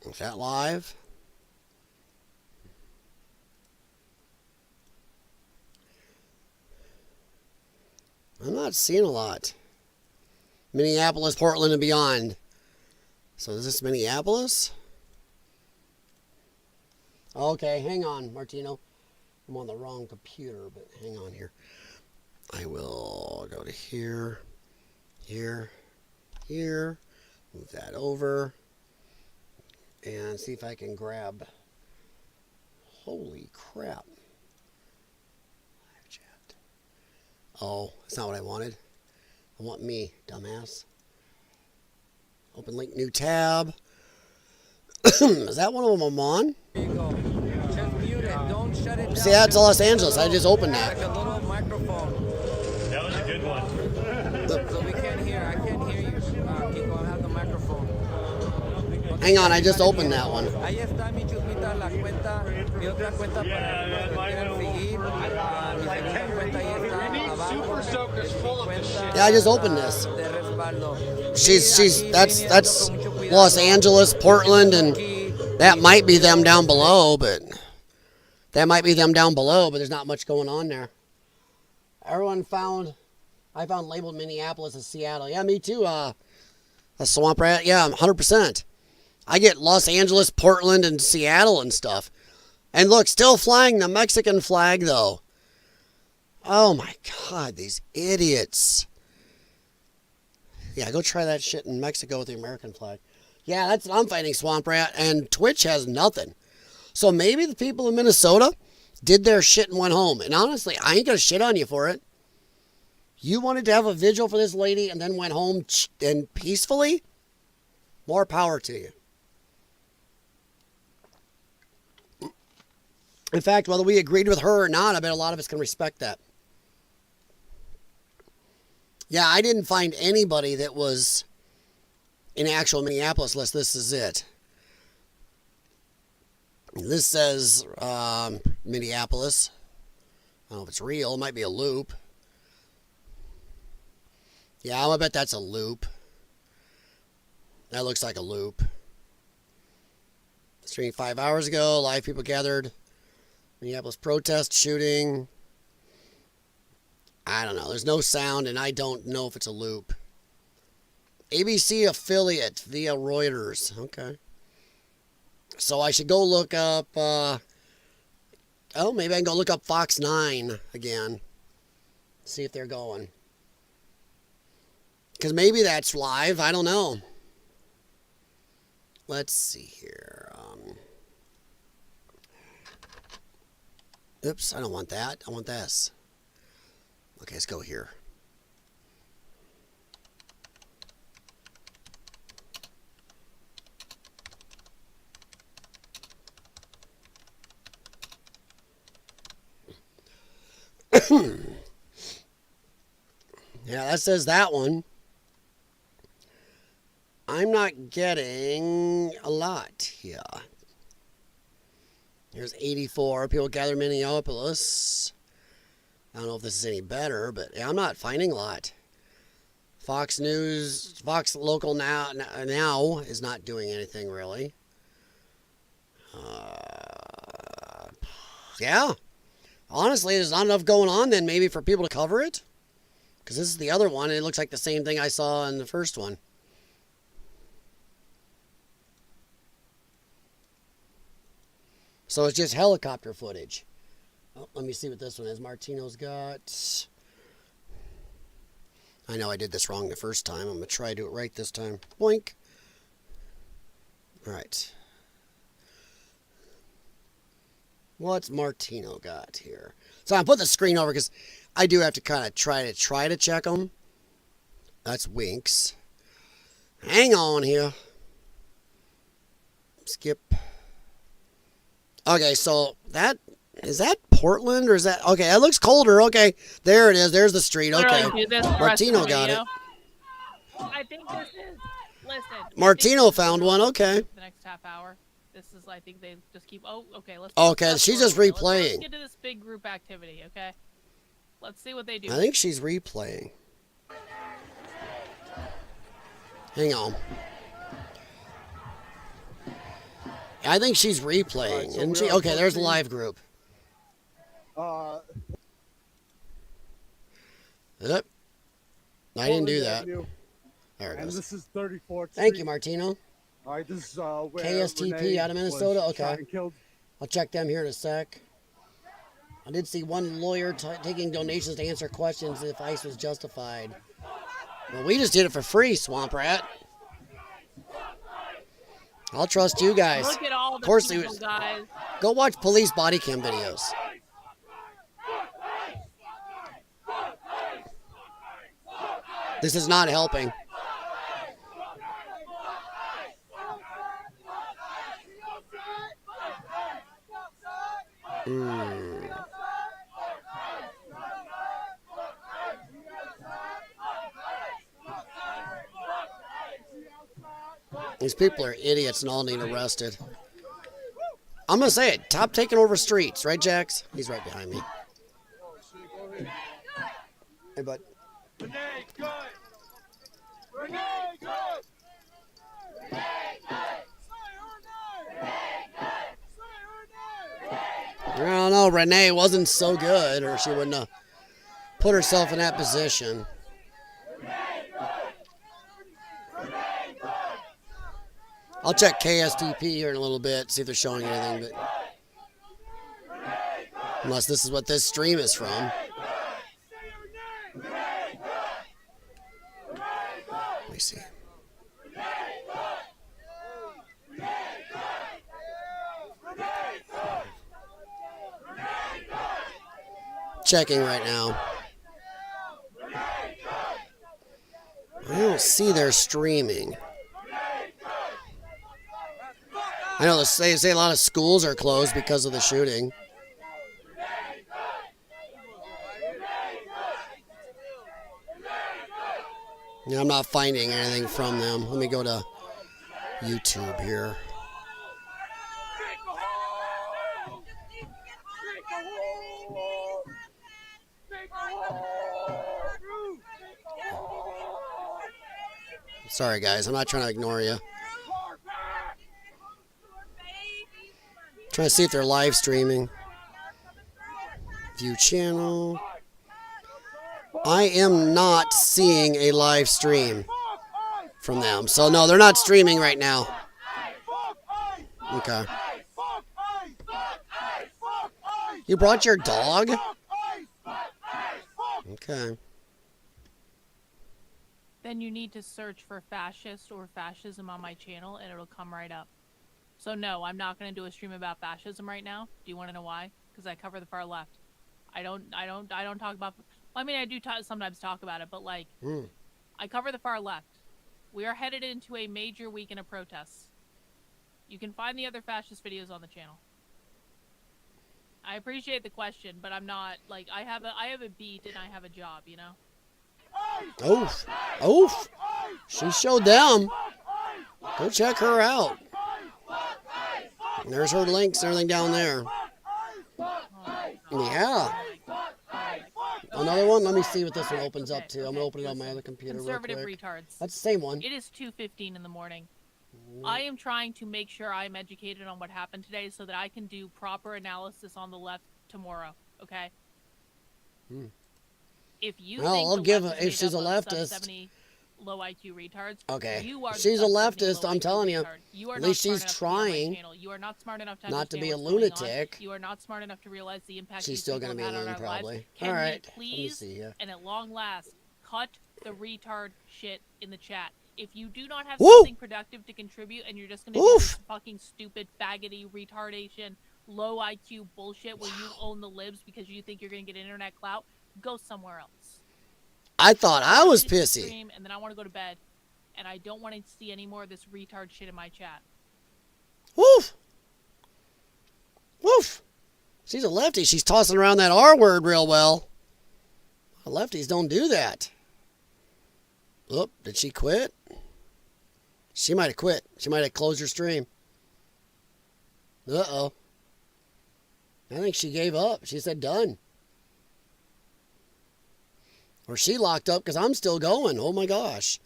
Is that live? I'm not seeing a lot. Minneapolis, Portland, and beyond. So is this Minneapolis? Okay, hang on, Martino. I'm on the wrong computer, but hang on here. I will go to here, here, here. Move that over. And see if I can grab... Holy crap. Live chat. Oh, that's not what I wanted. I want me, dumbass. Open link, new tab. Is that one of them I'm on? There you go. Just mute it. Don't shut it down. See, that's Los Angeles. I just opened that. Like a little microphone. That was a good one. So we can't hear. I can't hear you, Kiko. I have the microphone. Hang on, I just opened that one. Ahí está mi chupita, la cuenta, mi otra cuenta para los que quieran seguir. Mi segunda cuenta ahí está abajo. Yeah, I just opened this. That's Los Angeles, Portland, and that might be them down below, but there's not much going on there. I found labeled Minneapolis and Seattle. Yeah, me too. A swamp rat. Yeah, 100%. I get Los Angeles, Portland, and Seattle and stuff. And look, still flying the Mexican flag, though. Oh, my God, these idiots. Yeah, go try that shit in Mexico with the American flag. Yeah, that's what I'm fighting, Swamp Rat, and Twitch has nothing. So maybe the people in Minnesota did their shit and went home. And honestly, I ain't going to shit on you for it. You wanted to have a vigil for this lady and then went home and peacefully? More power to you. In fact, whether we agreed with her or not, I bet a lot of us can respect that. Yeah, I didn't find anybody that was in actual Minneapolis list. This is it. This says Minneapolis. I don't know if it's real. It might be a loop. Yeah, I bet that's a loop. That looks like a loop. Streaming 5 hours ago. Live people gathered. Minneapolis protest shooting. I don't know. There's no sound, and I don't know if it's a loop. ABC affiliate via Reuters. Okay. So I should go look up... maybe I can go look up Fox 9 again. See if they're going. Because maybe that's live. I don't know. Let's see here. Oops, I don't want that. I want this. Okay, let's go here. Yeah, that says that one. I'm not getting a lot here. Here's 84. People gather in Minneapolis. I don't know if this is any better, but yeah, I'm not finding a lot. Fox News, Fox Local now is not doing anything really. Yeah. Honestly, there's not enough going on then maybe for people to cover it. Because this is the other one, and it looks like the same thing I saw in the first one. So it's just helicopter footage. Oh, let me see what this one is. Martino's got... I know I did this wrong the first time. I'm going to try to do it right this time. Boink. All right. What's Martino got here? So I put the screen over because I do have to kind of try to check them. That's Winks. Hang on here. Skip. Okay, so that is that Portland or is that okay? That looks colder. Okay, there it is. There's the street. Okay, Martino got it. I think this is. Listen. Martino found one. Okay. The next half hour. This is. I think they just keep. Oh, okay. Let's. Okay, she's just replaying. Let's get to this big group activity. Okay. Let's see what they do. I think she's replaying. Hang on. I think she's replaying, right, so isn't she? Okay, there's the live group. Yep. I didn't do that. There it goes. And this is 34th Street. Thank you, Martino. All right, this is where KSTP Renee out of Minnesota. was shot Okay. and killed. I'll check them here in a sec. I did see one lawyer taking donations to answer questions if ICE was justified. Well, we just did it for free, Swamp Rat. I'll trust you guys. Look at all the of course, people, guys. Go watch police body cam videos. This is not helping. These people are idiots and all need arrested. I'm going to say it. Top taking over streets. Right, Jax? He's right behind me. Hey, bud. Renee, good. Renee, good. Renee, good. I don't know. Renee wasn't so good, or she wouldn't have put herself in that position. I'll check KSTP here in a little bit, see if they're showing anything. But unless this is what this stream is from. Let me see. Checking right now. I don't see their streaming. I know they say a lot of schools are closed because of the shooting. Yeah, I'm not finding anything from them. Let me go to YouTube here. Sorry, guys. I'm not trying to ignore you. Trying to see if they're live streaming. View channel. I am not seeing a live stream from them. So, no, they're not streaming right now. Okay. You brought your dog? Okay. Then you need to search for fascist or fascism on my channel and it'll come right up. So no, I'm not going to do a stream about fascism right now. Do you want to know why? Because I cover the far left. I don't talk about, well, I mean, I do sometimes talk about it, but like, I cover the far left. We are headed into a major weekend of protests. You can find the other fascist videos on the channel. I appreciate the question, but I'm not, like, I have a beat and I have a job, you know? Oof. Oof. She showed them. Go check her out. And there's her links and everything down there. Yeah. Another one? Let me see what this one opens up to. I'm going to open it on my other computer real quick. Conservative retards. That's the same one. It is 2:15 in the morning. I am trying to make sure I'm educated on what happened today so that I can do proper analysis on the left tomorrow, okay? If you think I'll the give left her, is if she's a made up of leftist. sub-70 low IQ retards, Okay. you are If she's a the sub-70 leftist, low I'm IQ telling you. retard. You are At not least smart she's enough to be on my trying channel. You are not smart enough to not to understand be a what's going on. lunatic. You are not smart enough to realize the impact She's these still people going to be a have had loon, on our lives. probably. Can All we right. please, Let me see here. and at long last, cut the retard shit in the chat. If you do not have Woo! something productive to contribute and you're just going to do this fucking stupid, faggoty, retardation, low IQ bullshit where you own the libs because you think you're going to get internet clout, go somewhere else. I thought I was finish the pissy. stream, and then I want to go to bed, and I don't want to see any more of this retard shit in my chat. Woof. Woof. She's a lefty. She's tossing around that R word real well. Lefties don't do that. Oh, did she quit? She might have quit. She might have closed her stream. Uh-oh. I think she gave up. She said done. Or she locked up because I'm still going. Oh my gosh.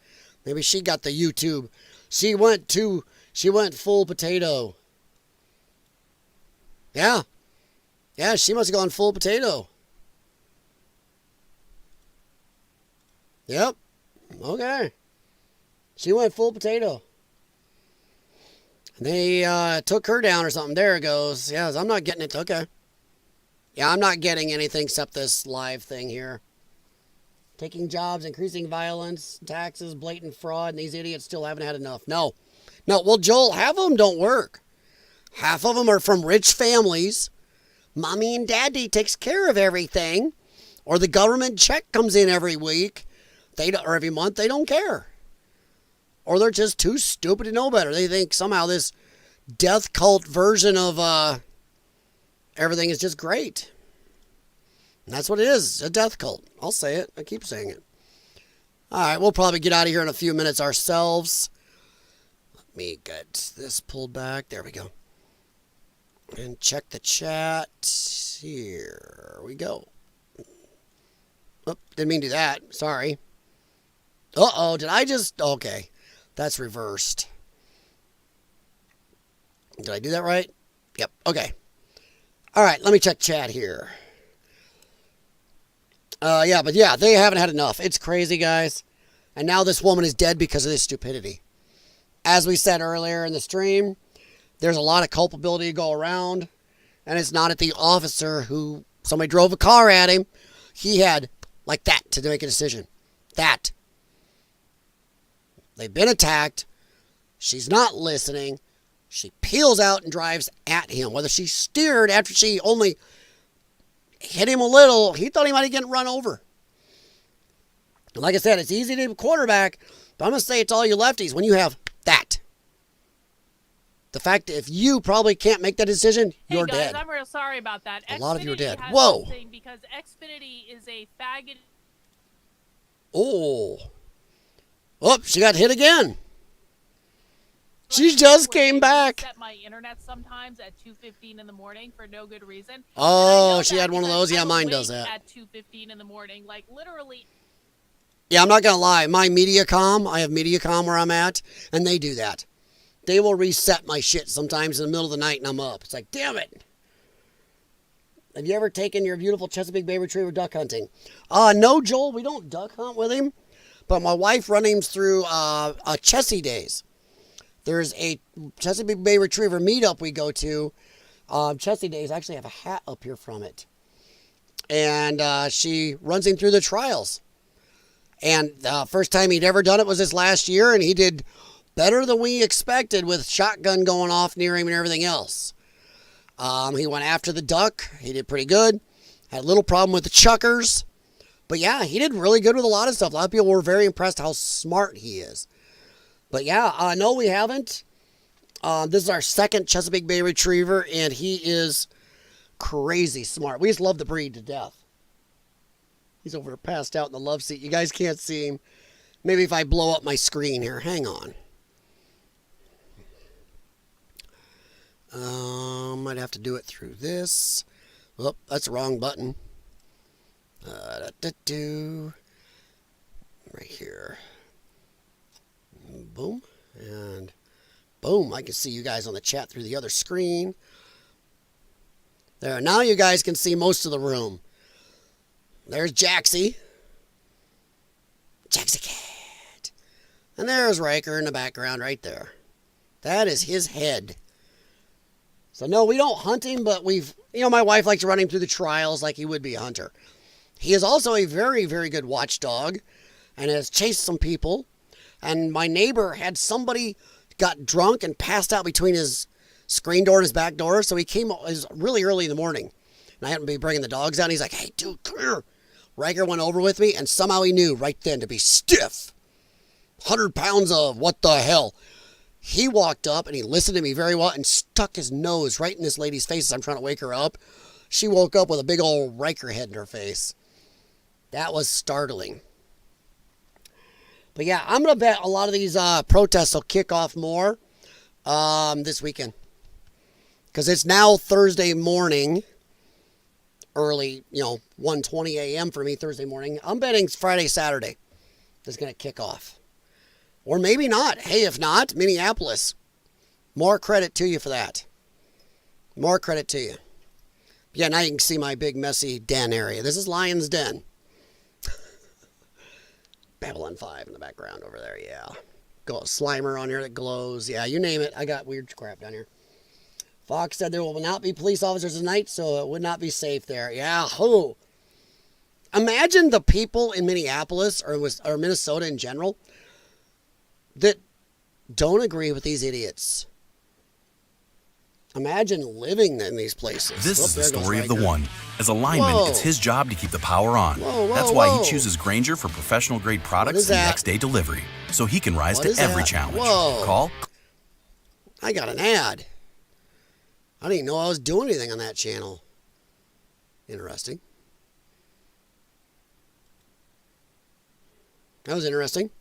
Maybe she got the YouTube. She went full potato. Yeah. Yeah, she must have gone full potato. Yep. Okay. She went full potato. They took her down or something. There it goes. Yeah, I'm not getting it. Okay. Yeah, I'm not getting anything except this live thing here. Taking jobs, increasing violence, taxes, blatant fraud, and these idiots still haven't had enough. No. No, well, Joel, half of them don't work. Half of them are from rich families. Mommy and daddy takes care of everything. Or the government check comes in every week. Or every month. They don't care. Or they're just too stupid to know better. They think somehow this death cult version of everything is just great. And that's what it is, a death cult. I'll say it. I keep saying it. All right, we'll probably get out of here in a few minutes ourselves. Let me get this pulled back. There we go. And check the chat. Here we go. Oh, didn't mean to do that. Sorry. Uh-oh, did I just... Okay, that's reversed. Did I do that right? Yep, okay. All right, let me check chat here. Yeah, they haven't had enough. It's crazy, guys. And now this woman is dead because of this stupidity. As we said earlier in the stream, there's a lot of culpability to go around. And it's not at the officer who... Somebody drove a car at him. He had, like that, to make a decision. That. They've been attacked. She's not listening. She peels out and drives at him. Whether she steered after she only hit him a little, he thought he might have gotten run over. And like I said, it's easy to quarterback, but I'm going to say it's all you lefties when you have that. The fact that if you probably can't make that decision, you're guys, dead. I'm real sorry about that. A lot of you are dead. Has Whoa. something because Xfinity is a faggot. Oh. Oh, she got hit again. She just came back. Set my internet sometimes at 2:15 in the morning for no good reason. Oh, she had one of those. Yeah, mine does that. At 2:15 in the morning, like literally. Yeah, I'm not gonna lie. My Mediacom, I have Mediacom where I'm at, and they do that. They will reset my shit sometimes in the middle of the night, and I'm up. It's like, damn it. Have you ever taken your beautiful Chesapeake Bay Retriever duck hunting? No, Joel, we don't duck hunt with him, but my wife runs him through Chessie Days. There's a Chesapeake Bay Retriever meetup we go to. Chessie Days, I actually have a hat up here from it. And she runs him through the trials. And the first time he'd ever done it was this last year, and he did better than we expected with shotgun going off near him and everything else. He went after the duck. He did pretty good. Had a little problem with the chuckers. But yeah, he did really good with a lot of stuff. A lot of people were very impressed how smart he is. But yeah, no, we haven't. This is our second Chesapeake Bay Retriever, and he is crazy smart. We just love the breed to death. He's over passed out in the love seat. You guys can't see him. Maybe if I blow up my screen here. Hang on. Might have to do it through this. Oh, that's the wrong button. Right here. Boom. And boom. I can see you guys on the chat through the other screen. There. Now you guys can see most of the room. There's Jaxie. Jaxie Cat. And there's Riker in the background right there. That is his head. So no, we don't hunt him, but my wife likes to run him through the trials like he would be a hunter. He is also a very, very good watchdog and has chased some people. And my neighbor had somebody got drunk and passed out between his screen door and his back door. So he came, it was really early in the morning. And I happened to be bringing the dogs out. And he's like, hey, dude, come here. Riker went over with me, and somehow he knew right then to be stiff. 100 pounds of what the hell. He walked up, and he listened to me very well and stuck his nose right in this lady's face as I'm trying to wake her up. She woke up with a big old Riker head in her face. That was startling. But yeah, I'm going to bet a lot of these protests will kick off more this weekend. Because it's now Thursday morning. Early, 1:20 a.m. for me Thursday morning. I'm betting Friday, Saturday is going to kick off. Or maybe not. Hey, if not, Minneapolis. More credit to you for that. More credit to you. Yeah, now you can see my big messy den area. This is Lion's Den. Babylon 5 in the background over there, yeah. Got a Slimer on here that glows. Yeah, you name it. I got weird crap down here. Fox said there will not be police officers tonight, so it would not be safe there. Yeah, who? Imagine the people in Minneapolis or Minnesota in general that don't agree with these idiots. Imagine living in these places. This is the story of the one. As a lineman, it's his job to keep the power on. That's why he chooses Grainger for professional-grade products and next-day delivery, so he can rise to every challenge. Call. I got an ad. I didn't even know I was doing anything on that channel. Interesting. That was interesting.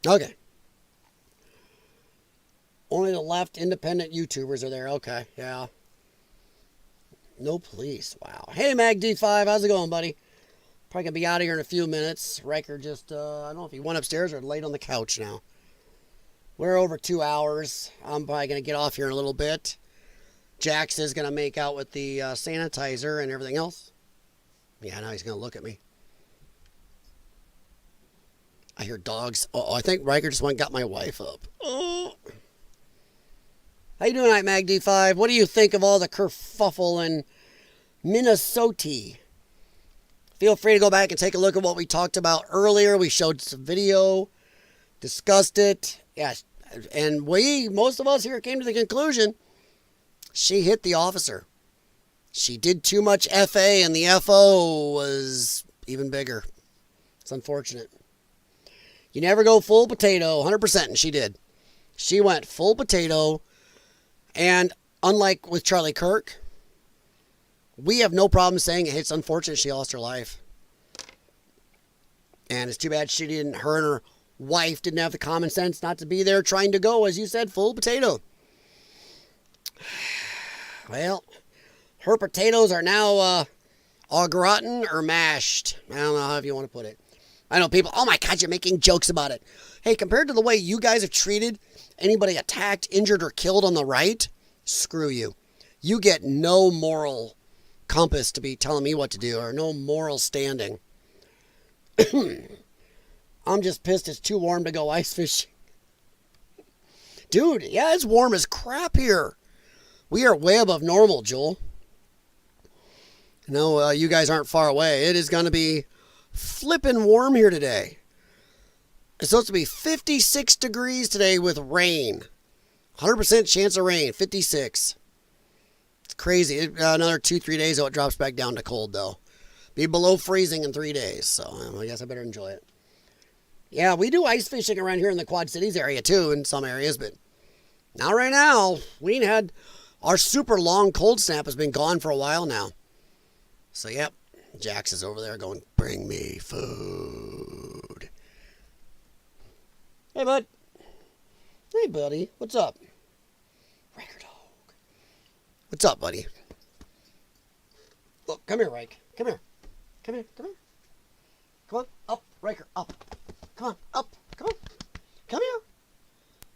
Okay. Only the left independent YouTubers are there. Okay, yeah. No police. Wow. Hey, MagD5. How's it going, buddy? Probably going to be out of here in a few minutes. Riker just, I don't know if he went upstairs or laid on the couch now. We're over 2 hours. I'm probably going to get off here in a little bit. Jax is going to make out with the sanitizer and everything else. Yeah, now he's going to look at me. I hear dogs. Oh, I think Riker just went and got my wife up. Oh. How you doing tonight, MagD5? What do you think of all the kerfuffle in Minnesota? Feel free to go back and take a look at what we talked about earlier. We showed some video, discussed it. Yes, and most of us here came to the conclusion she hit the officer. She did too much FA, and the FO was even bigger. It's unfortunate. You never go full potato, 100%, and she did. She went full potato, and unlike with Charlie Kirk, we have no problem saying it's unfortunate she lost her life. And it's too bad her and her wife didn't have the common sense not to be there trying to go, as you said, full potato. Well, her potatoes are now au gratin or mashed. I don't know how you want to put it. I know people, oh my God, you're making jokes about it. Hey, compared to the way you guys have treated anybody attacked, injured, or killed on the right, screw you. You get no moral compass to be telling me what to do, or no moral standing. I'm just pissed it's too warm to go ice fishing. Dude, yeah, it's warm as crap here. We are way above normal, Joel. No, you guys aren't far away. It is going to be flippin' warm here today. It's supposed to be 56 degrees today with rain. 100% chance of rain, 56. It's crazy. Another 2-3 days, it drops back down to cold, though. Be below freezing in 3 days, so I guess I better enjoy it. Yeah, we do ice fishing around here in the Quad Cities area, too, in some areas, but not right now. We had our super long cold snap has been gone for a while now. So, yep, Jax is over there going, bring me food. Hey, bud. Hey, buddy. What's up? Riker dog. What's up, buddy? Look, come here, Rike. Come here. Come here. Come here. Come on. Up. Riker, up. Come on. Up. Come on. Come here.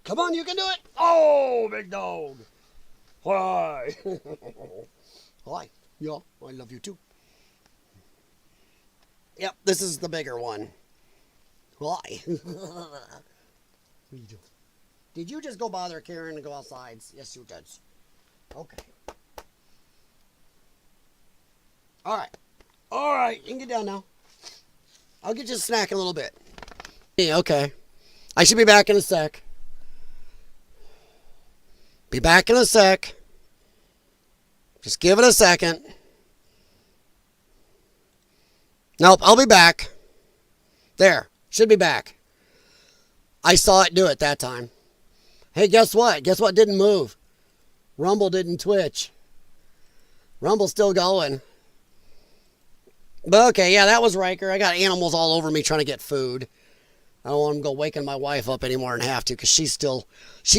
Come on, you can do it. Oh, big dog. Why? Hi. Yeah, I love you too. Yep, this is the bigger one. Why? What are you doing? Did you just go bother Karen and go outside? Yes, you did. Okay. All right. All right, you can get down now. I'll get you a snack in a little bit. Yeah, okay. I should be back in a sec. Be back in a sec. Just give it a second. Nope, I'll be back. There. Should be back. I saw it do it that time. Hey, guess what? Guess what didn't move? Rumble didn't twitch. Rumble's still going. But okay, yeah, that was Riker. I got animals all over me trying to get food. I don't want them to go waking my wife up anymore and have to, because she's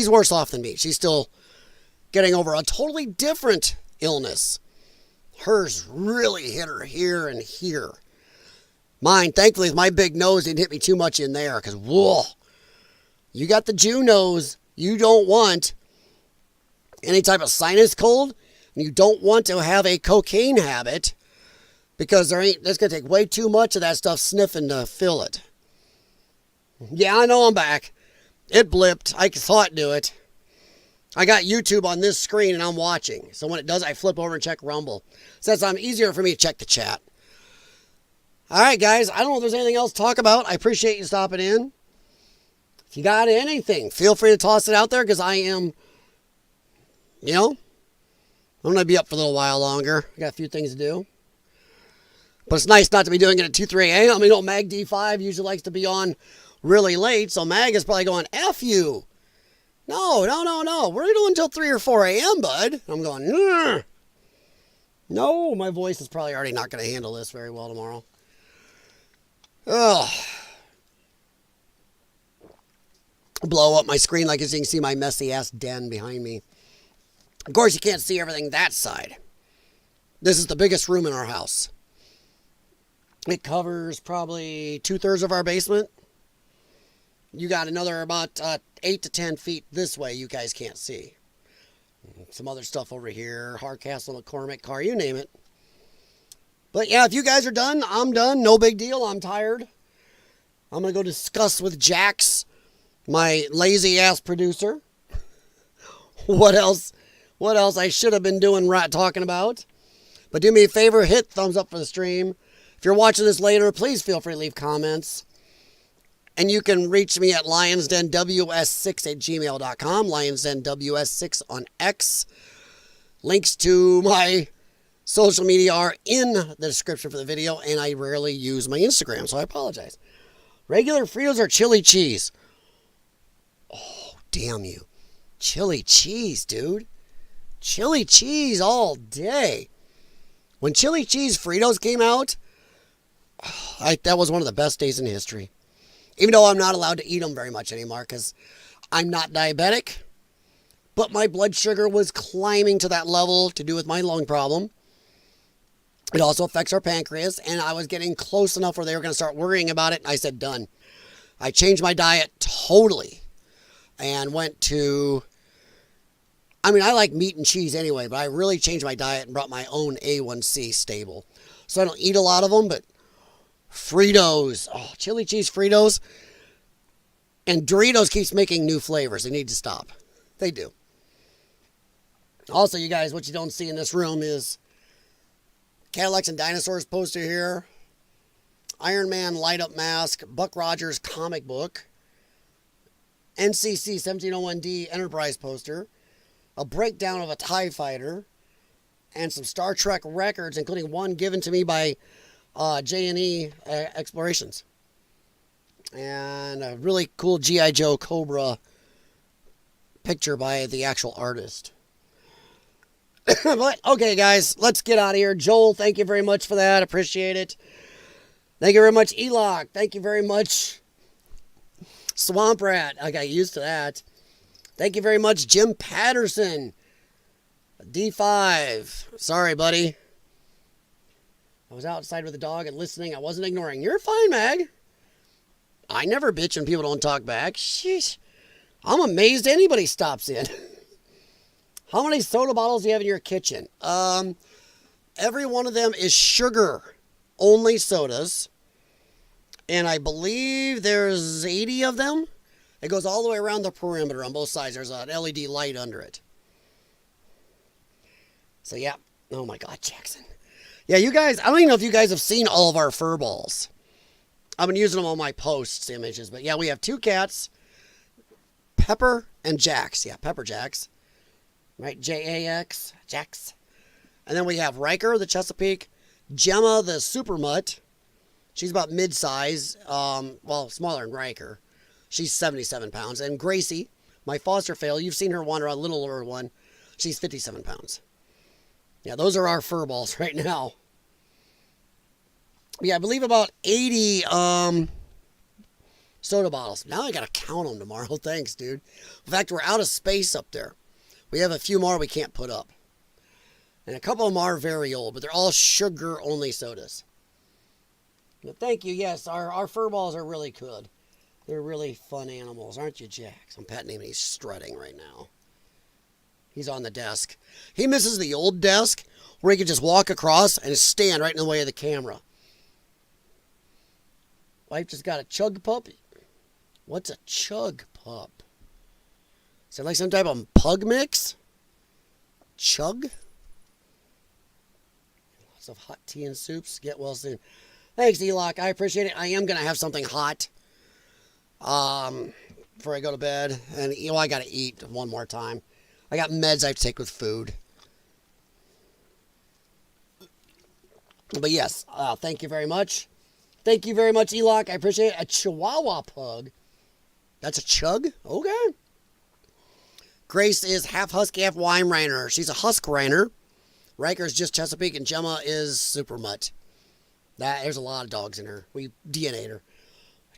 worse off than me. She's still getting over a totally different illness. Hers really hit her here and here. Mine, thankfully, my big nose didn't hit me too much in there, because, whoa, you got the Jew nose. You don't want any type of sinus cold, and you don't want to have a cocaine habit, because that's going to take way too much of that stuff sniffing to fill it. Yeah, I know I'm back. It blipped. I saw it do it. I got YouTube on this screen and I'm watching. So when it does, I flip over and check Rumble. So it's easier for me to check the chat. All right, guys. I don't know if there's anything else to talk about. I appreciate you stopping in. If you got anything, feel free to toss it out there, because I am, I'm going to be up for a little while longer. I got a few things to do. But it's nice not to be doing it at 2, 3 a.m. Mag D5 usually likes to be on really late, so Mag is probably going, F you. No. We're doing until 3 or 4 a.m., bud. I'm going, Nr. No, my voice is probably already not going to handle this very well tomorrow. Ugh. Blow up my screen like as you can see my messy-ass den behind me. Of course, you can't see everything that side. This is the biggest room in our house. It covers probably 2/3 of our basement. You got another about 8 to 10 feet this way you guys can't see. Some other stuff over here. Hardcastle, McCormick car, you name it. But yeah, if you guys are done, I'm done. No big deal. I'm tired. I'm going to go discuss with Jax, my lazy-ass producer, what else I should have been doing talking about. But do me a favor, hit thumbs up for the stream. If you're watching this later, please feel free to leave comments. And you can reach me at lionsdenws6@gmail.com, lionsdenws6 on X. Links to my social media are in the description for the video, and I rarely use my Instagram, so I apologize. Regular Fritos or chili cheese? Oh, damn you. Chili cheese, dude. Chili cheese all day. When chili cheese Fritos came out, that was one of the best days in history. Even though I'm not allowed to eat them very much anymore because I'm not diabetic. But my blood sugar was climbing to that level to do with my lung problem. It also affects our pancreas. And I was getting close enough where they were going to start worrying about it. And I said, done. I changed my diet totally. And went to... I like meat and cheese anyway. But I really changed my diet and brought my own A1C stable. So I don't eat a lot of them, but... Fritos. Oh, chili cheese Fritos. And Doritos keeps making new flavors. They need to stop. They do. Also, you guys, what you don't see in this room is Cadillacs and Dinosaurs poster here. Iron Man light-up mask. Buck Rogers comic book. NCC 1701D Enterprise poster. A breakdown of a TIE fighter. And some Star Trek records, including one given to me by... J&E Explorations. And a really cool G.I. Joe Cobra picture by the actual artist. But, okay, guys, let's get out of here. Joel, thank you very much for that. Appreciate it. Thank you very much, Eloc. Thank you very much, Swamp Rat. I got used to that. Thank you very much, Jim Patterson. D5. Sorry, buddy. I was outside with the dog and listening. I wasn't ignoring. You're fine, Mag. I never bitch when people don't talk back. Sheesh. I'm amazed anybody stops in. How many soda bottles do you have in your kitchen? Every one of them is sugar-only sodas. And I believe there's 80 of them. It goes all the way around the perimeter on both sides. There's an LED light under it. So, yeah. Oh, my God, Jackson. Yeah, you guys, I don't even know if you guys have seen all of our fur balls. I've been using them on my posts images. But, yeah, we have 2 cats. Pepper and Jax. Yeah, Pepper Jax. Right, J-A-X, Jax. And then we have Riker, the Chesapeake. Gemma, the Super Mutt. She's about mid-size. Well, smaller than Riker. She's 77 pounds. And Gracie, my foster fail. You've seen her wander around, a littler one. She's 57 pounds. Yeah, those are our fur balls right now. Yeah, I believe about 80 soda bottles. Now I got to count them tomorrow. Thanks, dude. In fact, we're out of space up there. We have a few more we can't put up. And a couple of them are very old, but they're all sugar-only sodas. But thank you. Yes, our fur balls are really good. They're really fun animals, aren't you, Jax? I'm petting him and he's strutting right now. He's on the desk. He misses the old desk where he could just walk across and stand right in the way of the camera. Wife just got a chug puppy. What's a chug pup? Is it like some type of pug mix? Chug? Lots of hot tea and soups. Get well soon. Thanks, Eloc. I appreciate it. I am going to have something hot before I go to bed. And, you know, I got to eat one more time. I got meds I have to take with food. But, yes, thank you very much. Thank you very much, Eloc. I appreciate it. A Chihuahua pug. That's a chug? Okay. Grace is half husky, half Weimaraner. She's a Husqvarna. Riker's just Chesapeake, and Gemma is Super Mutt. There's a lot of dogs in her. We DNA'd her.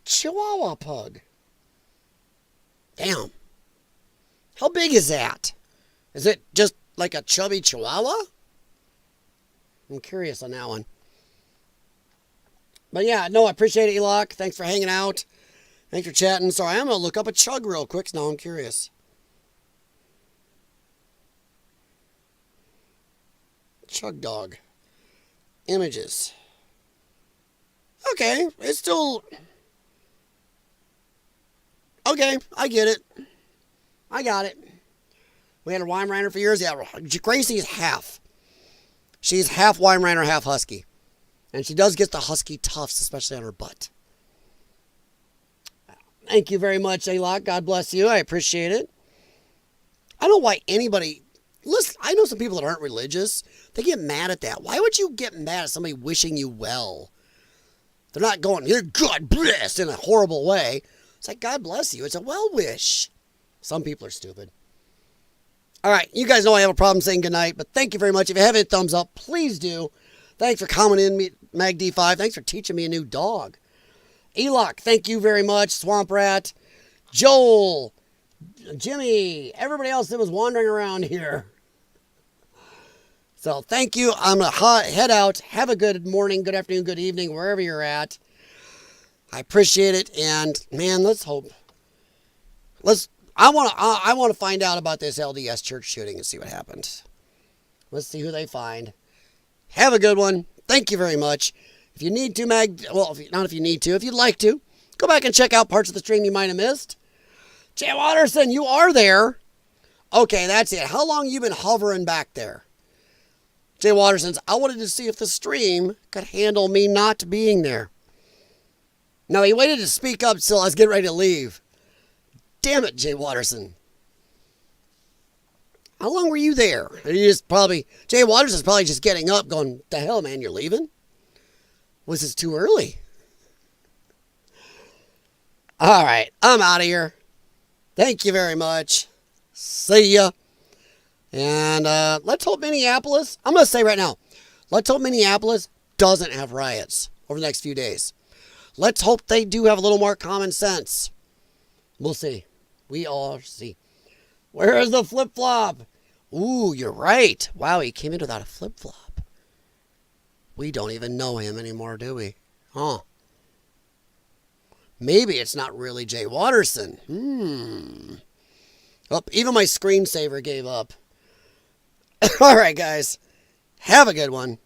Chihuahua pug. Damn. How big is that? Is it just like a chubby Chihuahua? I'm curious on that one. But yeah, no, I appreciate it, Eloc. Thanks for hanging out. Thanks for chatting. So I am going to look up a chug real quick. Now I'm curious. Chug dog. Images. Okay, it's still... Okay, I get it. I got it. We had a Weimaraner for years. Yeah, Gracie is half. She's half Weimaraner, half Husky. And she does get the Husky tufts, especially on her butt. Thank you very much, Alok. God bless you. I appreciate it. I don't know why anybody... Listen, I know some people that aren't religious. They get mad at that. Why would you get mad at somebody wishing you well? They're not going, "Here, God bless," in a horrible way. It's like, God bless you. It's a well wish. Some people are stupid. All right, you guys know I have a problem saying goodnight, but thank you very much. If you haven't hit thumbs up, please do. Thanks for commenting, Mag D5. Thanks for teaching me a new dog. Eloc, thank you very much. Swamp Rat, Joel, Jimmy, everybody else that was wandering around here. So thank you. I'm going to head out. Have a good morning, good afternoon, good evening, wherever you're at. I appreciate it. And, man, let's hope. I want to find out about this LDS church shooting and see what happens. Let's see who they find. Have a good one. Thank you very much. If you need to, if you'd like to, go back and check out parts of the stream you might have missed. Jay Watterson, you are there. Okay, that's it. How long you been hovering back there? Jay Watterson's, I wanted to see if the stream could handle me not being there. No, he waited to speak up till I was getting ready to leave. Damn it, Jay Watterson. How long were you there? Jay Watterson's probably just getting up going, the hell, man, you're leaving? Was this too early? All right, I'm out of here. Thank you very much. See ya. And let's hope Minneapolis, I'm going to say right now, let's hope Minneapolis doesn't have riots over the next few days. Let's hope they do have a little more common sense. We'll see. We all see. Where is the flip-flop? Ooh, you're right. Wow, he came in without a flip-flop. We don't even know him anymore, do we? Huh. Maybe it's not really Jay Watterson. Oh, even my screensaver gave up. All right, guys. Have a good one.